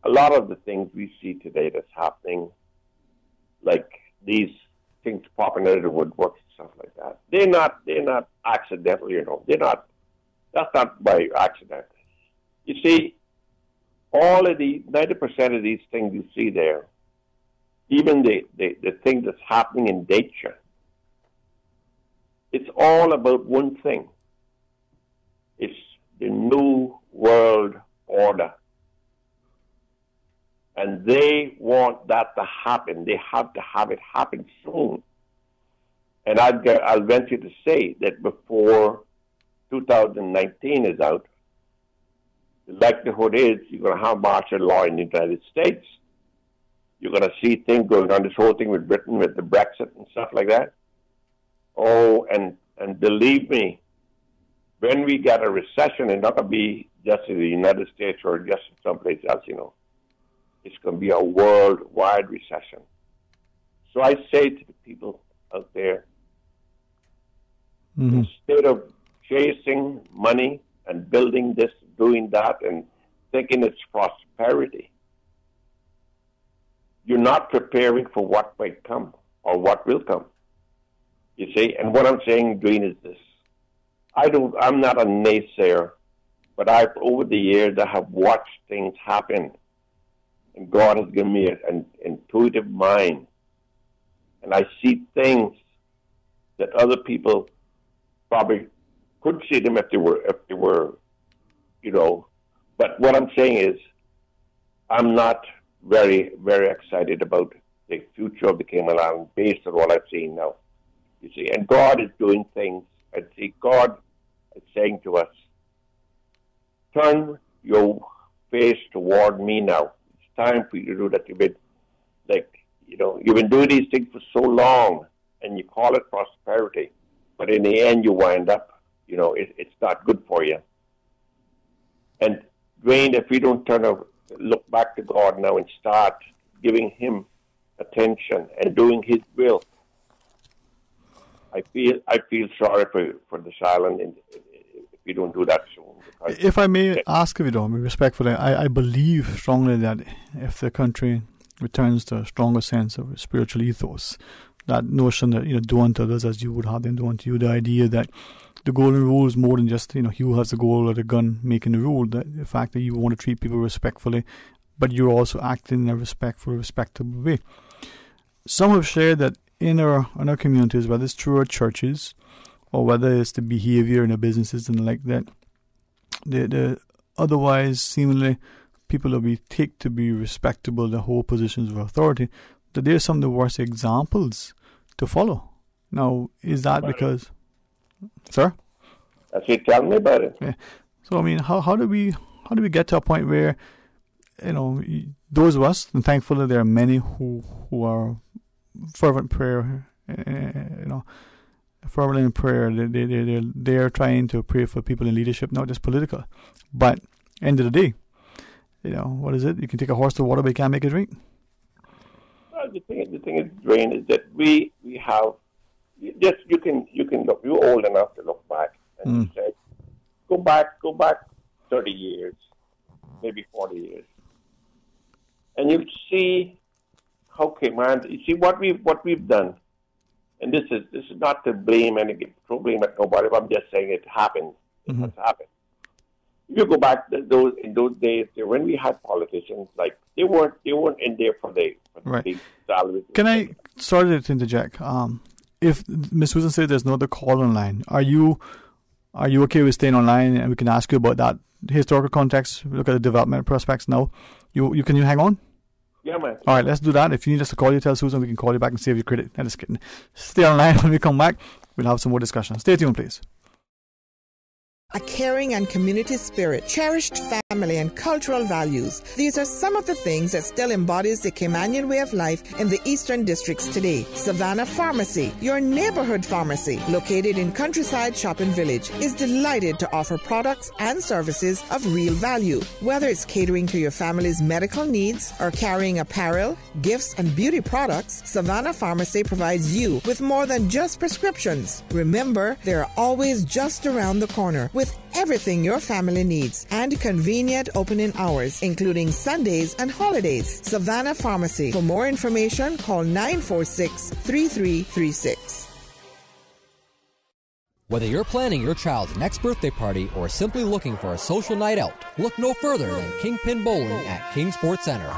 a lot of the things we see today that's happening, like these things popping out of the woodwork and stuff like that, they're not accidental, that's not by accident. You see, all of the 90% of these things you see there, even the thing that's happening in nature, it's all about one thing. It's the New World Order. And they want that to happen. They have to have it happen soon. And I'll venture to say that before 2019 is out, the likelihood is you're going to have martial law in the United States. You're going to see things going on, this whole thing with Britain, with the Brexit and stuff like that. Oh, and believe me, when we get a recession, it's not going to be just in the United States or just someplace else, It's going to be a worldwide recession. So I say to the people out there, instead of chasing money and building this, doing that, and thinking it's prosperity, you're not preparing for what might come or what will come. You see, and what I'm saying, Dwayne, is this. I'm not a naysayer, but over the years, I have watched things happen. And God has given me an intuitive mind. And I see things that other people probably could see them if they were, you know. But what I'm saying is, I'm not very, very excited about the future of the Cayman Islands based on what I've seen now. You see, and God is doing things. I see God is saying to us, turn your face toward me now. It's time for you to do that. You've been, you've been doing these things for so long, and you call it prosperity, but in the end you wind up, it's not good for you. And Dwayne, if we don't look back to God now and start giving Him attention and doing His will, I feel sorry for this island if we don't do that soon. If I may ask, if you don't, respectfully, I believe strongly that if the country returns to a stronger sense of spiritual ethos, that notion that do unto others as you would have them do unto you, the idea that the golden rule is more than just who has the goal or the gun making the rule. The fact that you want to treat people respectfully, but you're also acting in a respectable way. Some have shared that in our communities, whether it's through our churches or whether it's the behavior in our businesses and like that, the otherwise seemingly people that we take to be respectable, the whole positions of authority, that they're some of the worst examples to follow. Now, is that because, sir? That's it. Tell me about it. Yeah. So I mean, how do we get to a point where those of us, and thankfully there are many who are fervent prayer, fervent in prayer. They're trying to pray for people in leadership, not just political. But end of the day, what is it? You can take a horse to water, but you can't make it drink. Well, the thing is, Dwayne, is that we have you can look. You're old enough to look back and you say, go back 30 years, maybe 40 years, and you see how Cayman. You see what we've done, and this is not to blame any blame at nobody. But I'm just saying it happened. It has happened. If you go back in those days, when we had politicians, like they weren't in there for the big salaries. Can I sorry to interject? If Ms. Susan says there's no other call online, are you okay with staying online and we can ask you about that historical context? Look at the development prospects now. Can you hang on? Yeah, man. All right, let's do that. If you need us to call you, tell Susan we can call you back and save your credit. I'm just kidding. Stay online. When we come back, we'll have some more discussion. Stay tuned, please. A caring and community spirit, cherished family and cultural values. These are some of the things that still embodies the Caymanian way of life in the Eastern Districts today. Savannah Pharmacy, your neighborhood pharmacy, located in Countryside Shopping Village, is delighted to offer products and services of real value. Whether it's catering to your family's medical needs or carrying apparel, gifts, and beauty products, Savannah Pharmacy provides you with more than just prescriptions. Remember, they're always just around the corner with everything your family needs and convenient opening hours, including Sundays and holidays. Savannah Pharmacy. For more information, call 946-3336. Whether you're planning your child's next birthday party or simply looking for a social night out, look no further than Kingpin Bowling at King Sports Center.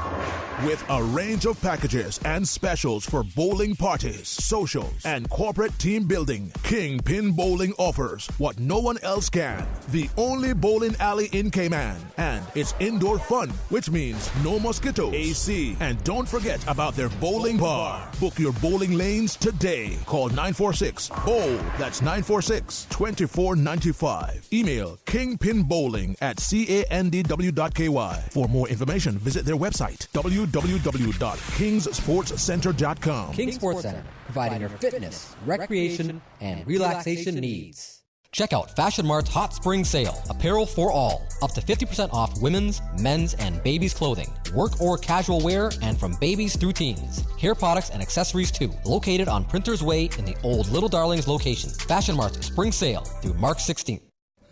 With a range of packages and specials for bowling parties, socials, and corporate team building, Kingpin Bowling offers what no one else can. The only bowling alley in Cayman. And it's indoor fun, which means no mosquitoes, AC, and don't forget about their bowling bar. Book your bowling lanes today. Call 946-BOWL. That's 946-2495. Email kingpinbowling@candw.ky. For more information, visit their website, www.kingsportscenter.com. King Sports Center, providing your fitness, recreation, and relaxation needs. Check out Fashion Mart's Hot Spring Sale. Apparel for all. Up to 50% off women's, men's, and babies' clothing. Work or casual wear, and from babies through teens. Hair products and accessories too. Located on Printers Way in the old Little Darlings location. Fashion Mart's Spring Sale through March 16th.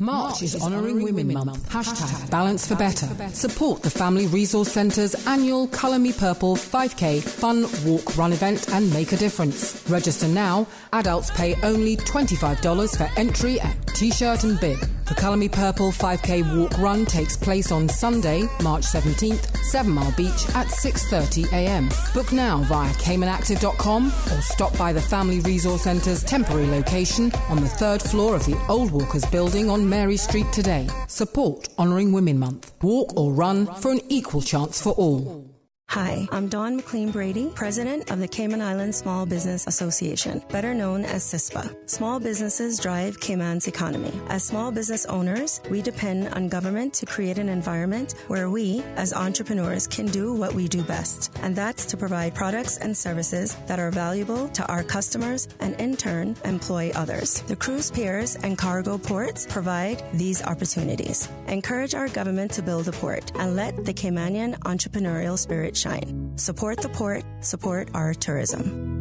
March is Honouring Women Month. Hashtag Balance for Better. Support the Family Resource Centre's annual Colour Me Purple 5K fun walk run event and make a difference. Register now. Adults pay only $25 for entry and t-shirt and bib. The Colour Me Purple 5K walk run takes place on Sunday, March 17th, 7 Mile Beach at 6:30 a.m. Book now via CaymanActive.com or stop by the Family Resource Centre's temporary location on the 3rd floor of the Old Walkers building on Mary Street today. Support Honouring Women Month. Walk or run for an equal chance for all. Hi, I'm Dawn McLean Brady, President of the Cayman Islands Small Business Association, better known as CISPA. Small businesses drive Cayman's economy. As small business owners, we depend on government to create an environment where we, as entrepreneurs, can do what we do best, and that's to provide products and services that are valuable to our customers and, in turn, employ others. The cruise piers and cargo ports provide these opportunities. Encourage our government to build a port and let the Caymanian entrepreneurial spirit shine. Support the port, support our tourism.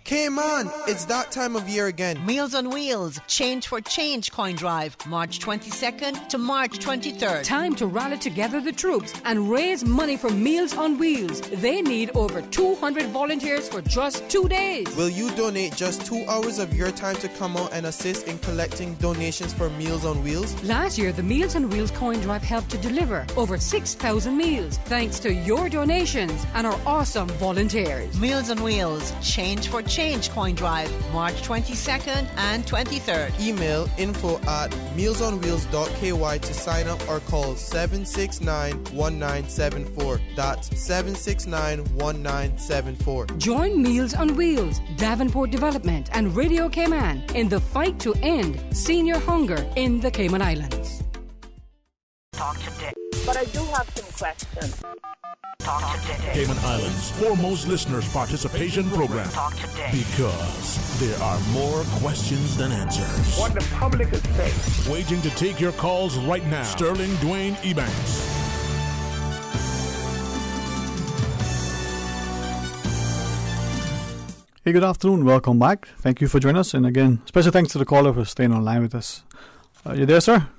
Cayman, it's that time of year again. Meals on Wheels, Change for Change coin drive, March 22nd to March 23rd. Time to rally together the troops and raise money for Meals on Wheels. They need over 200 volunteers for just 2 days. Will you donate just 2 hours of your time to come out and assist in collecting donations for Meals on Wheels? Last year, the Meals on Wheels coin drive helped to deliver over 6,000 meals thanks to your donations and our awesome volunteers. Meals on Wheels, Change for Change coin drive, March 22nd and 23rd. Email info@mealsonwheels.ky to sign up or call 769-1974. That's 769-1974. Join Meals on Wheels, Davenport Development and Radio Cayman in the fight to end senior hunger in the Cayman Islands. Talk today. But I do have some questions. Talk today. Cayman Islands' foremost listeners' participation program. Talk today. Because there are more questions than answers. What the public is saying. Waiting to take your calls right now. Sterling Dwayne Ebanks. Hey, good afternoon. Welcome back. Thank you for joining us. And again, special thanks to the caller for staying online with us. You there, sir?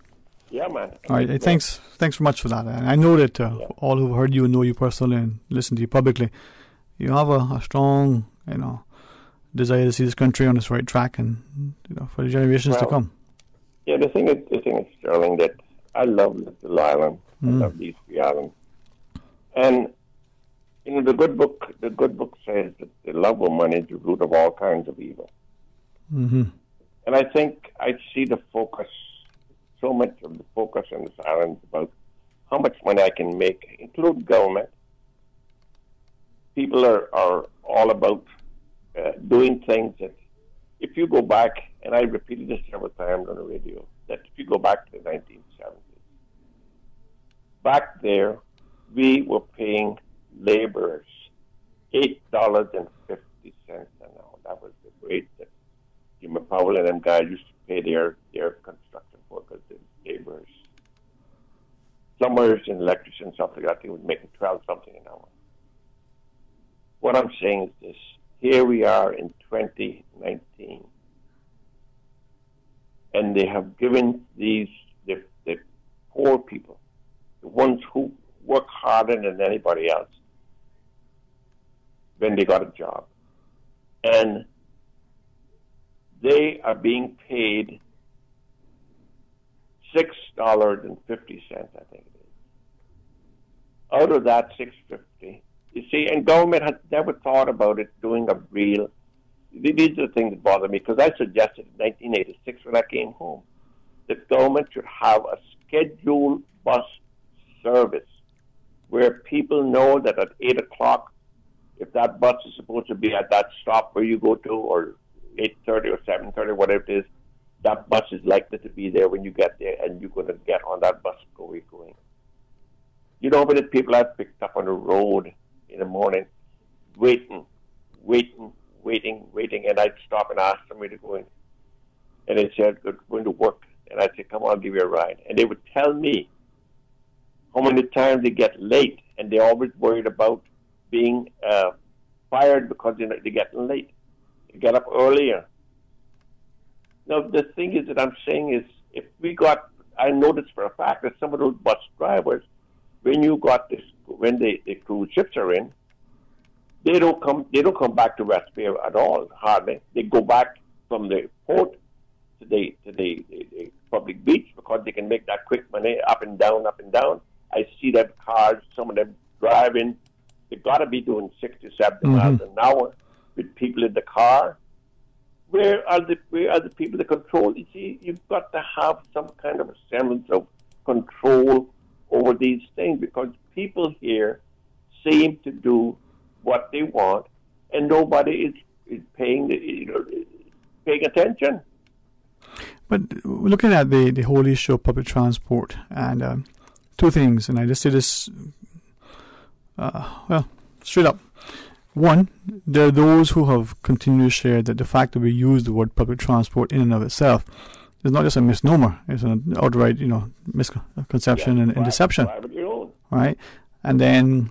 Yeah, man. All right. Hey, thanks very much for that. And I know that all who've heard you know you personally and listen to you publicly, you have a strong, desire to see this country on its right track and for the generations to come. Yeah, the thing is, Sterling, that I love Little Island. I love these 3 islands. And the good book says that the love of money is the root of all kinds of evil. Mm-hmm. And I think I see the focus. So much of the focus on this island is about how much money I can make, include government. People are all about doing things that, if you go back, and I repeated this several times on the radio, that if you go back to the 1970s, back there, we were paying laborers $8.50 an hour. That was the rate that Jimmy Powell and them guys used to pay their construction workers, the laborers. Plumbers and electricians, stuff like that, they would make $12-something an hour. What I'm saying is this. Here we are in 2019, and they have given the poor people, the ones who work harder than anybody else, when they got a job. And they are being paid $6.50, I think it is. Out of that $6.50, you see, and government has never thought about it doing a real. These are the things that bother me, because I suggested in 1986 when I came home that government should have a scheduled bus service where people know that at 8 o'clock, if that bus is supposed to be at that stop where you go to, or 8:30 or 7:30, whatever it is, that bus is likely to be there when you get there, and you're going to get on that bus going. You know, but if people are picked up on the road in the morning, waiting, and I'd stop and ask somebody to go in. And they said, "We're going to work." And I said, "Come on, I'll give you a ride." And they would tell me how many times they get late, and they're always worried about being fired because they're getting late. They get up earlier. Now, the thing is that I'm saying is, I noticed for a fact that some of those bus drivers, when the cruise ships are in, they don't come back to West Bay at all, hardly. They go back from the port to the public beach because they can make that quick money up and down, up and down. I see them cars, some of them driving. They've got to be doing 60, 70 miles an hour with people in the car. Where are the people that control? You see, you've got to have some kind of a semblance of control over these things, because people here seem to do what they want, and nobody is paying attention. But looking at the whole issue of public transport, and two things, and I just say this, straight up. One, there are those who have continued to share that the fact that we use the word public transport in and of itself is not just a misnomer; it's an outright, misconception and deception. Right, and then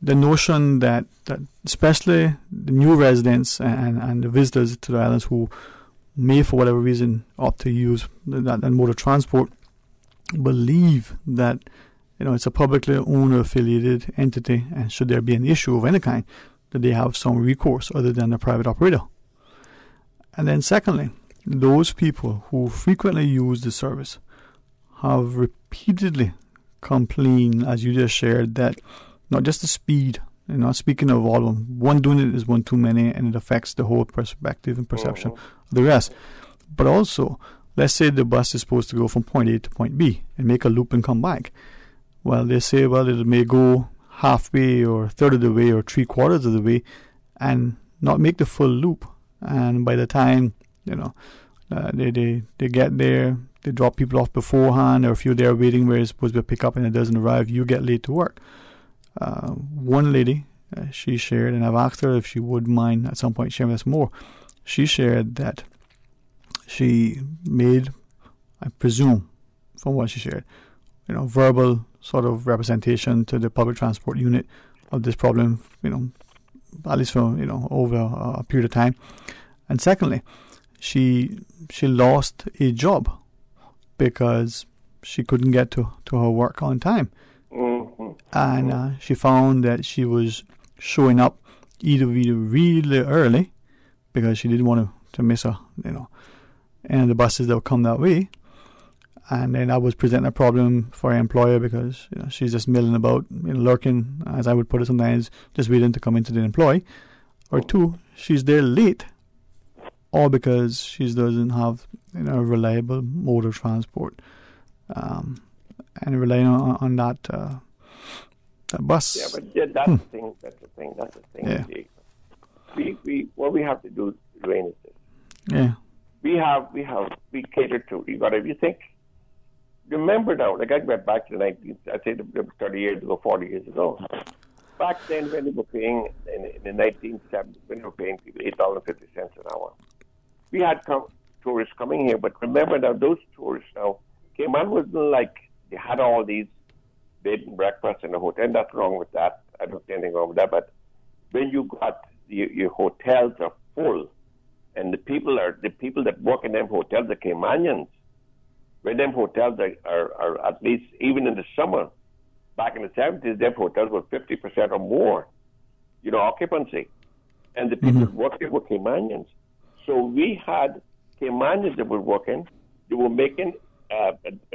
the notion that especially the new residents and the visitors to the islands who may, for whatever reason, opt to use that mode of transport, believe that it's a publicly owned or affiliated entity, and should there be an issue of any kind, that they have some recourse other than a private operator. And then secondly, those people who frequently use the service have repeatedly complained, as you just shared, that not just the speed, not speaking of volume, one doing it is one too many, and it affects the whole perspective and perception of the rest. But also, let's say the bus is supposed to go from point A to point B and make a loop and come back. Well, they say, it may go halfway or a third of the way or 3/4 of the way and not make the full loop. And by the time, they get there, they drop people off beforehand, or if you're there waiting where it's supposed to be a pickup and it doesn't arrive, you get late to work. One lady, she shared, and I've asked her if she would mind at some point sharing this more. She shared that she made, I presume, from what she shared, verbal sort of representation to the public transport unit of this problem, at least for, over a period of time. And secondly, she lost a job because she couldn't get to her work on time. And she found that she was showing up either really early because she didn't want to miss any of the buses that would come that way. And then I was presenting a problem for her employer because she's just milling about, lurking, as I would put it sometimes, just waiting to come into the employ. Or two, she's there late, all because she doesn't have a reliable mode of transport, and relying on that bus. Yeah, but that's the thing. That's the thing. Yeah. What we have to do, Dwayne, is this. Yeah. We cater to. You think. Remember now, like I went back to the 19th, I'd say 30 years ago, 40 years ago. Back then, when they were paying, in the 1970s, when they were paying people $8.50 an hour, we had tourists coming here. But remember now, those tourists now, Cayman wasn't like they had all these bed and breakfast in the hotel. Nothing wrong with that. I don't see anything wrong with that. But when you got your hotels are full, and the people that work in them hotels are Caymanians. When them hotels are at least, even in the summer, back in the 70s, them hotels were 50% or more, occupancy. And the people that worked there were Caymanians. So we had Caymanians that were working. They were making a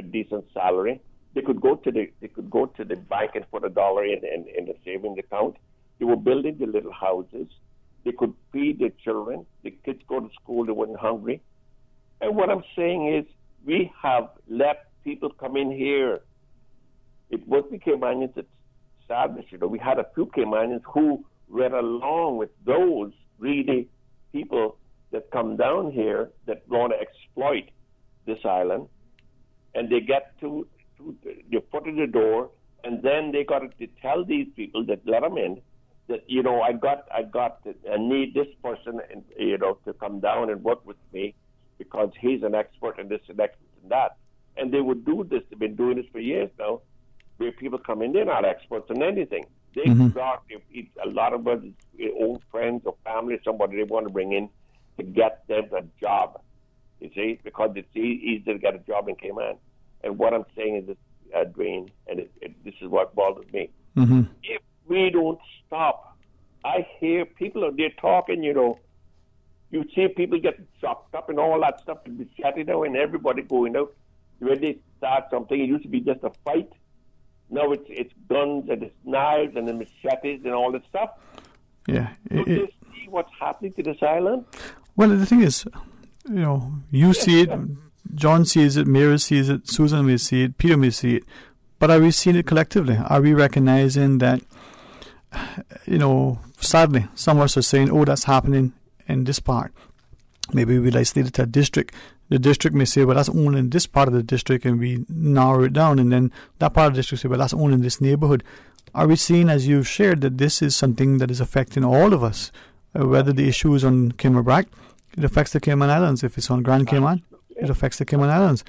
decent salary. They could go to the bank and put $1 in the savings account. They were building the little houses. They could feed their children. The kids go to school. They weren't hungry. And what I'm saying is, we have let people come in here. It was the Caymanians that established it. We had a few Caymanians who went along with those greedy people that come down here that want to exploit this island, and they get to their foot in the door, and then they got to tell these people that let them in that I need this person, to come down and work with me. because he's an expert in this and expert in that. And they would do this. They've been doing this for years now, where people come in, they're not experts in anything. They got a lot of us, old friends or family, somebody they want to bring in to get them a job. You see, because it's easy to get a job in Cayman. And what I'm saying is this, Dwayne, and this is what bothers me. If we don't stop, I hear people out there talking, you see people get chopped up and all that stuff to be chatting now, and everybody going out. When they start something, it used to be just a fight. Now it's guns and it's knives and the machetes and all this stuff. Yeah. So you see what's happening to this island? Well, the thing is, you see it, John sees it, Mary sees it, Susan may see it, Peter may see it, but are we seeing it collectively? Are we recognizing that, sadly, some of us are saying, oh, that's happening in this part. Maybe we'll isolate it to a district. The district may say, well, that's only in this part of the district, and we narrow it down, and then that part of the district say, well, that's only in this neighborhood. Are we seeing, as you've shared, that this is something that is affecting all of us, whether the issue is on Cayman Brac, it affects the Cayman Islands. If it's on Grand Cayman, it affects the Cayman Islands.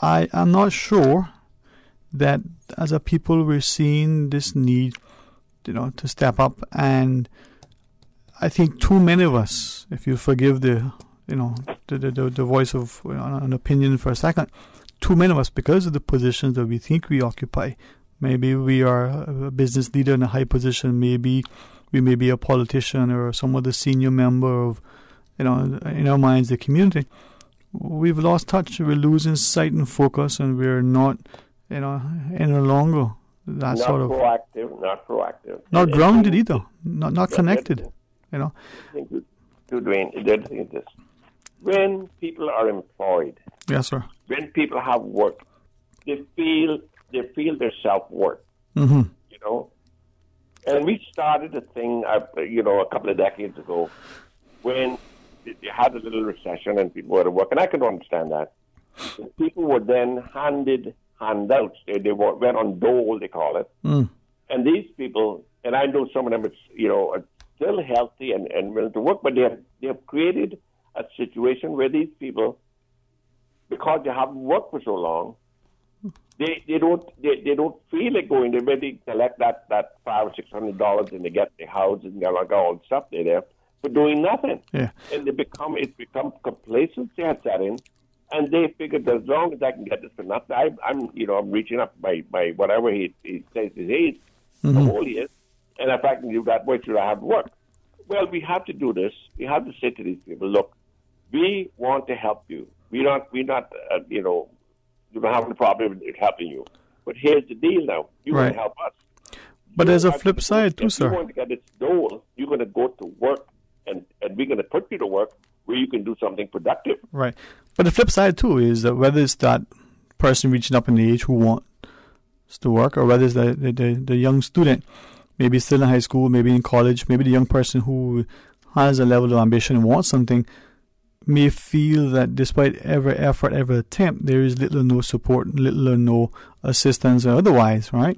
I am not sure that as a people we're seeing this need, to step up, and I think too many of us, if you forgive the voice of an opinion for a second, too many of us, because of the positions that we think we occupy, maybe we are a business leader in a high position, maybe we may be a politician or some other senior member of, in our minds, the community. We've lost touch, we're losing sight and focus, and we're not, any longer that sort of... Not proactive. Not grounded either, not connected, I think you, Dwayne, the thing is this. When people are employed, yes, sir. When people have work, they feel their self-worth. Mm-hmm. And we started a thing, a couple of decades ago, when they had a little recession and people were to work, and I can understand that. People were then handed handouts. They went on dole, they call it. And these people, and I know some of them, are still healthy and willing to work, but they have created a situation where these people, because they haven't worked for so long, they don't feel like going there. Where they collect that $500 or $600 and they get the houses and they got all the stuff there for doing nothing. Yeah. And it's become complacency has set in, and they figured as long as I can get this for nothing, I'm reaching up by whatever he says his age, how old he is, and if I can do that, why should I have to work? Well, we have to do this. We have to say to these people, look, we want to help you. We don't have any problem with helping you. But here's the deal now. You want to help us. But there's a flip side too, sir. If you want to get this dole, you're going to go to work, and we're going to put you to work where you can do something productive. Right. But the flip side too is that whether it's that person reaching up in age who wants to work, or whether it's the young student, maybe still in high school, maybe in college, maybe the young person who has a level of ambition and wants something, may feel that despite every effort, every attempt, there is little or no support, little or no assistance or otherwise, right?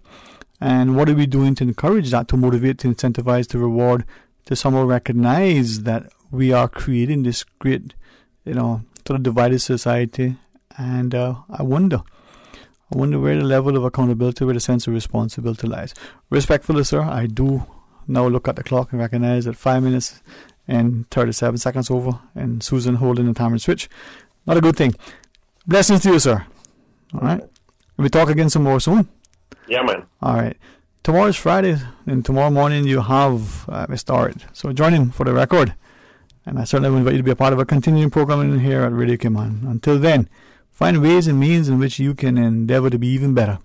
And what are we doing to encourage that, to motivate, to incentivize, to reward, to somehow recognize that we are creating this great, sort of divided society? And I wonder where the level of accountability, where the sense of responsibility lies. Respectfully, sir, I do now look at the clock and recognize that 5 minutes and 37 seconds over, and Susan holding the timer switch. Not a good thing. Blessings to you, sir. All right. We talk again some more soon. Yeah, man. All right. Tomorrow is Friday, and tomorrow morning you have started. So join in for the record. And I certainly invite you to be a part of a continuing program here at Radio Cayman. Until then, find ways and means in which you can endeavor to be even better.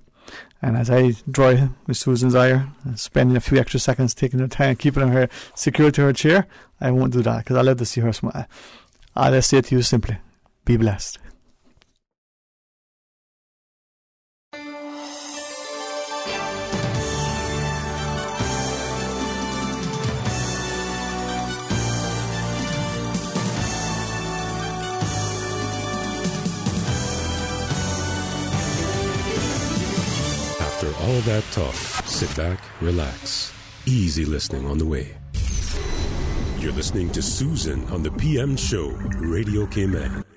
And as I draw Miss Susan's ire, spending a few extra seconds taking her time, keeping her secure to her chair, I won't do that because I love to see her smile. I'll just say to you simply, be blessed. All that talk, sit back, relax. Easy listening on the way. You're listening to Susan on the PM Show, Radio Cayman.